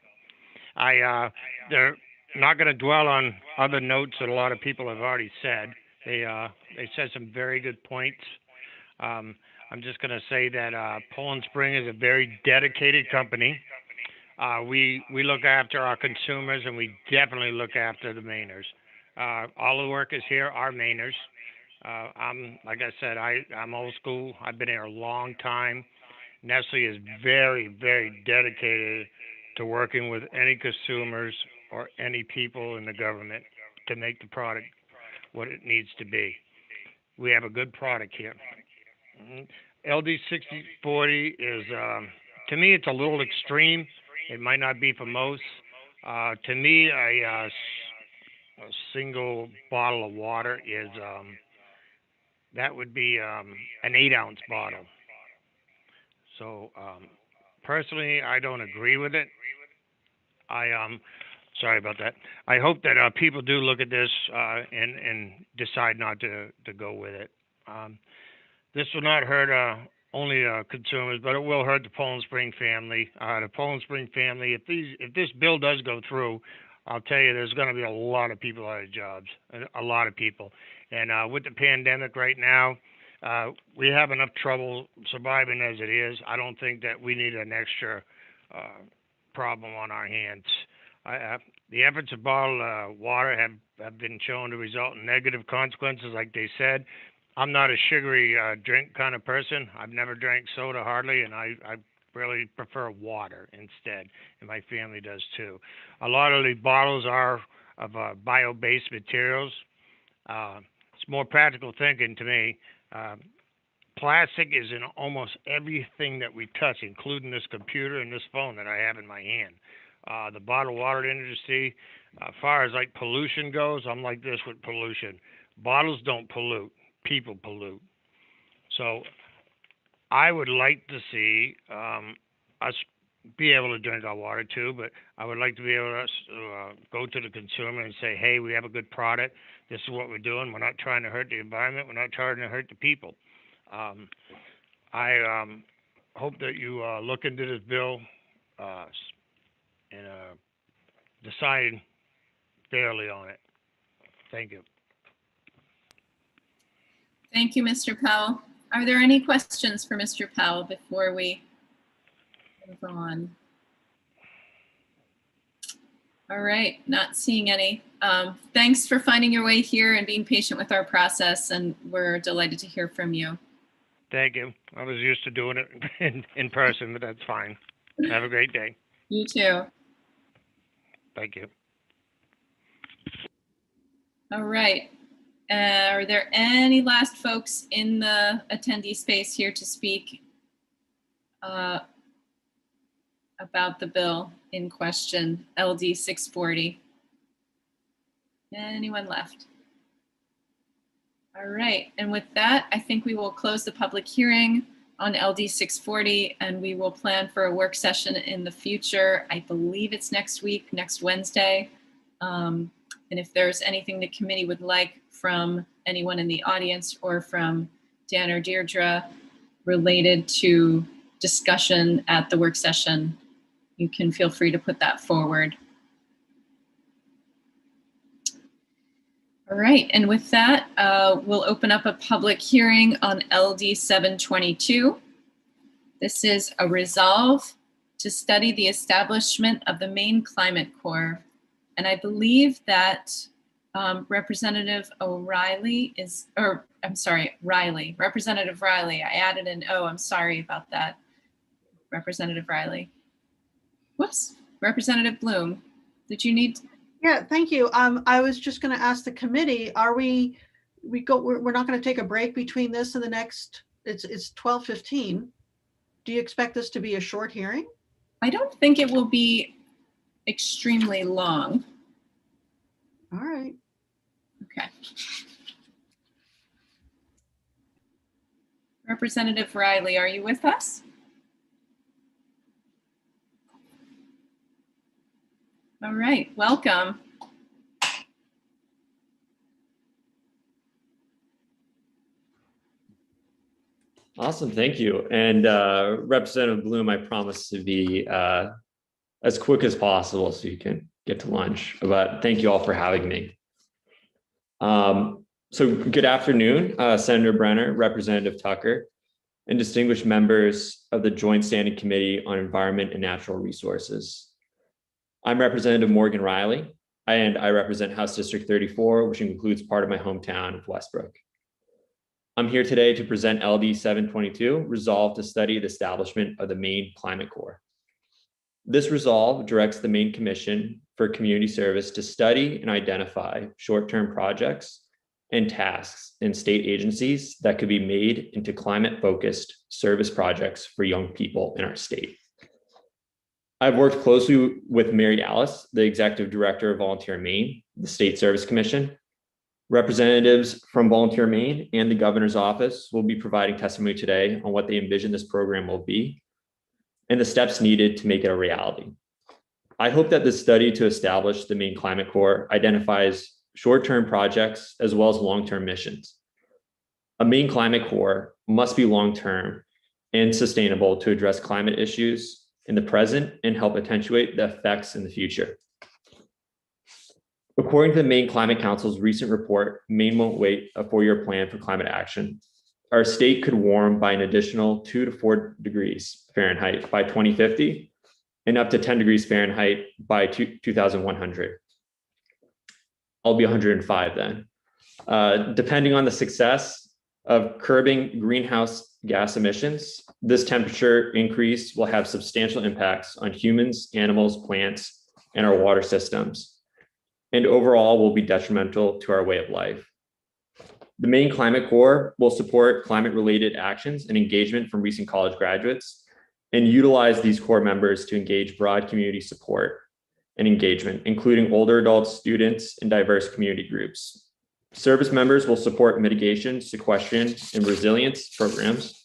They're not going to dwell on other notes that a lot of people have already said. They said some very good points. I'm just going to say that Poland Spring is a very dedicated company. We look after our consumers, and we definitely look after the Mainers. All the workers here are Mainers. Like I said, I'm old school. I've been here a long time. Nestle is very, very dedicated to working with any consumers or any people in the government to make the product what it needs to be. We have a good product here. LD 6040 is, to me, it's a little extreme. It might not be for most. To me, a single bottle of water is, that would be an 8-ounce bottle. So personally, I don't agree with it. Sorry about that. I hope that people do look at this and decide not to go with it. This will not hurt only consumers, but it will hurt the Poland Spring family. The Poland Spring family, if this bill does go through, I'll tell you, there's going to be a lot of people out of jobs, a lot of people. And with the pandemic right now, we have enough trouble surviving as it is. I don't think that we need an extra problem on our hands. The efforts of bottled water have been shown to result in negative consequences, like they said. I'm not a sugary drink kind of person. I've never drank soda hardly, and I really prefer water instead, and my family does too. A lot of the bottles are of bio-based materials. It's more practical thinking to me. Plastic is in almost everything that we touch, including this computer and this phone that I have in my hand. The bottled water industry, as far as like pollution goes, I'm like this with pollution. Bottles don't pollute, people pollute. So I would like to see us be able to drink our water too, but I would like to be able to go to the consumer and say, hey, we have a good product. This is what we're doing. We're not trying to hurt the environment. We're not trying to hurt the people. I hope that you look into this bill and decide fairly on it. Thank you. Thank you, Mr. Powell. Are there any questions for Mr. Powell before we move on? All right, not seeing any. Thanks for finding your way here and being patient with our process, and we're delighted to hear from you. Thank you. I was used to doing it in person, but that's fine. Have a great day. You too. Thank you. All right. Are there any last folks in the attendee space here to speak about the bill in question, LD 640? Anyone left? All right, and with that, I think we will close the public hearing on LD 640, and we will plan for a work session in the future. I believe it's next week, next Wednesday. And if there's anything the committee would like from anyone in the audience or from Dan or Deirdre, related to discussion at the work session, you can feel free to put that forward. All right, and with that, we'll open up a public hearing on LD 722. This is a resolve to study the establishment of the Maine Climate Corps. And I believe that Representative O'Reilly is, or I'm sorry, Riley, Representative Riley. I added an O, I'm sorry about that. Representative Riley. Whoops, Representative Bloom, did you need? Yeah, thank you. I was just going to ask the committee, are we're not going to take a break between this and the next, it's 12:15. Do you expect this to be a short hearing? I don't think it will be extremely long. All right. Okay. Representative Riley, are you with us? All right, welcome. Awesome, thank you. And Representative Bloom, I promise to be as quick as possible so you can get to lunch, but thank you all for having me. So good afternoon, Senator Brenner, Representative Tucker, and distinguished members of the Joint Standing Committee on Environment and Natural Resources. I'm Representative Morgan Riley, and I represent House District 34, which includes part of my hometown of Westbrook. I'm here today to present LD 722, resolve to study the establishment of the Maine Climate Corps. This resolve directs the Maine Commission for Community Service to study and identify short-term projects and tasks in state agencies that could be made into climate-focused service projects for young people in our state. I've worked closely with Mary Alice, the Executive Director of Volunteer Maine, the State Service Commission. Representatives from Volunteer Maine and the Governor's Office will be providing testimony today on what they envision this program will be and the steps needed to make it a reality. I hope that this study to establish the Maine Climate Corps identifies short-term projects as well as long-term missions. A Maine Climate Corps must be long-term and sustainable to address climate issues in the present and help attenuate the effects in the future. According to the Maine Climate Council's recent report, Maine won't wait a 4-year plan for climate action. Our state could warm by an additional 2 to 4 degrees Fahrenheit by 2050 and up to 10 degrees Fahrenheit by 2100. I'll be 105 then. Depending on the success of curbing greenhouse gas emissions, this temperature increase will have substantial impacts on humans, animals, plants, and our water systems, and overall will be detrimental to our way of life. The Maine Climate Corps will support climate-related actions and engagement from recent college graduates and utilize these Corps members to engage broad community support and engagement, including older adults, students, and diverse community groups. Service members will support mitigation, sequestration, and resilience programs,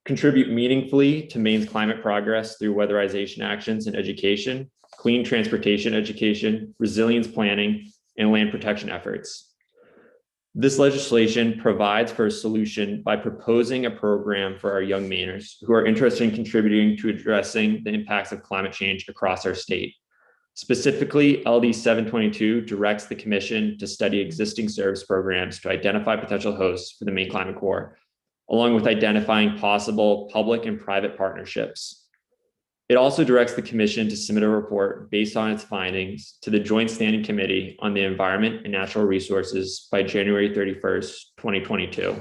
contribute meaningfully to Maine's climate progress through weatherization actions and education, clean transportation education, resilience planning, and land protection efforts. This legislation provides for a solution by proposing a program for our young Mainers who are interested in contributing to addressing the impacts of climate change across our state. Specifically, LD 722 directs the Commission to study existing service programs to identify potential hosts for the Maine Climate Corps, along with identifying possible public and private partnerships. It also directs the Commission to submit a report based on its findings to the Joint Standing Committee on the Environment and Natural Resources by January 31st, 2022.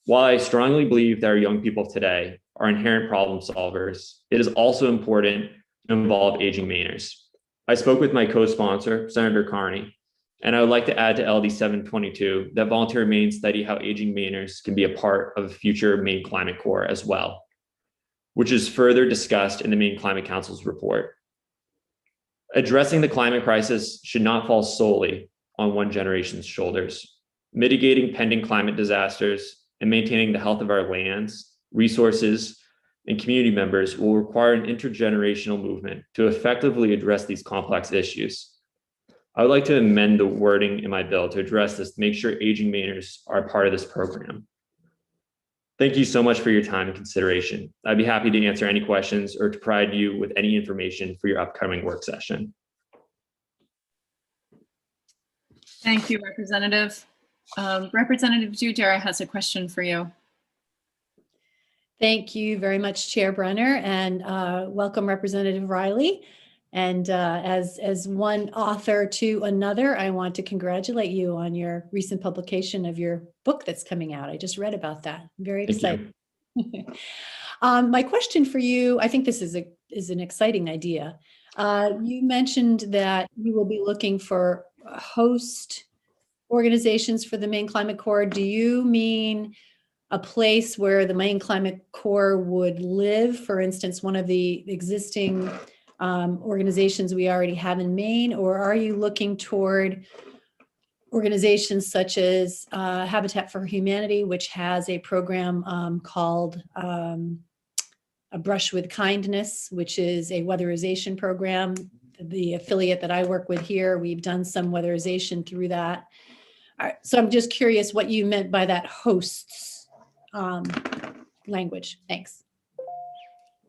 While I strongly believe that our young people today are inherent problem solvers, it is also important to involve aging Mainers. I spoke with my co-sponsor, Senator Carney, and I would like to add to LD 722 that Volunteer Maine study how aging Mainers can be a part of a future Maine Climate Corps as well, which is further discussed in the Maine Climate Council's report. Addressing the climate crisis should not fall solely on one generation's shoulders. Mitigating pending climate disasters and maintaining the health of our lands, resources, and community members will require an intergenerational movement to effectively address these complex issues. I would like to amend the wording in my bill to address this to make sure aging Mainers are a part of this program. Thank you so much for your time and consideration. I'd be happy to answer any questions or to provide you with any information for your upcoming work session. Thank you, Representative. Representative Dudera has a question for you. Thank you very much, Chair Brenner, and welcome Representative Riley. And as one author to another, I want to congratulate you on your recent publication of your book that's coming out. I just read about that. I'm very excited. My question for you, I think this is an exciting idea. You mentioned that you will be looking for host organizations for the Maine Climate Corps. Do you mean a place where the Maine Climate Corps would live? For instance, one of the existing organizations we already have in Maine, or are you looking toward organizations such as Habitat for Humanity, which has a program called A Brush with Kindness, which is a weatherization program. The affiliate that I work with here, we've done some weatherization through that. So I'm just curious what you meant by that hosts language. Thanks.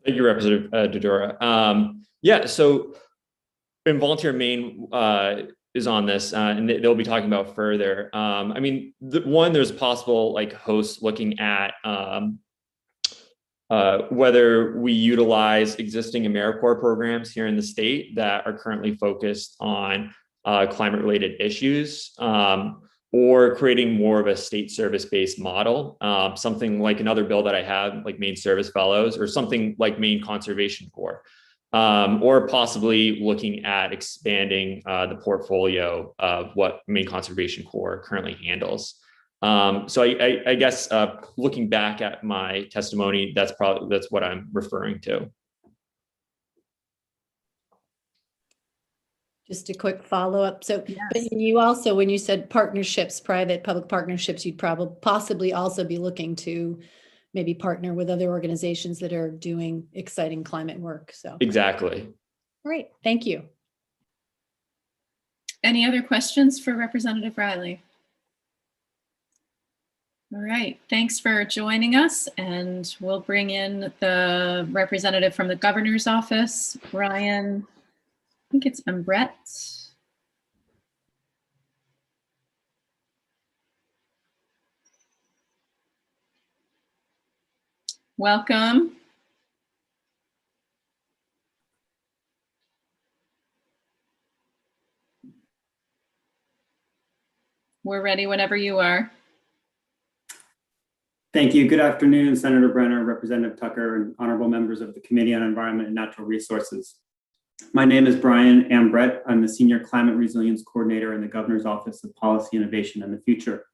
Thank you, Representative Dudera. Yeah, so Volunteer Maine is on this, and they'll be talking about further. I mean, there's possible like hosts looking at whether we utilize existing AmeriCorps programs here in the state that are currently focused on climate-related issues, or creating more of a state service-based model, something like another bill that I have, like Maine Service Fellows, or something like Maine Conservation Corps, or possibly looking at expanding the portfolio of what Maine Conservation Corps currently handles. So I guess looking back at my testimony, that's what I'm referring to. Just a quick follow-up. So, yes. But you also, when you said partnerships, private-public partnerships, you'd possibly also be looking to maybe partner with other organizations that are doing exciting climate work. So exactly. Great, thank you. Any other questions for Representative Riley? All right, thanks for joining us, and we'll bring in the representative from the governor's office, Ryan. I think it's Brett. Welcome. We're ready whenever you are. Thank you. Good afternoon, Senator Brenner, Representative Tucker, and honorable members of the Committee on Environment and Natural Resources. My name is Brian Ambrett. I'm the Senior Climate Resilience Coordinator in the Governor's Office of Policy Innovation and the Future.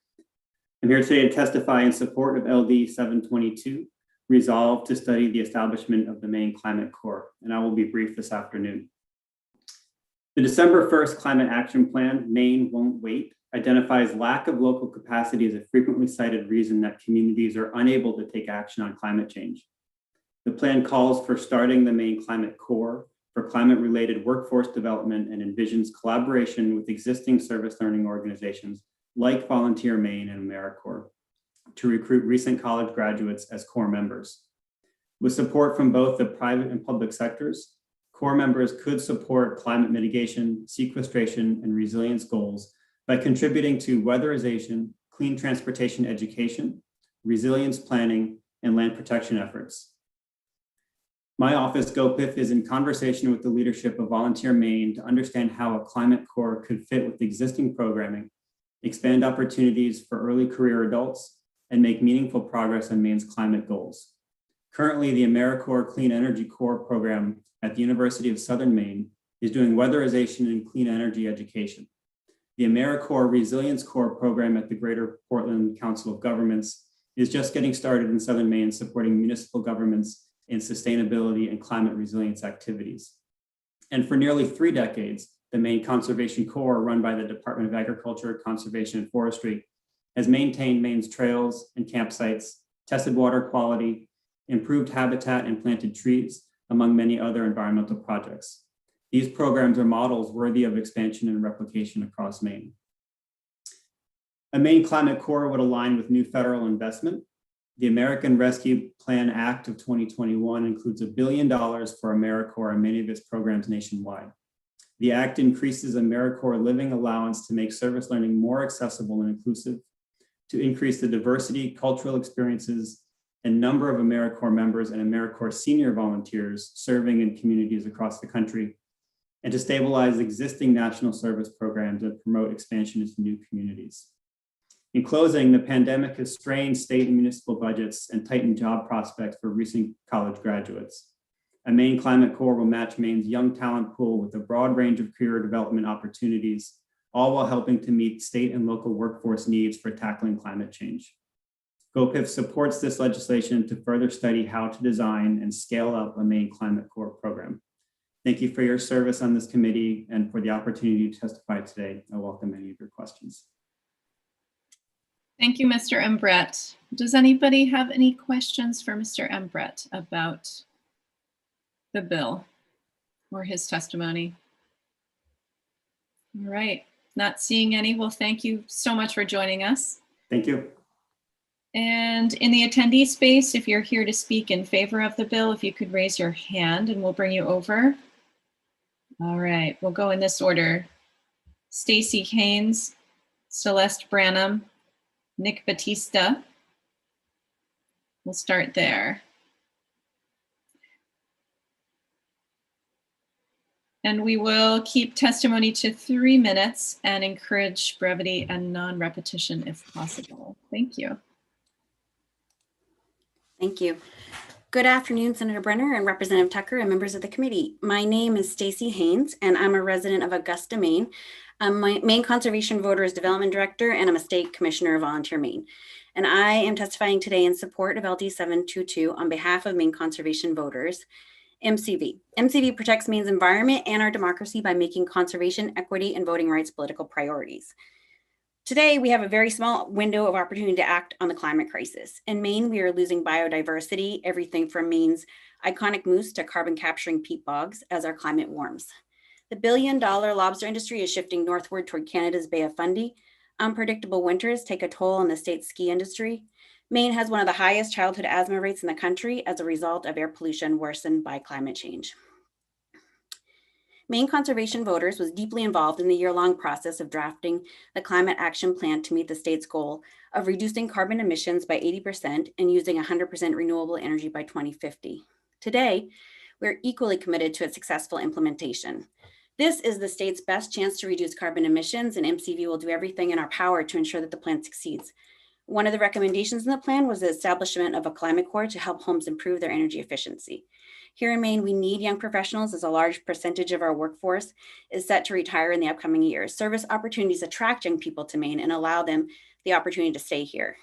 I'm here today to testify in support of LD 722, resolved to study the establishment of the Maine Climate Corps, and I will be brief this afternoon. The December 1st Climate Action Plan, Maine Won't Wait, identifies lack of local capacity as a frequently cited reason that communities are unable to take action on climate change. The plan calls for starting the Maine Climate Corps for climate-related workforce development and envisions collaboration with existing service learning organizations like Volunteer Maine and AmeriCorps to recruit recent college graduates as Corps members. With support from both the private and public sectors, Corps members could support climate mitigation, sequestration, and resilience goals by contributing to weatherization, clean transportation education, resilience planning, and land protection efforts. My office, GoPIF, is in conversation with the leadership of Volunteer Maine to understand how a climate corps could fit with existing programming, expand opportunities for early career adults, and make meaningful progress on Maine's climate goals. Currently, the AmeriCorps Clean Energy Corps program at the University of Southern Maine is doing weatherization and clean energy education. The AmeriCorps Resilience Corps program at the Greater Portland Council of Governments is just getting started in Southern Maine, supporting municipal governments in sustainability and climate resilience activities. And for nearly 3 decades, the Maine Conservation Corps, run by the Department of Agriculture, Conservation, and Forestry, has maintained Maine's trails and campsites, tested water quality, improved habitat, and planted trees, among many other environmental projects. These programs are models worthy of expansion and replication across Maine. A Maine Climate Corps would align with new federal investment The American Rescue Plan Act of 2021 includes $1 billion for AmeriCorps and many of its programs nationwide. The act increases AmeriCorps living allowance to make service learning more accessible and inclusive, to increase the diversity, cultural experiences, and number of AmeriCorps members and AmeriCorps senior volunteers serving in communities across the country, and to stabilize existing national service programs and promote expansion into new communities. In closing, the pandemic has strained state and municipal budgets and tightened job prospects for recent college graduates. A Maine Climate Corps will match Maine's young talent pool with a broad range of career development opportunities, all while helping to meet state and local workforce needs for tackling climate change. GOPIF supports this legislation to further study how to design and scale up a Maine Climate Corps program. Thank you for your service on this committee and for the opportunity to testify today. I welcome any of your questions. Thank you, Mr. Embret. Does anybody have any questions for Mr. Embret about the bill or his testimony? All right, not seeing any. Well, thank you so much for joining us. Thank you. And in the attendee space, if you're here to speak in favor of the bill, if you could raise your hand and we'll bring you over. All right, we'll go in this order. Stacy Haynes, Celeste Branham, Nick Batista. We'll start there. And we will keep testimony to 3 minutes and encourage brevity and non-repetition if possible. Thank you. Thank you. Good afternoon, Senator Brenner and Representative Tucker and members of the committee. My name is Stacy Haynes and I'm a resident of Augusta, Maine. I'm Maine Conservation Voters Development Director and I'm a State Commissioner of Volunteer Maine. And I am testifying today in support of LD 722 on behalf of Maine Conservation Voters, MCV. MCV protects Maine's environment and our democracy by making conservation, equity, and voting rights political priorities. Today, we have a very small window of opportunity to act on the climate crisis. In Maine, we are losing biodiversity, everything from Maine's iconic moose to carbon capturing peat bogs as our climate warms. The billion-dollar lobster industry is shifting northward toward Canada's Bay of Fundy. Unpredictable winters take a toll on the state's ski industry. Maine has one of the highest childhood asthma rates in the country as a result of air pollution worsened by climate change. Maine Conservation Voters was deeply involved in the year-long process of drafting the Climate Action Plan to meet the state's goal of reducing carbon emissions by 80% and using 100% renewable energy by 2050. Today, we're equally committed to its successful implementation. This is the state's best chance to reduce carbon emissions, and MCV will do everything in our power to ensure that the plan succeeds. One of the recommendations in the plan was the establishment of a climate corps to help homes improve their energy efficiency. Here in Maine, we need young professionals as a large percentage of our workforce is set to retire in the upcoming years. Service opportunities attract young people to Maine and allow them the opportunity to stay here.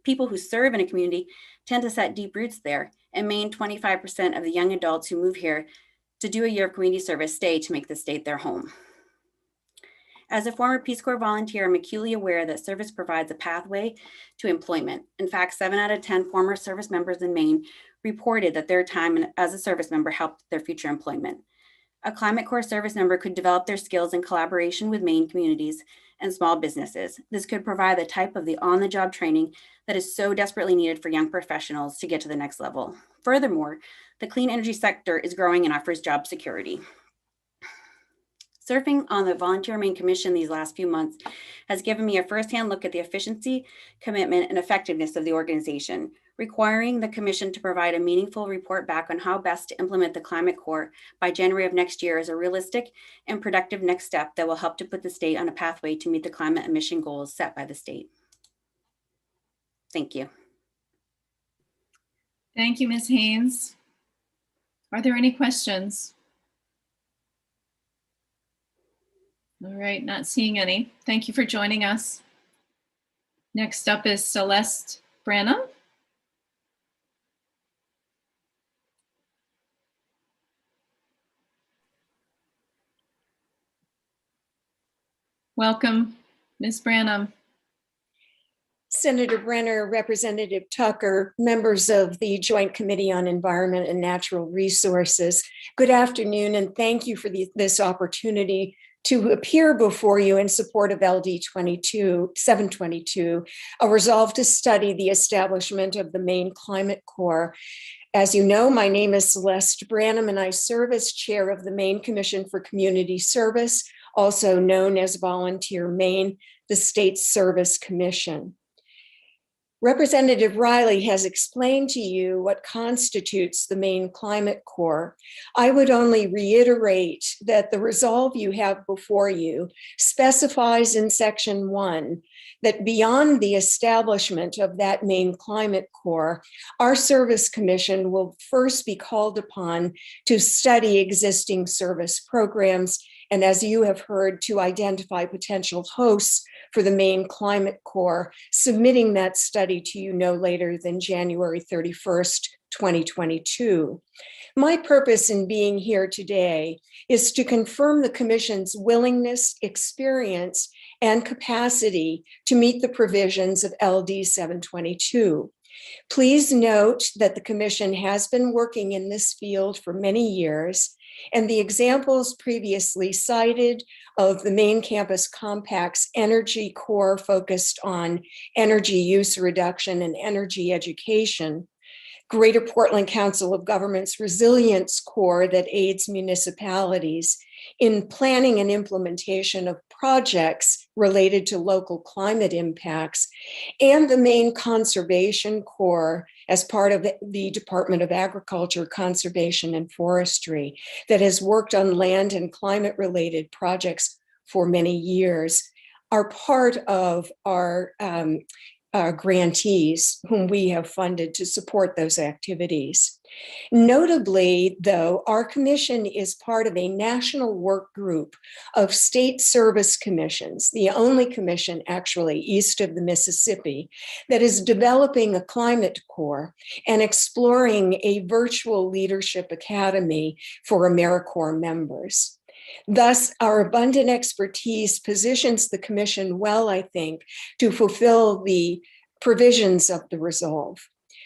People who serve in a community tend to set deep roots there. In Maine, 25% of the young adults who move here to do a year of community service stay to make the state their home. As a former Peace Corps volunteer, I'm acutely aware that service provides a pathway to employment. In fact, 7 out of 10 former service members in Maine reported that their time as a service member helped their future employment. A Climate Corps service member could develop their skills in collaboration with Maine communities and small businesses. This could provide the type of the on-the-job training that is so desperately needed for young professionals to get to the next level. Furthermore, the clean energy sector is growing and offers job security. Surfing on the Volunteer Maine Commission these last few months has given me a firsthand look at the efficiency, commitment, and effectiveness of the organization. Requiring the commission to provide a meaningful report back on how best to implement the Climate Corps by January of next year is a realistic and productive next step that will help to put the state on a pathway to meet the climate emission goals set by the state. Thank you. Thank you, Ms. Haynes. Are there any questions? All right, not seeing any. Thank you for joining us. Next up is Celeste Branham. Welcome, Ms. Branham. Senator Brenner, Representative Tucker, members of the Joint Committee on Environment and Natural Resources, good afternoon, and thank you for this opportunity to appear before you in support of LD 722, a resolve to study the establishment of the Maine Climate Corps. As you know, my name is Celeste Branham, and I serve as chair of the Maine Commission for Community Service, also known as Volunteer Maine, the state service commission. Representative Riley has explained to you what constitutes the Maine Climate Corps. I would only reiterate that the resolve you have before you specifies in section 1 that beyond the establishment of that Maine Climate Corps, our service commission will first be called upon to study existing service programs, and as you have heard, to identify potential hosts for the Maine Climate Corps, submitting that study to you no later than January 31st, 2022. My purpose in being here today is to confirm the Commission's willingness, experience, and capacity to meet the provisions of LD 722. Please note that the Commission has been working in this field for many years, and the examples previously cited of the Maine Campus Compact's Energy Corps focused on energy use reduction and energy education, Greater Portland Council of Governments Resilience Corps that aids municipalities in planning and implementation of projects related to local climate impacts, and the Maine Conservation Corps as part of the Department of Agriculture, Conservation, and Forestry that has worked on land and climate-related projects for many years, are part of our grantees whom we have funded to support those activities. Notably, though, our commission is part of a national work group of state service commissions, the only commission actually east of the Mississippi, that is developing a climate corps and exploring a virtual leadership academy for AmeriCorps members. Thus, our abundant expertise positions the commission well, I think, to fulfill the provisions of the resolve.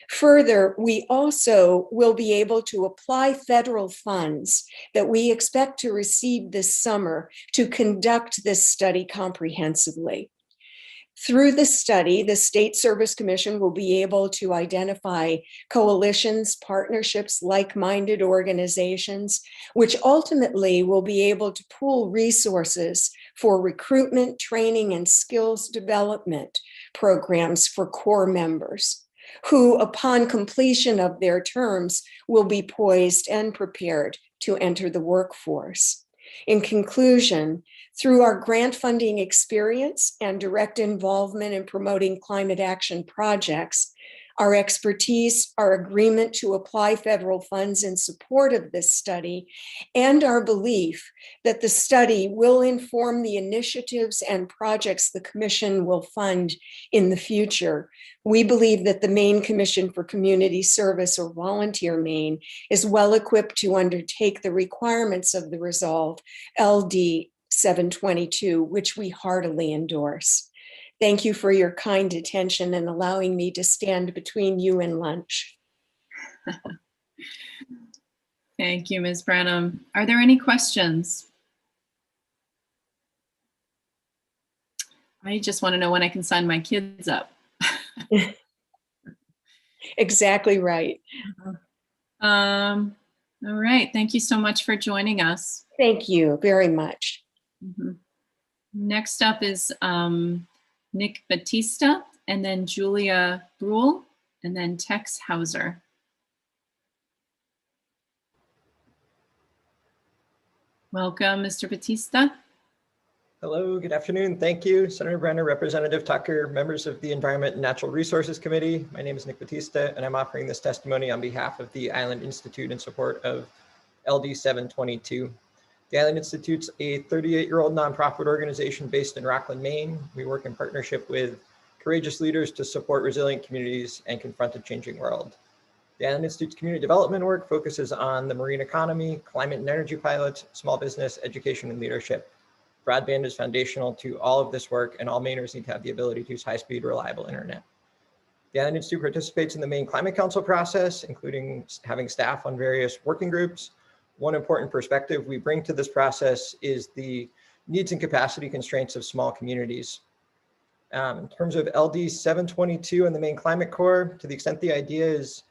Further, we also will be able to apply federal funds that we expect to receive this summer to conduct this study comprehensively. Through the study, the State Service Commission will be able to identify coalitions, partnerships, like-minded organizations, which ultimately will be able to pool resources for recruitment, training, and skills development programs for core members, who, upon completion of their terms, will be poised and prepared to enter the workforce. In conclusion, through our grant funding experience and direct involvement in promoting climate action projects, our expertise, our agreement to apply federal funds in support of this study, and our belief that the study will inform the initiatives and projects the Commission will fund in the future, we believe that the Maine Commission for Community Service, or Volunteer Maine, is well equipped to undertake the requirements of the resolve LD 722, which we heartily endorse. Thank you for your kind attention and allowing me to stand between you and lunch. Thank you, Ms. Branham. Are there any questions? I just want to know when I can sign my kids up. Exactly right. All right. Thank you so much for joining us. Thank you very much. Next up is Nick Batista, and then Julia Brule, and then Tex Hauser. Welcome, Mr. Batista. Hello, good afternoon. Thank you, Senator Brenner, Representative Tucker, members of the Environment and Natural Resources Committee. My name is Nick Batista, and I'm offering this testimony on behalf of the Island Institute in support of LD 722. The Island Institute's a 38-year-old nonprofit organization based in Rockland, Maine. We work in partnership with courageous leaders to support resilient communities and confront a changing world. The Island Institute's community development work focuses on the marine economy, climate and energy pilots, small business, education, and leadership. Broadband is foundational to all of this work, and all Mainers need to have the ability to use high-speed, reliable internet. The Island Institute participates in the Maine Climate Council process, including having staff on various working groups. One important perspective we bring to this process is the needs and capacity constraints of small communities. In terms of LD 722 and the Maine Climate Corps, to the extent the idea is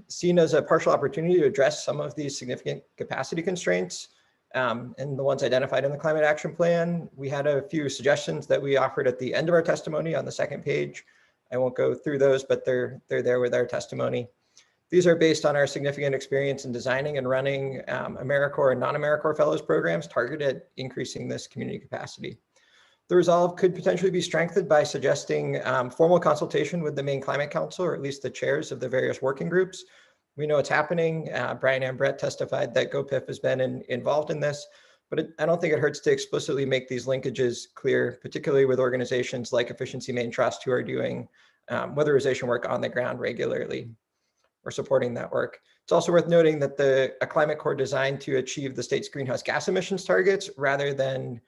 seen as a partial opportunity to address some of these significant capacity constraints and the ones identified in the Climate Action Plan, we had a few suggestions that we offered at the end of our testimony on the second page. I won't go through those, but they're there with our testimony. These are based on our significant experience in designing and running AmeriCorps and non-AmeriCorps Fellows programs targeted at increasing this community capacity. The resolve could potentially be strengthened by suggesting formal consultation with the Maine Climate Council, or at least the chairs of the various working groups. We know it's happening. Brian and Brett testified that GoPIF has been involved in this, but I don't think it hurts to explicitly make these linkages clear, particularly with organizations like Efficiency Maine Trust, who are doing weatherization work on the ground regularly or supporting that work. It's also worth noting that a climate corps designed to achieve the state's greenhouse gas emissions targets rather than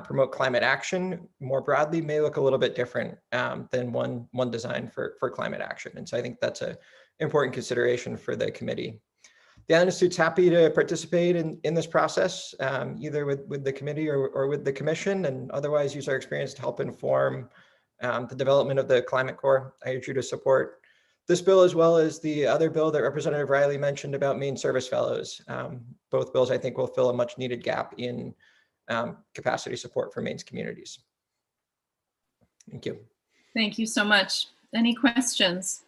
promote climate action more broadly may look a little bit different than one design for climate action. And so I think that's an important consideration for the committee. The Island Institute's happy to participate in this process, either with the committee or with the commission, and otherwise use our experience to help inform the development of the climate corps. I urge you to support this bill as well as the other bill that Representative Riley mentioned about Maine Service Fellows. Both bills I think will fill a much needed gap in capacity support for Maine's communities. Thank you. Thank you so much. Any questions?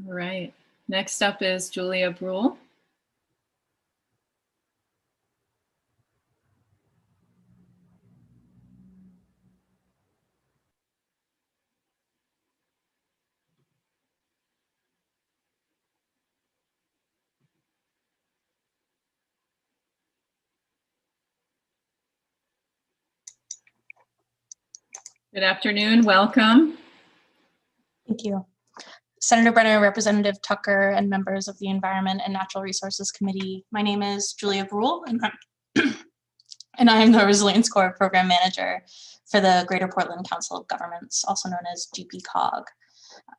All right. Next up is Julia Brule. Good afternoon. Welcome. Thank you. Senator Brenner, Representative Tucker, and members of the Environment and Natural Resources Committee. My name is Julia Brule, and I am the Resilience Corps Program Manager for the Greater Portland Council of Governments, also known as GPCOG.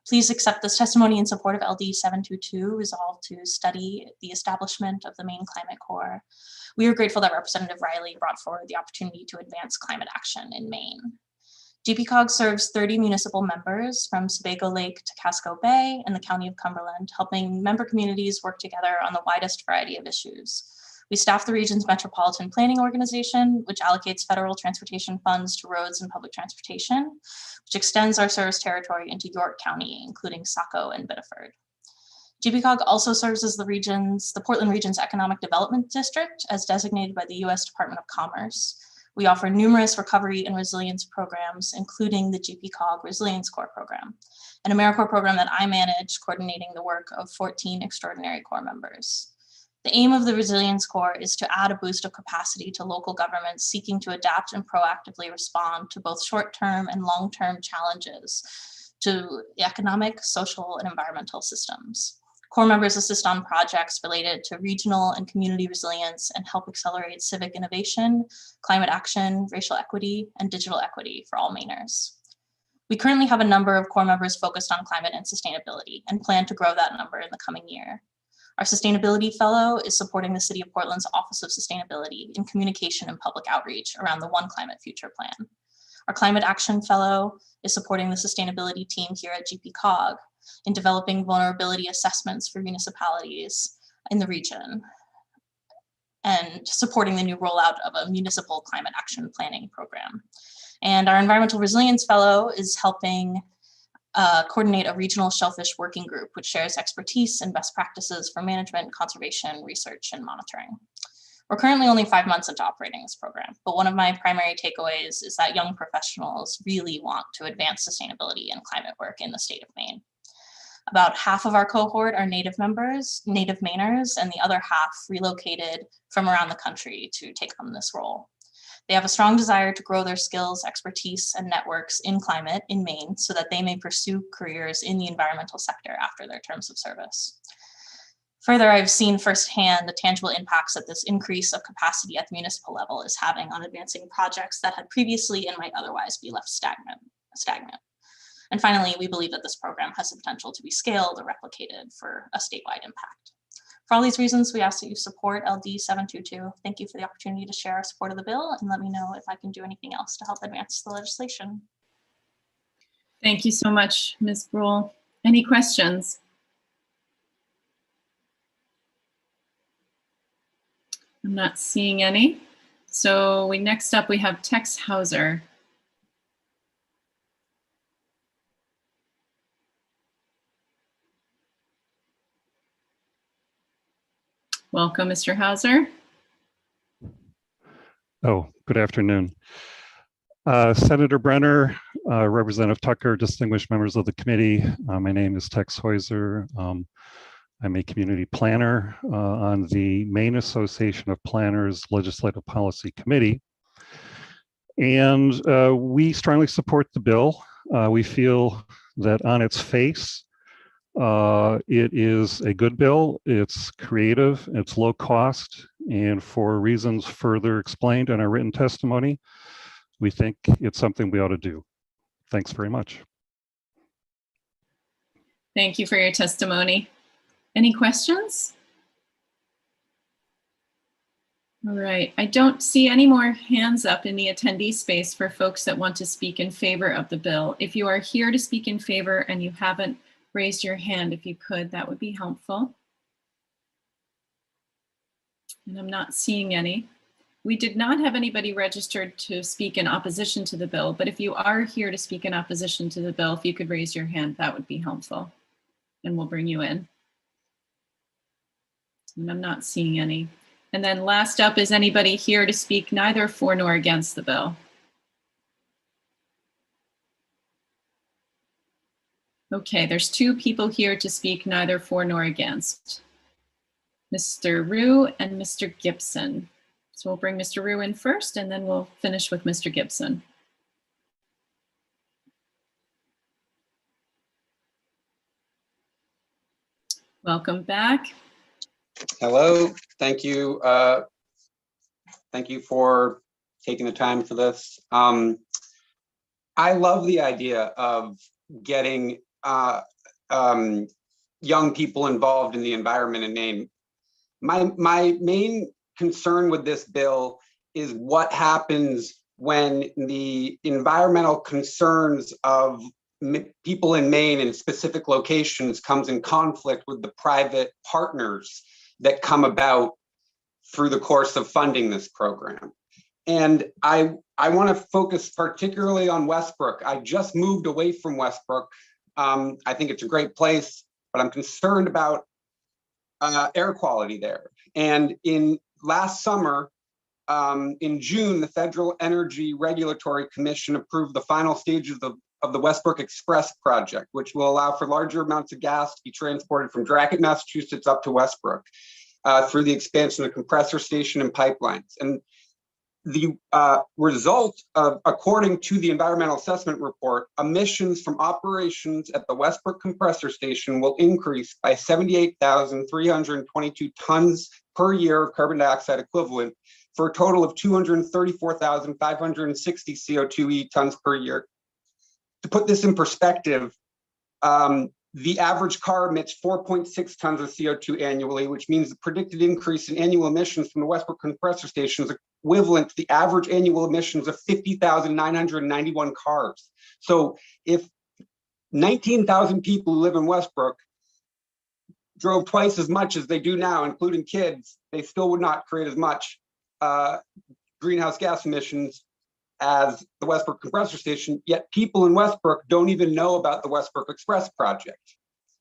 Please accept this testimony in support of LD 722, resolved to study the establishment of the Maine Climate Corps. We are grateful that Representative Riley brought forward the opportunity to advance climate action in Maine. GPCOG serves 30 municipal members from Sebago Lake to Casco Bay and the County of Cumberland, helping member communities work together on the widest variety of issues. We staff the region's Metropolitan Planning Organization, which allocates federal transportation funds to roads and public transportation, which extends our service territory into York County, including Saco and Biddeford. GPCOG also serves as the Portland Region's Economic Development District, as designated by the U.S. Department of Commerce. We offer numerous recovery and resilience programs, including the GPCOG Resilience Corps program, an AmeriCorps program that I manage, coordinating the work of 14 extraordinary Corps members. The aim of the Resilience Corps is to add a boost of capacity to local governments seeking to adapt and proactively respond to both short-term and long-term challenges to the economic, social, and environmental systems. Corps members assist on projects related to regional and community resilience and help accelerate civic innovation, climate action, racial equity, and digital equity for all Mainers. We currently have a number of Corps members focused on climate and sustainability and plan to grow that number in the coming year. Our Sustainability Fellow is supporting the City of Portland's Office of Sustainability in communication and public outreach around the One Climate Future Plan. Our Climate Action Fellow is supporting the sustainability team here at GPCOG in developing vulnerability assessments for municipalities in the region and supporting the new rollout of a municipal climate action planning program. And our Environmental Resilience Fellow is helping coordinate a regional shellfish working group, which shares expertise and best practices for management, conservation, research, and monitoring. We're currently only 5 months into operating this program, but one of my primary takeaways is that young professionals really want to advance sustainability and climate work in the state of Maine. About half of our cohort are Native members, Native Mainers, and the other half relocated from around the country to take on this role. They have a strong desire to grow their skills, expertise, and networks in climate in Maine so that they may pursue careers in the environmental sector after their terms of service. Further, I've seen firsthand the tangible impacts that this increase of capacity at the municipal level is having on advancing projects that had previously and might otherwise be left stagnant. And finally, we believe that this program has the potential to be scaled or replicated for a statewide impact. For all these reasons, we ask that you support LD 722. Thank you for the opportunity to share our support of the bill, and let me know if I can do anything else to help advance the legislation. Thank you so much, Ms. Brule. Any questions? I'm not seeing any. So next up we have Tex Hauser. Welcome, Mr. Hauser. Oh, good afternoon. Senator Brenner, Representative Tucker, distinguished members of the committee. My name is Tex Hauser. I'm a community planner on the Maine Association of Planners Legislative Policy Committee. And we strongly support the bill. We feel that on its face, it is a good bill. It's creative, it's low cost, and for reasons further explained in our written testimony, we think it's something we ought to do. Thanks very much. Thank you for your testimony. Any questions? All right, I don't see any more hands up in the attendee space for folks that want to speak in favor of the bill. If you are here to speak in favor and you haven't raised your hand, if you could, that would be helpful. And I'm not seeing any. We did not have anybody registered to speak in opposition to the bill, but if you are here to speak in opposition to the bill, if you could raise your hand, that would be helpful. And we'll bring you in. And I'm not seeing any. And then last up, is anybody here to speak neither for nor against the bill? Okay, there's two people here to speak neither for nor against. Mr. Rue and Mr. Gibson. So we'll bring Mr. Rue in first, and then we'll finish with Mr. Gibson. Welcome back. Hello, thank you. Thank you for taking the time for this. I love the idea of getting young people involved in the environment in Maine. My main concern with this bill is what happens when the environmental concerns of people in Maine in specific locations comes in conflict with the private partners that come about through the course of funding this program. And I want to focus particularly on Westbrook. I just moved away from Westbrook. I think it's a great place, but I'm concerned about air quality there. And last summer, in June, the Federal Energy Regulatory Commission approved the final stages of the Westbrook Express project, which will allow for larger amounts of gas to be transported from Dracut, Massachusetts up to Westbrook through the expansion of compressor station and pipelines. And the result of, according to the environmental assessment report, emissions from operations at the Westbrook compressor station will increase by 78,322 tons per year of carbon dioxide equivalent, for a total of 234,560 CO2e tons per year. To put this in perspective, the average car emits 4.6 tons of CO2 annually, which means the predicted increase in annual emissions from the Westbrook compressor station is equivalent to the average annual emissions of 50,991 cars. So if 19,000 people who live in Westbrook drove twice as much as they do now, including kids, they still would not create as much greenhouse gas emissions as the Westbrook compressor station, yet people in Westbrook don't even know about the Westbrook Express project.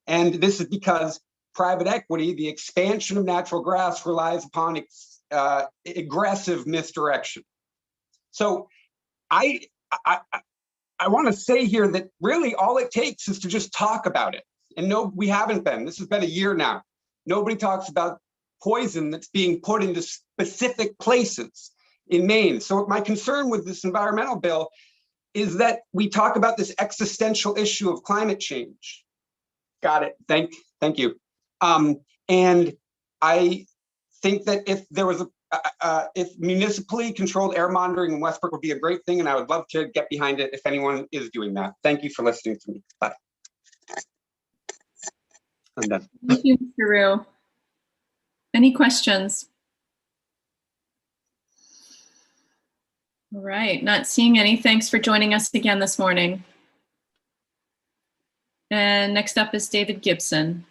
And this is because private equity, the expansion of natural gas, relies upon aggressive misdirection. So I want to say here that really all it takes is to just talk about it. And no, we haven't been. This has been a year now. Nobody talks about poison that's being put into specific places in Maine. So my concern with this environmental bill is that we talk about this existential issue of climate change. Got it. Thank you. And I think that if there was if municipally controlled air monitoring in Westbrook would be a great thing, and I would love to get behind it if anyone is doing that. Thank you for listening to me. Bye. I'm done. Thank you, Mr. Rue. Any questions? All right, not seeing any. Thanks for joining us again this morning. And next up is David Gibson.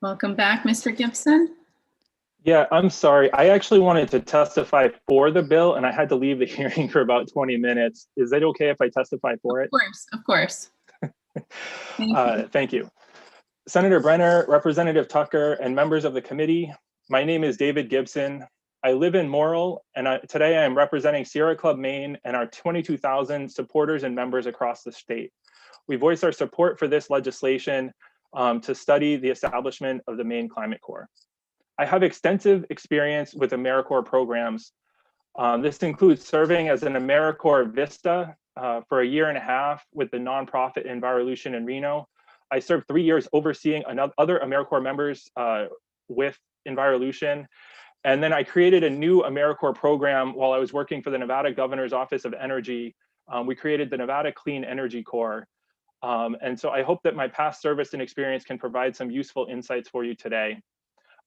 Welcome back, Mr. Gibson. Yeah, I'm sorry. I actually wanted to testify for the bill and I had to leave the hearing for about 20 minutes. Is that okay if I testify for it? Of course, of course. Thank you. Senator Brenner, Representative Tucker, and members of the committee, my name is David Gibson. I live in Morrill, and today I am representing Sierra Club Maine and our 22,000 supporters and members across the state. We voice our support for this legislation to study the establishment of the Maine Climate Corps. I have extensive experience with AmeriCorps programs. This includes serving as an AmeriCorps Vista for a year and a half with the nonprofit Envirolution in Reno. I served 3 years overseeing other AmeriCorps members with Envirolution. And then I created a new AmeriCorps program while I was working for the Nevada Governor's Office of Energy. We created the Nevada Clean Energy Corps. And so I hope that my past service and experience can provide some useful insights for you today.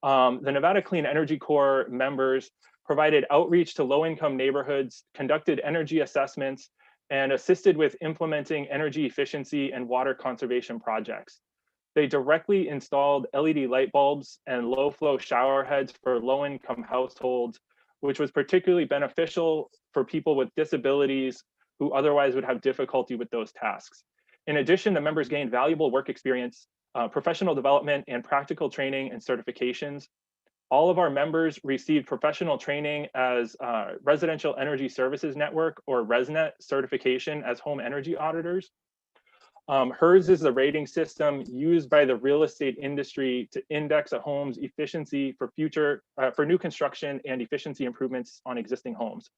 The Nevada Clean Energy Corps members provided outreach to low-income neighborhoods, conducted energy assessments, and assisted with implementing energy efficiency and water conservation projects. They directly installed LED light bulbs and low-flow shower heads for low-income households, which was particularly beneficial for people with disabilities who otherwise would have difficulty with those tasks. In addition, the members gained valuable work experience, professional development, and practical training and certifications. All of our members received professional training as Residential Energy Services Network, or ResNet, certification as home energy auditors. HERS is the rating system used by the real estate industry to index a home's efficiency for for new construction and efficiency improvements on existing homes.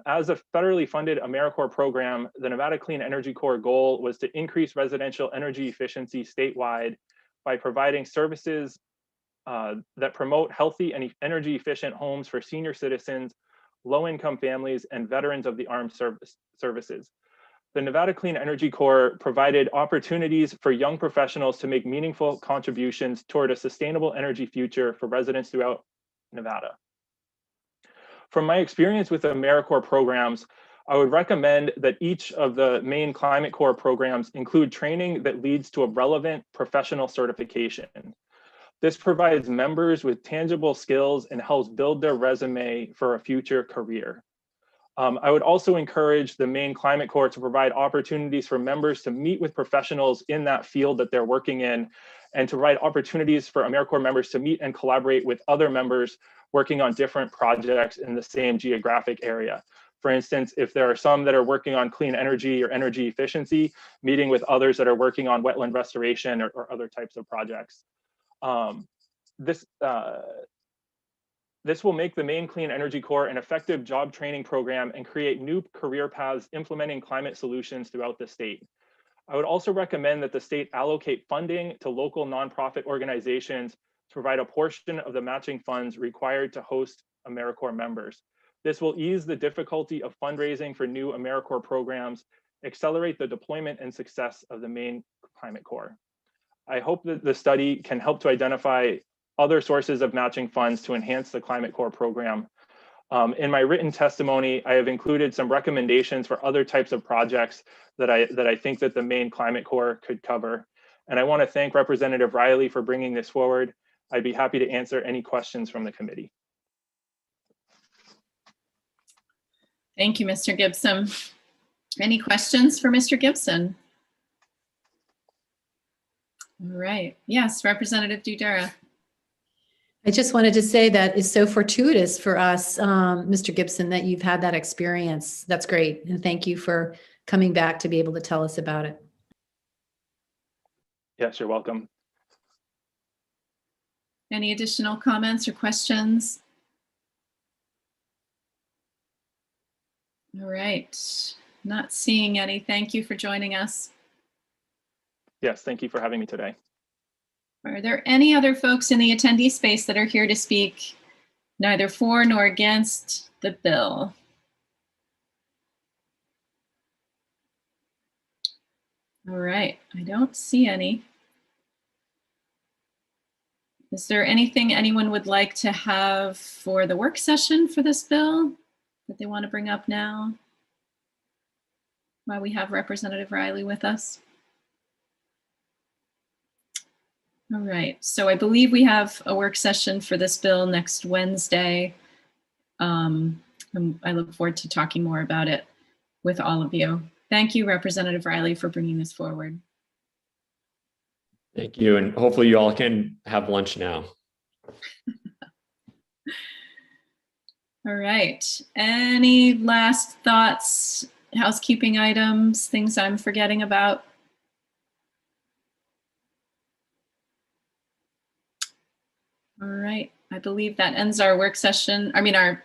As a federally funded AmeriCorps program, the Nevada Clean Energy Corps goal was to increase residential energy efficiency statewide by providing services that promote healthy and energy efficient homes for senior citizens, low-income families, and veterans of the armed services. The Nevada Clean Energy Corps provided opportunities for young professionals to make meaningful contributions toward a sustainable energy future for residents throughout Nevada. From my experience with the AmeriCorps programs, I would recommend that each of the Maine Climate Corps programs include training that leads to a relevant professional certification. This provides members with tangible skills and helps build their resume for a future career. I would also encourage the Maine Climate Corps to provide opportunities for members to meet with professionals in that field that they're working in, and to provide opportunities for AmeriCorps members to meet and collaborate with other members working on different projects in the same geographic area. For instance, if there are some that are working on clean energy or energy efficiency, meeting with others that are working on wetland restoration or other types of projects. This will make the Maine Clean Energy Corps an effective job training program and create new career paths implementing climate solutions throughout the state. I would also recommend that the state allocate funding to local nonprofit organizations to provide a portion of the matching funds required to host AmeriCorps members. This will ease the difficulty of fundraising for new AmeriCorps programs, accelerate the deployment and success of the Maine Climate Corps. I hope that the study can help to identify other sources of matching funds to enhance the Climate Corps program. In my written testimony, I have included some recommendations for other types of projects that I think that the Maine Climate Corps could cover. And I want to thank Representative Riley for bringing this forward. I'd be happy to answer any questions from the committee. Thank you, Mr. Gibson. Any questions for Mr. Gibson? All right. Yes, Representative Dudera. I just wanted to say that is so fortuitous for us, Mr. Gibson, that you've had that experience. That's great. And thank you for coming back to be able to tell us about it. Yes, you're welcome. Any additional comments or questions? All right. Not seeing any. Thank you for joining us. Yes, thank you for having me today. Are there any other folks in the attendee space that are here to speak Neither for nor against the bill. All right, I don't see any. Is there anything anyone would like to have for the work session for this bill that they want to bring up now while we have Representative Riley with us? All right, so I believe we have a work session for this bill next Wednesday. And I look forward to talking more about it with all of you. Thank you, Representative Riley, for bringing this forward. Thank you. And hopefully you all can have lunch now. All right. Any last thoughts, housekeeping items, things I'm forgetting about? All right. I believe that ends our work session. I mean, our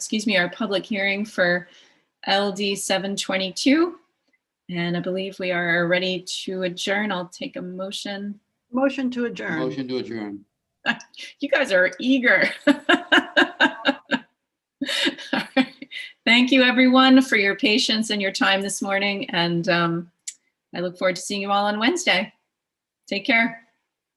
public hearing for LD 722. And I believe we are ready to adjourn. I'll take a motion. Motion to adjourn. Motion to adjourn. You guys are eager. All right. Thank you, everyone, for your patience and your time this morning. And I look forward to seeing you all on Wednesday. Take care.